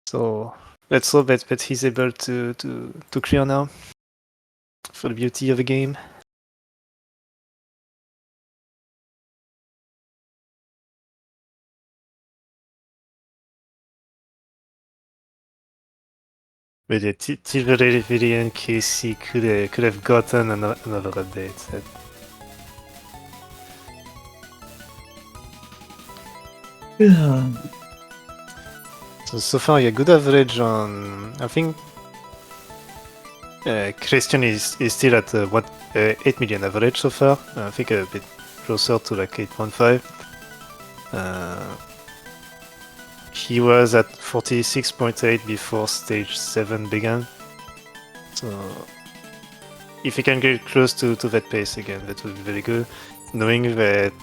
So let's hope that he's able to clear now for the beauty of the game. But yeah, till the very end, Casey could have gotten another update. So far, yeah, good average on. I think Christian is still at 8 million average so far. I think a bit closer to like 8.5. He was at 46.8 before stage 7 began. So if he can get close to that pace again, that would be very good. Knowing that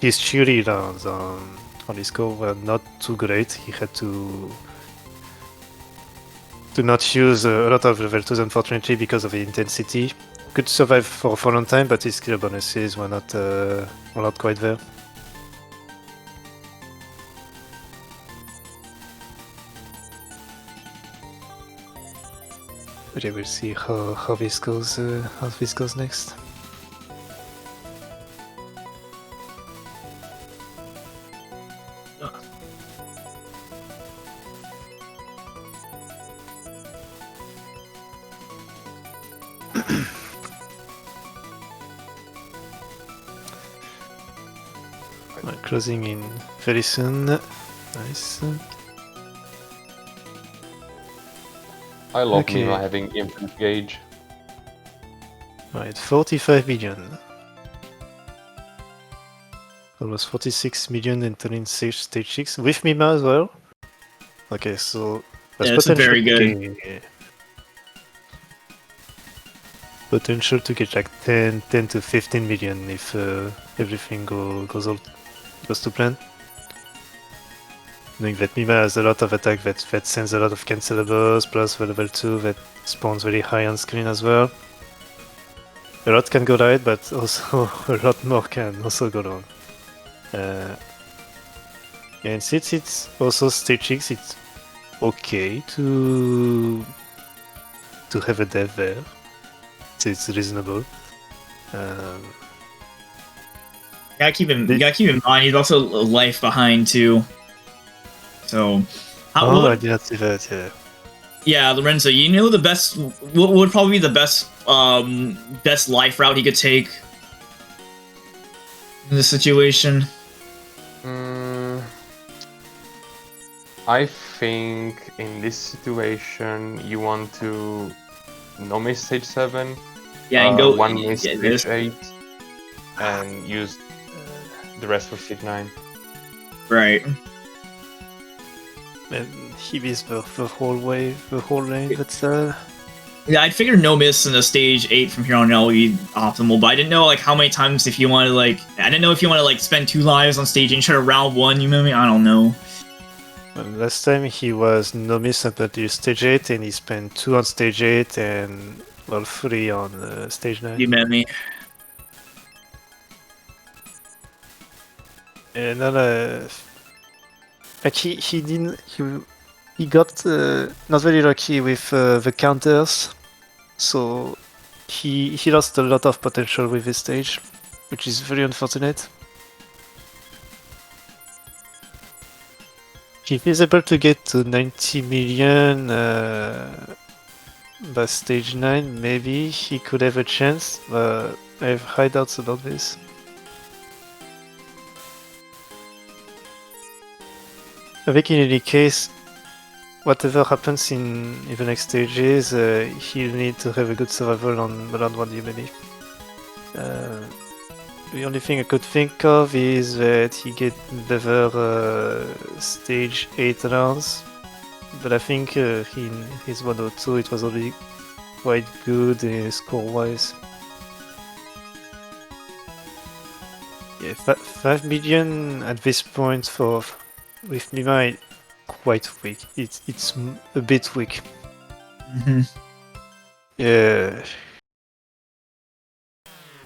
his cheery rounds on his score were not too great, he had to not use a lot of level 2s unfortunately because of the intensity. Could survive for a long time, but his skill bonuses were not quite there. But yeah, we'll see how this goes next. Closing in very soon. Nice. I love Okay. Mima having infinite gauge. Right, 45 million. Almost 46 million entering stage 6 with Mima as well. Okay, so Yeah, that's very good. Potential to get like 10 to 15 million if everything goes to plan. Knowing that Mima has a lot of attack that sends a lot of cancellables, plus the level 2 that spawns very high on screen as well. a lot can go right, but also a lot more can also go wrong. And since it's also stage 6, it's okay to have a dev there. It's reasonable. You gotta keep in mind he's also a life behind too. So, I didn't see that. Yeah. Yeah, Lorenzo, you know the best. What would probably be the best best life route he could take in this situation? I think in this situation you want to no miss stage 7. Yeah, and go one miss yeah, stage 8, and use the rest for stage 9. Right. And he missed the whole wave, the whole lane. That's Yeah, I'd figure no miss in a stage 8 from here on out would be optimal, but I didn't know like how many times if you want to like I didn't know if you want to like spend 2 lives on stage 8 and try to round 1. You know what I mean? I don't know. last time he was no miss up until stage 8, and he spent 2 on stage 8 and 3 on stage 9. You met me. And then like he got not very lucky with the counters, so he lost a lot of potential with this stage, which is very unfortunate. If he's able to get to 90 million by stage 9, maybe he could have a chance, but I have high doubts about this. I think in any case, whatever happens in the next stages, he'll need to have a good survival on round 1 humanly. The only thing I could think of is that he get better stage 8 rounds, but I think in his 102 it was already quite good score-wise. Yeah, 5 million at this point for with Mima quite weak. It's a bit weak. Mm-hmm. Yeah.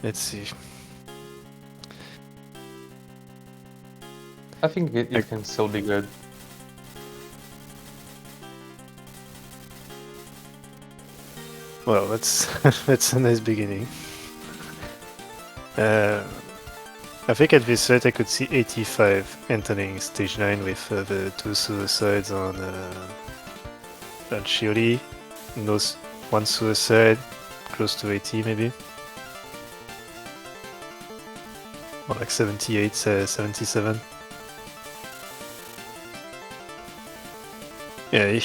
Let's see. I think it can still be good. Well, that's a nice beginning. I think at this rate I could see 85 entering stage 9 with the 2 suicides on Shiori. No, 1 suicide, close to 80 maybe. Or like 78, 77. Yeah,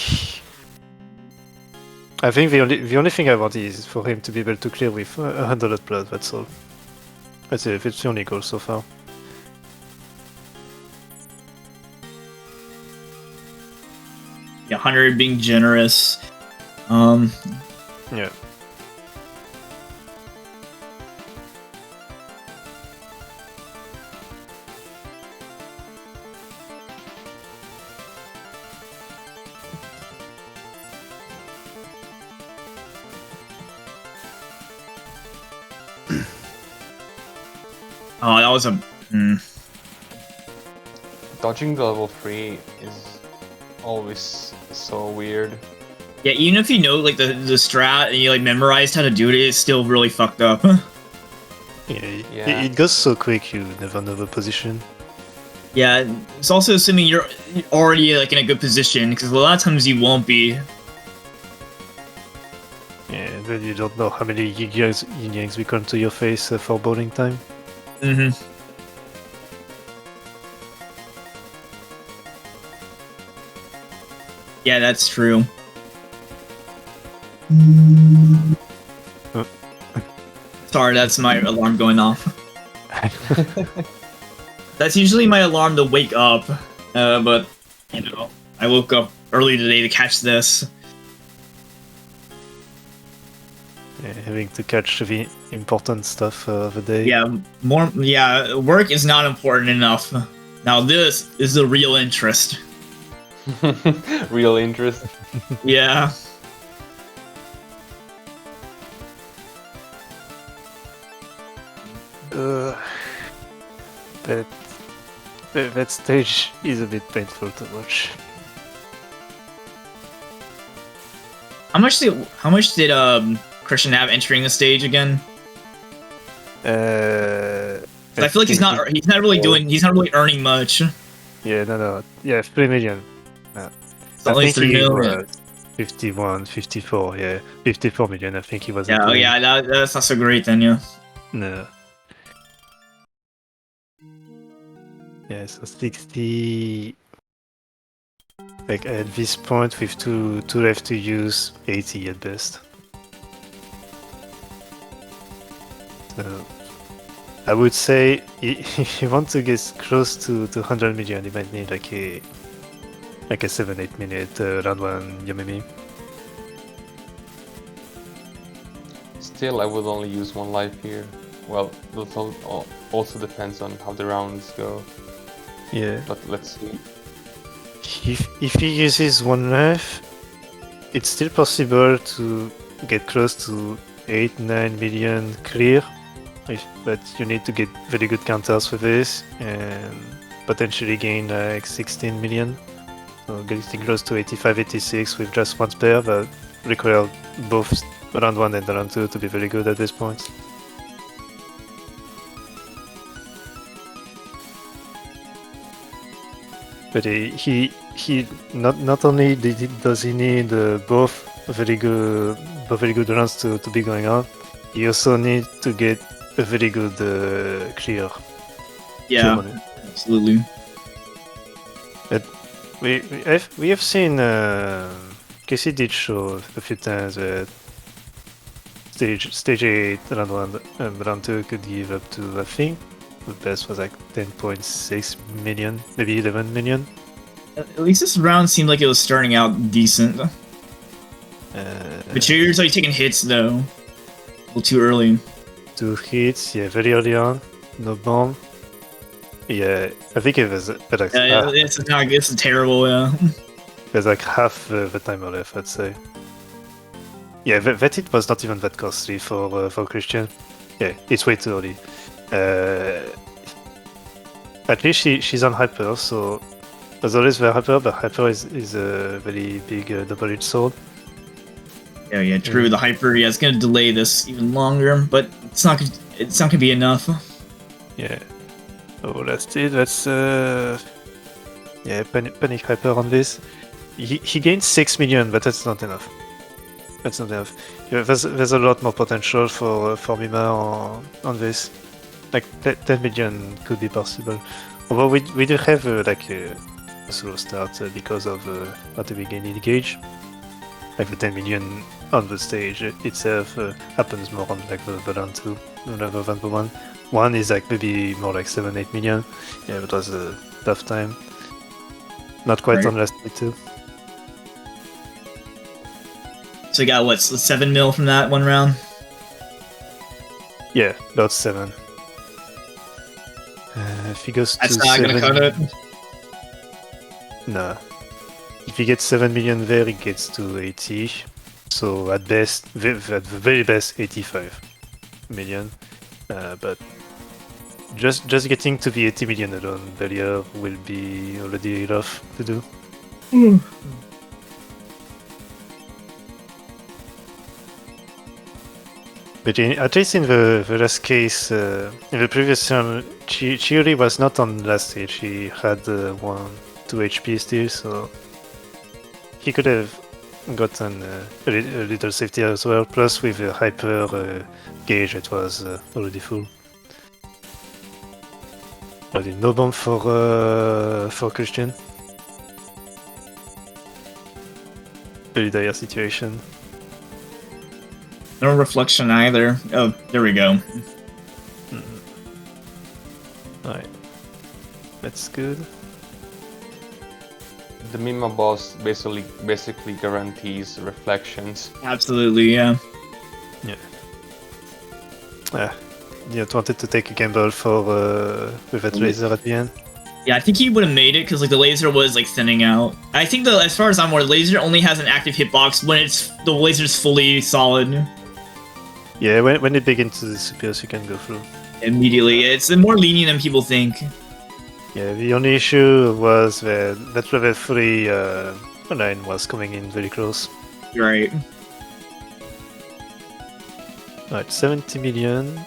I think the only thing I want is for him to be able to clear with 100 blood, that's all. That's it, it's the only goal so far. Yeah, 100 being generous. Yeah. Oh, that was a. Dodging the level 3 is always so weird. Yeah, even if you know like the strat and you like memorized how to do it, it's still really fucked up. Yeah. It goes so quick, you never know the position. Yeah, it's also assuming you're already like in a good position because a lot of times you won't be. Yeah, then you don't know how many yin yangs will come to your face for bowling time. Mm-hmm. Yeah, that's true. Sorry, that's my alarm going off. That's usually my alarm to wake up, but, you know, I woke up early today to catch this. Yeah, having to catch the important stuff of the day. Yeah, work is not important enough. Now this is the real interest. Real interest. Yeah. But that stage is a bit painful to watch. How much did Christian have entering the stage again? I feel like he's not really earning much. Yeah, no. Yeah, 3 million. It's only 3 million. Was 51, 54, yeah. 54 million, I think he was. Yeah, that's not so great then, yeah. No. Yeah, so 60. Like at this point, with two left to use, 80 at best. So I would say if you want to get close to 100 million, you might need like a 7-8 minute round 1 Yamimi. Still, I would only use 1 life here. Well, it also depends on how the rounds go. Yeah. But let's see. If he uses 1 life, it's still possible to get close to 8-9 million clear. But you need to get very good counters with this and potentially gain like 16 million. So getting close to 85-86 with just 1 spare, but require both round 1 and round 2 to be very good at this point. But he not only does he need both very good runs to be going on, he also needs to get a very good clear. Yeah, absolutely. But we have seen Casey did show a few times that stage 8 round 1 and round 2 could give up to, I think the best was like 10.6 million, maybe 11 million. At least this round seemed like it was starting out decent. But you're already taking hits though. A little too early. 2 hits, yeah, very early on. No bomb. Yeah, I think it was like it's terrible, yeah. There's like half the timer left, I'd say. Yeah, that hit was not even that costly for Christian. Yeah, it's way too early. At least she's on hyper, so there's always the hyper, but hyper is a very big double-edged sword. Yeah, true. The hyper, yeah, it's gonna delay this even longer, but it's not gonna be enough. Yeah. Oh, that's it. That's yeah, panic hyper on this. He gained 6 million, but that's not enough. That's not enough. Yeah, there's a lot more potential for Mima on this. Like 10 million could be possible. Although we do have like a slow start because of at the beginning gauge. Like the 10 million on the stage itself happens more on like the round 2 rather than the 1. 1 is like maybe more like 7-8 million. Yeah, it was a tough time. Not quite on last day 2. So you got what, 7 mil from that 1 round? Yeah, about 7. If he goes That's to not 7, gonna cut it. No. If he gets 7 million there, he gets to 80. So at best, at the very best, 85 million. But just getting to the 80 million alone barrier will be already enough to do. But at least in the last case, in the previous round, Chiori was not on last stage. She had 2 HP still, so he could have gotten a little safety as well. Plus, with a hyper gauge, it was already full. Already no bomb for Christian. Very dire situation. No reflection either. Oh, there we go. Alright. That's good. The Mima boss basically guarantees reflections. Absolutely, yeah. Yeah. You wanted to take a gamble for with that laser at the end. Yeah, I think he would have made it because like the laser was like thinning out. I think as far as I'm aware, the laser only has an active hitbox when the laser's fully solid. Yeah, when it begins to disappear, you can go through. immediately. It's more lenient than people think. Yeah, the only issue was that level 3 line was coming in very close. You're right. Alright, 70 million.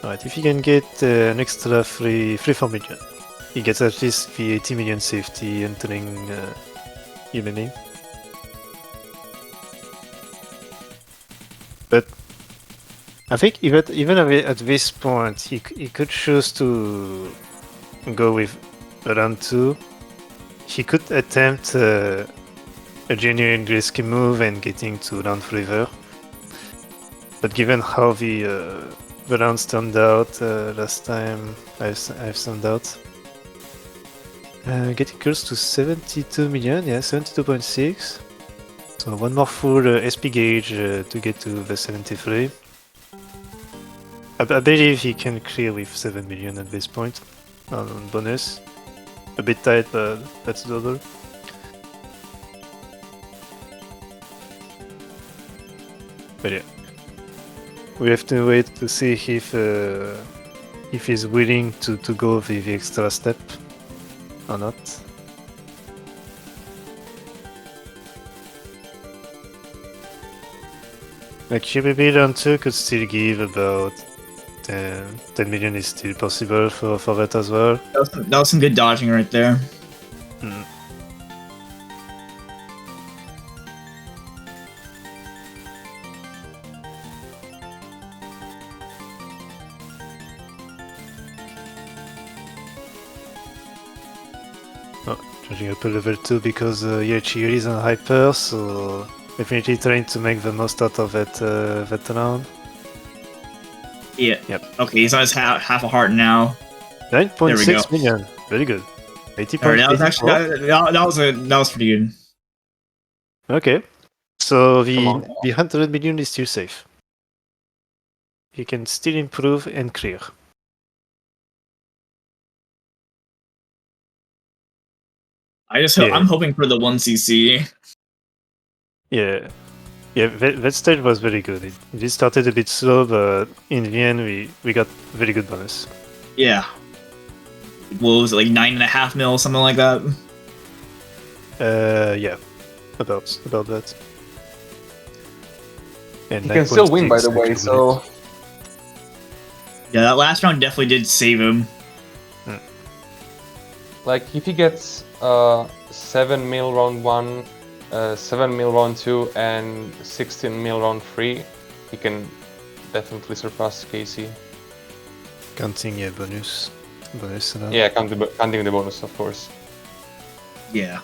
Alright, if he can get an extra 4 million, he gets at least the 80 million safety entering UMMA. But I think even at this point, he could choose to go with round 2. He could attempt a genuine risky move and getting to round river. But given how the rounds turned out last time, I've turned out. Getting close to 72 million, yeah, 72.6. So one more full SP gauge to get to the 73. I believe he can clear with 7 million at this point on bonus. A bit tight, but that's doable. But yeah, we have to wait to see if he's willing to go the extra step or not. Like GBB round 2 could still give about 10 million is still possible for that as well. That was some good dodging right there. Mm. Oh, charging up a level 2 because Yachi is on hyper, so definitely trying to make the most out of that round. Yeah. Yep. Okay, he's on his half a heart now. 9.6 million, very good. 80 Alright, that was actually that was pretty good. Okay, so Come on. the 100 million is still safe. He can still improve and clear. Yeah. I'm hoping for the 1cc. Yeah, that stage was very good. It started a bit slow, but in the end we got very good bonus. Yeah. What was it, like 9.5 mil, something like that? Yeah, about that. And He can still win, by 9.6 the way, actually. so Yeah, that last round definitely did save him. like if he gets 7 mil round 1, 7 mil round 2, and 16 mil round 3, he can definitely surpass Casey. Counting bonus. Yeah, counting the bonus, of course. Yeah.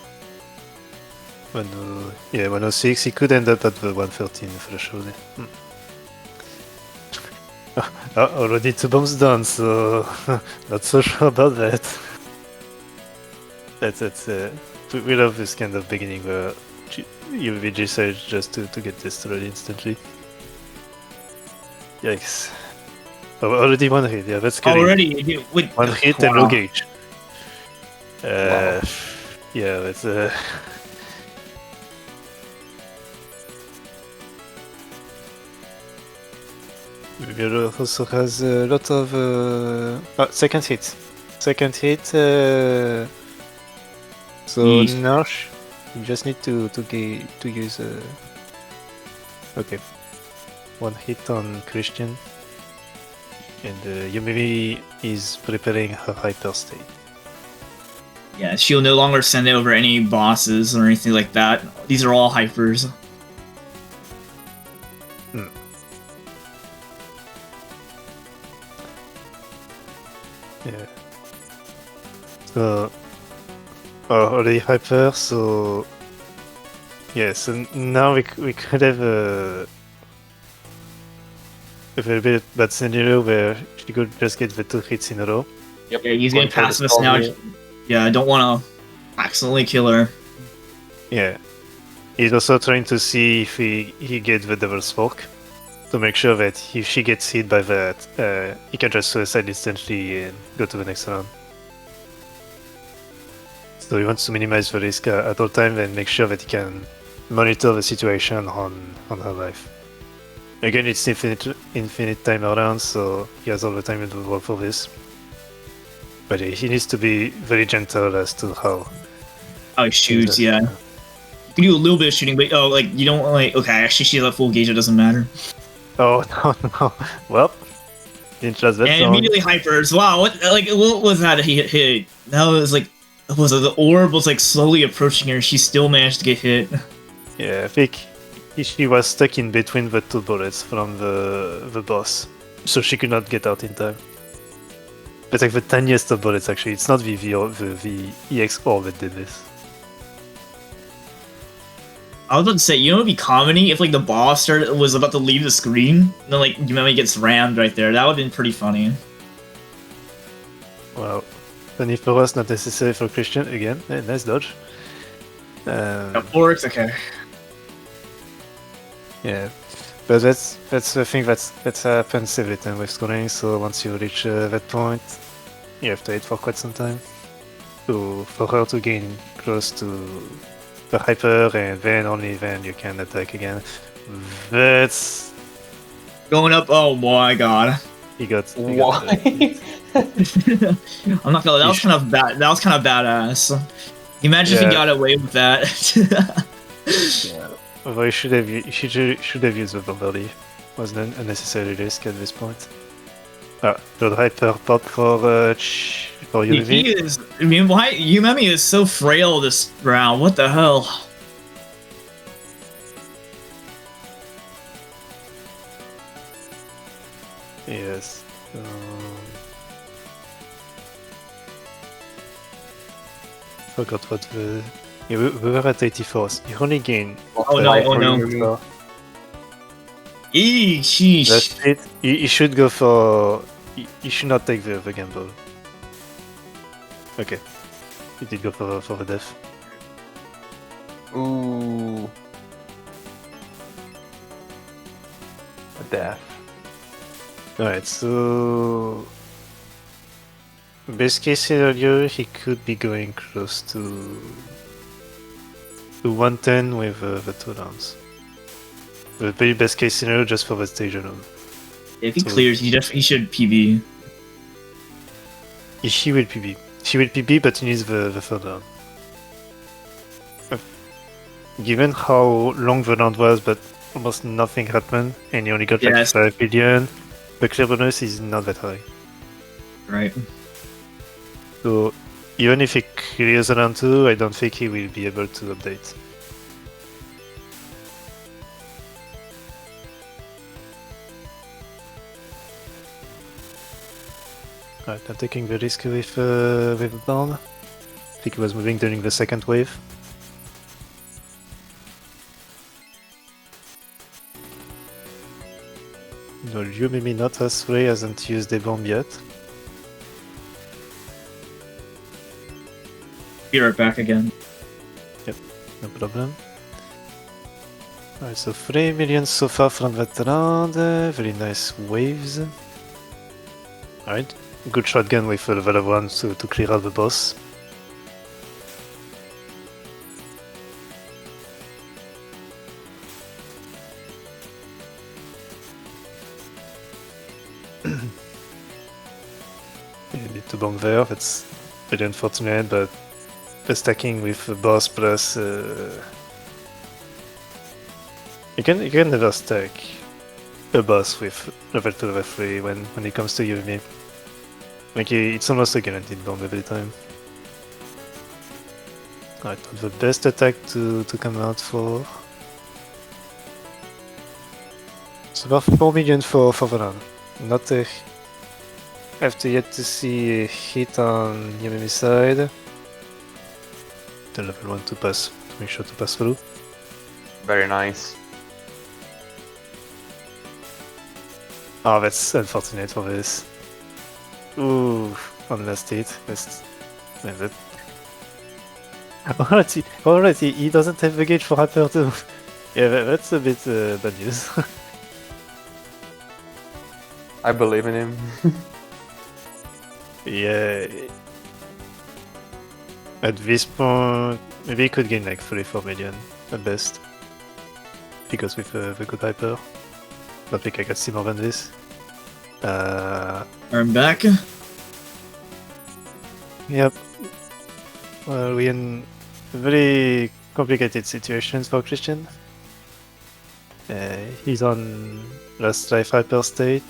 106. He could end up at the 113 threshold. Already 2 bombs done, so not so sure about that. That's we love this kind of beginning where you VG Sage just to get destroyed instantly. Yikes. Oh, already 1 hit, yeah, that's good. Already, with 1 hit and no gauge. Yeah, that's Viviro also has a lot of second hit. So Yeesh. Nash, you just need to use okay, 1 hit on Christian, and Yumimi is preparing her hyper state. Yeah, she'll no longer send over any bosses or anything like that. These are all hypers. Yeah. So already hyper. So yeah. So now we could have a very bit bad scenario where she could just get the 2 hits in a row. Yep. Yeah, he's getting Going for past the us now. Stormy. Yeah, I don't want to accidentally kill her. Yeah. He's also trying to see if he gets the Devil's Fork to make sure that if she gets hit by that, he can just suicide instantly and go to the next round. So he wants to minimize the risk at all time and make sure that he can monitor the situation on her life. Again, it's infinite time around, so he has all the time in the world for this. But he needs to be very gentle as to how. Oh, shoots, yeah. You can do a little bit of shooting, but like you don't like. Okay, actually, she's at full gauge. It doesn't matter. Oh no! Well, didn't trust that And song. immediately hypers. Wow, what was that he hit? That was like, was it the orb was like slowly approaching her? She still managed to get hit. Yeah, I think she was stuck in between the two bullets from the boss, so she could not get out in time. It's like the tiniest of bullets actually. It's not the EX orb that did this. I was about to say, you know, it'd be comedy if like the boss was about to leave the screen, and then like Yumemi gets rammed right there. That would have been pretty funny. Wow. Funny for us, not necessary for Christian again. Nice dodge. That works, okay. Yeah, but that's the thing that happens every time with scoring. So once you reach that point, you have to wait for quite some time for her to gain close to the hyper, and then only then you can attack again. That's Going up. Oh my god. he got. Why? I'm not gonna. That was kind of bad. That was kind of badass. Imagine if he got away with that. Yeah. Although he should have used the Bombardier. Was an unnecessary risk at this point. Ah, the hyper pop for Yumi. He is. I mean, why Yumemi is so frail this round? What the hell? Yes. Forgot what the. Yeah, we were at 84. You only gain. Oh no! Oh no! Sheesh. That's it. You should go for. You should not take the gamble. Okay. You did go for the death. Ooh. A death. Alright, so. Best case scenario, he could be going close to 110 with the 2 rounds. The very best case scenario just for the stage alone. If he clears, he should PB. She will PB. She will PB, but he needs the third round. Given how long the round was, but almost nothing happened, and you only got like 5 billion, the clear bonus is not that high. Right. So even if he clears round 2, I don't think he will be able to update. Alright, I'm taking the risk with Bound. I think he was moving during the second wave. No, you maybe not as way, hasn't used the bomb yet. Be right back again. Yep, no problem. Alright, so 3 million so far from that round. Very nice waves. Alright, good shotgun with level 1 to clear out the boss. You need to bomb there, that's very unfortunate, but the stacking with the boss plus... You can never stack a boss with level 2, level 3 when it comes to Yumi. Like, it's almost a guaranteed bomb every time. Alright, the best attack to come out for... It's about 4 million for the round. Not a... Have to yet to see a hit on Yumemi's side. The level 1 to pass, to make sure to pass through. Very nice. Oh, that's unfortunate for this. Ooh, on last hit. Man, that... Alright, he doesn't have the gauge for Hyper too. Yeah, that's a bit bad news. I believe in him. Yeah. At this point, maybe he could gain like 3-4 million at best. Because with the good Hyper. don't think I can see more than this. I'm back. Yep. Well, we're in very complicated situations for Christian. He's on last life hyper state.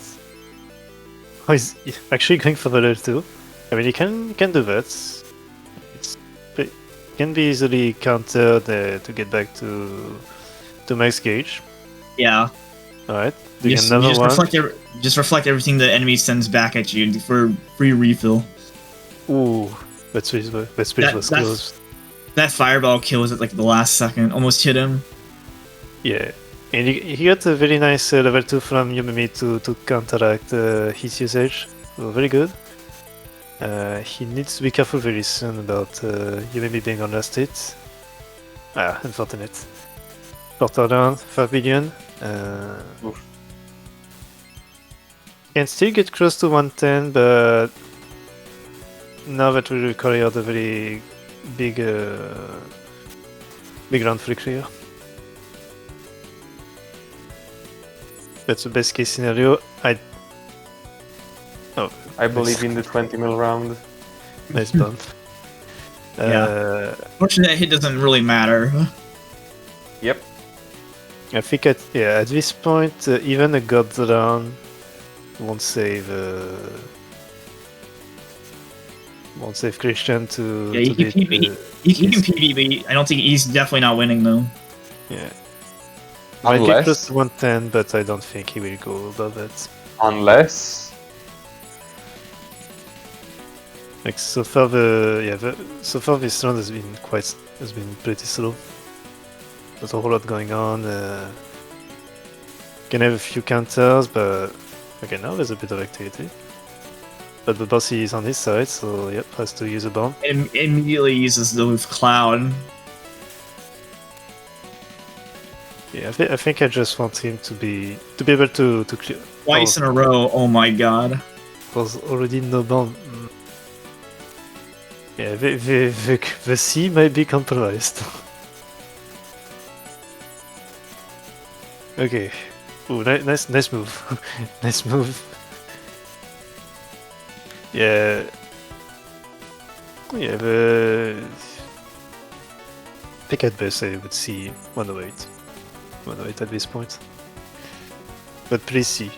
Oh, he's actually going for the level 2. I mean, he can do that. It can be easily countered to get back to max gauge. Yeah. Alright, You doing just, another you just one. just reflect everything the enemy sends back at you for free refill. Ooh, that switch was close. That fireball kills at like the last second. Almost hit him. Yeah, and he got a very nice level 2 from Yumimi to counteract his usage. So very good. He needs to be careful very soon about Yumimi being on last hit. Ah, unfortunate. Portal down, 5 billion. Can still get close to 110, but now that will require the very big round free clear. That's the best case scenario. I believe in the 20 mil round. Nice bump. Fortunately, that hit doesn't really matter. Yep. I think at this point, even a god round won't save Christian to. Yeah, he can PB, but I don't think he's definitely not winning though. Yeah. Might get close Unless, to 110, but I don't think he will go above that. unless, Like so far, so far this round has been pretty slow. There's a whole lot going on. Can have a few counters, but okay, now there's a bit of activity. But the boss is on his side, so yep, has to use a bomb. And immediately uses the cloud. Yeah, I think I just want him to be able to clear. Twice in a row. Oh my god. There's already no bomb. Yeah, the C might be compromised. Okay. Ooh, nice move. Nice move. Yeah. Yeah, the pick at best I would see 108. 108 at this point. But please see.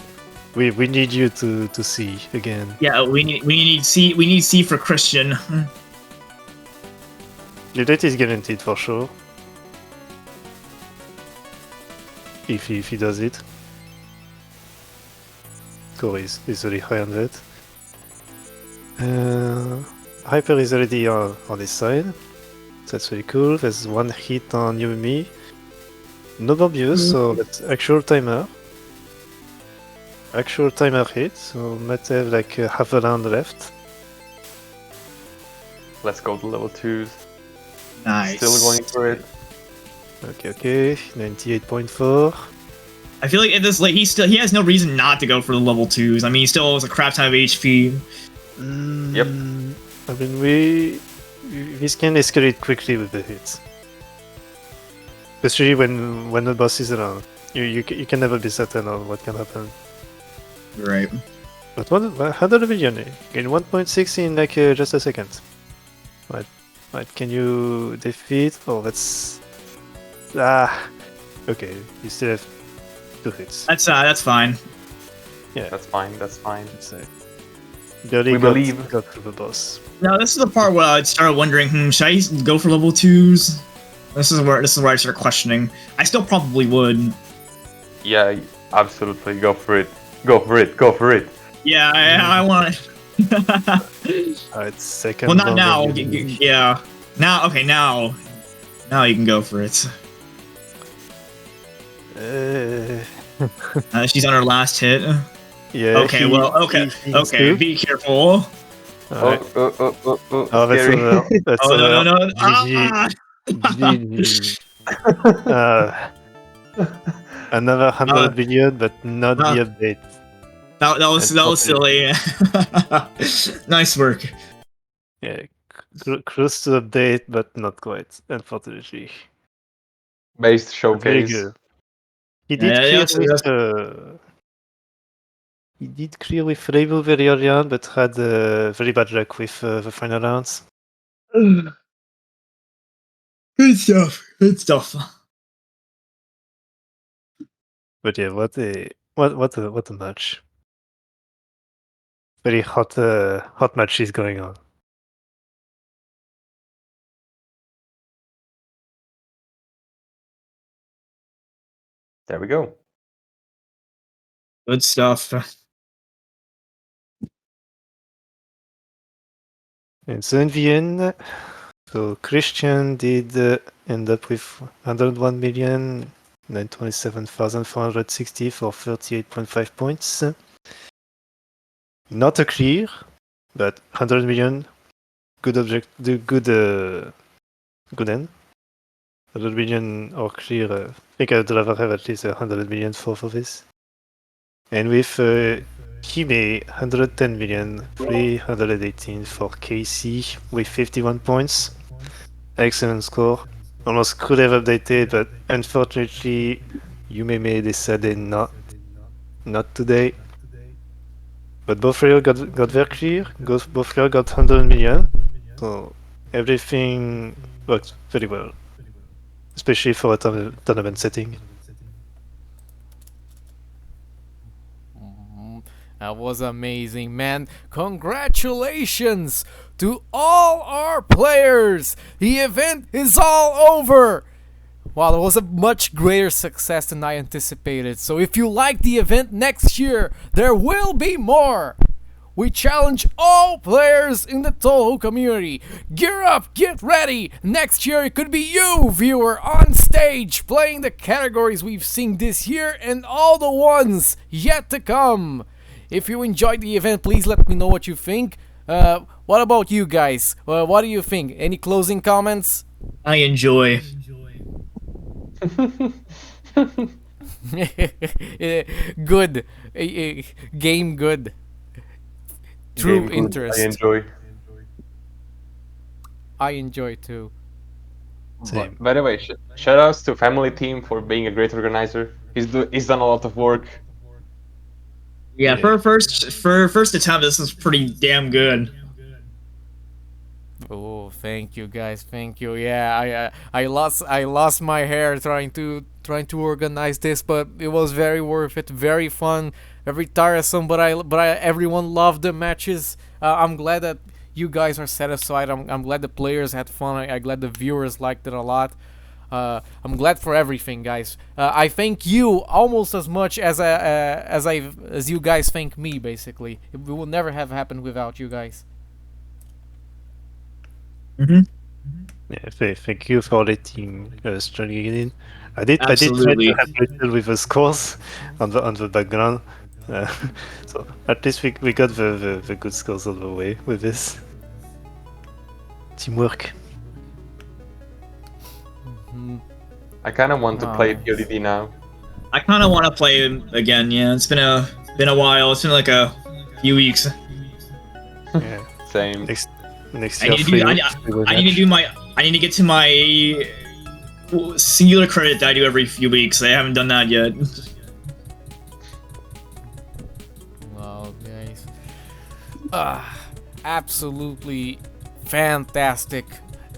We need you to see again. Yeah, we need C for Christian. Lunatic is guaranteed for sure. If he does it. Score is really high on that. Hyper is already on his side. That's really cool. There's one hit on Yumi. No bomb use, so that's actual timer. Actual timer hit, so might have like half a round left. let's go to level 2s. Nice. Still going for it. Okay, 98.4. I feel like at this late, he has no reason not to go for the level 2s. I mean, he still has a crap ton of HP. Yep. I mean, this can escalate quickly with the hits. Especially when the boss is around. You can never be certain on what can happen. Right. But how do you gain 1.6 in like just a second? Right, can you defeat? Oh, that's okay. You still have 2 hits. That's fine. Yeah, That's fine. It's, We believe. got through the boss. Now this is the part where I started wondering, should I go for level 2s? This is where I started questioning. I still probably would. Yeah, absolutely. Go for it. Go for it. Go for it. Yeah, I want. Alright, second. Well, not bomb now. on Yumi. Yeah. Now, okay, now you can go for it. She's on her last hit. Yeah. Okay, okay. too. Be careful. Alright. Oh, That's scary. over. That's Oh over. no. GG. Another 100 billion, but not the update. That was silly. Nice work. Yeah, close to update, but not quite, unfortunately. Based But very showcase. good. He did Yeah, clear that's- with He did clear with Label very early on, but had very bad luck with the final rounds. Good stuff. Good stuff. But yeah, what a match! Very hot matches going on. There we go. Good stuff. And so in the end, so Christian did end up with 101 million 927,460 for 38.5 points. Not a clear, but 100 million. Good end. 100 million or clear. I think I'd rather have at least 100 million for this. And with Hime, 110 million, 318 for Casey with 51 points. Excellent score. Almost could have updated, but unfortunately, Yumeme decided not today. But both players got very clear. Both players got 100 million. So everything worked very well, especially for a tournament setting. That was amazing, man. Congratulations to all our players. The event is all over. Wow, it was a much greater success than I anticipated. So if you like the event next year, there will be more. We challenge all players in the Touhou community. Gear up, get ready. Next year it could be you, viewer, on stage playing the categories we've seen this year and all the ones yet to come. If you enjoyed the event, please let me know what you think. What about you guys? What do you think? Any closing comments? I enjoy. Good. Game good. True Game good. interest. I enjoy. I enjoy too. Same. By the way, shout outs to Family Team for being a great organizer. He's done a lot of work. Yeah, for first attempt, this is pretty damn good. Oh, thank you guys, thank you. Yeah, I lost my hair trying to organize this, but it was very worth it, very fun, very tiresome. But everyone loved the matches. I'm glad that you guys are satisfied. I'm glad the players had fun. I'm glad the viewers liked it a lot. I'm glad for everything, guys. I thank you almost as much as you guys thank me. Basically, it will never have happened without you guys. Yeah, thank you for letting us join in. I did try Absolutely. to help a little with the scores on the background. So at least we got the good scores all the way with this. Teamwork. I kind of want to play Nice. PODD now. I kind of want to play it again. Yeah, it's been a while. It's been like a few weeks. Yeah. Same. Next I year, need to do. I need to do my. I need to get to my singular credit that I do every few weeks. I haven't done that yet. Wow, guys. Absolutely fantastic.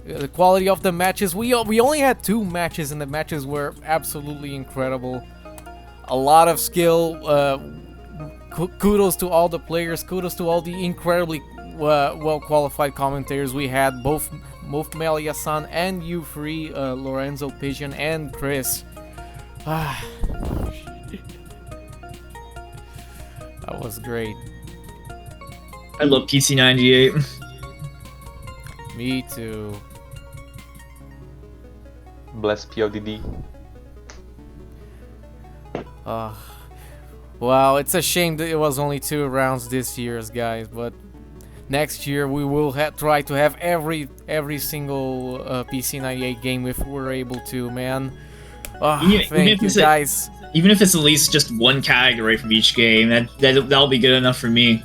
The quality of the matches. We only had 2 matches, and the matches were absolutely incredible. A lot of skill. Kudos to all the players. Kudos to all the incredibly well qualified commentators we had. Both Melia-san and you three, Lorenzo, Pigeon, and Chris. That was great. I love PC98. Me too. Bless PODD. Well, it's a shame that it was only 2 rounds this year, guys, but next year we will try to have every single PC98 game if we're able to, man. Thank you, guys. Even if it's at least just one category from each game, that'll be good enough for me.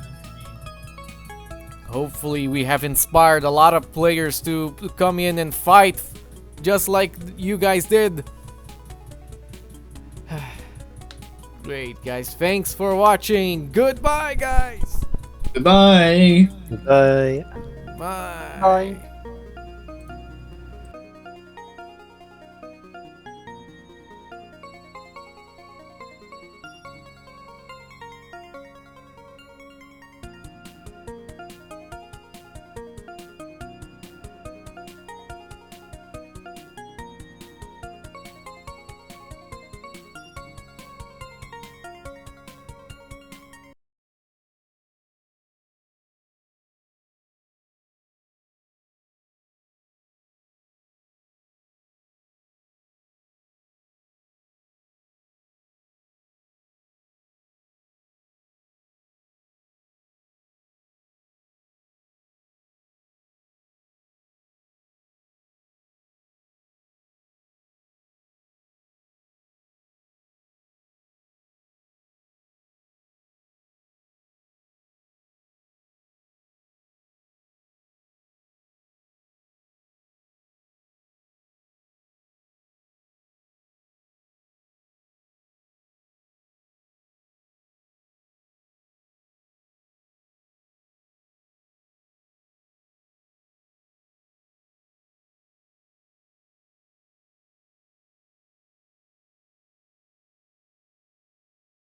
Hopefully we have inspired a lot of players to come in and fight just like you guys did. Great, guys. Thanks for watching. Goodbye, guys. Goodbye. Bye. Bye. Bye.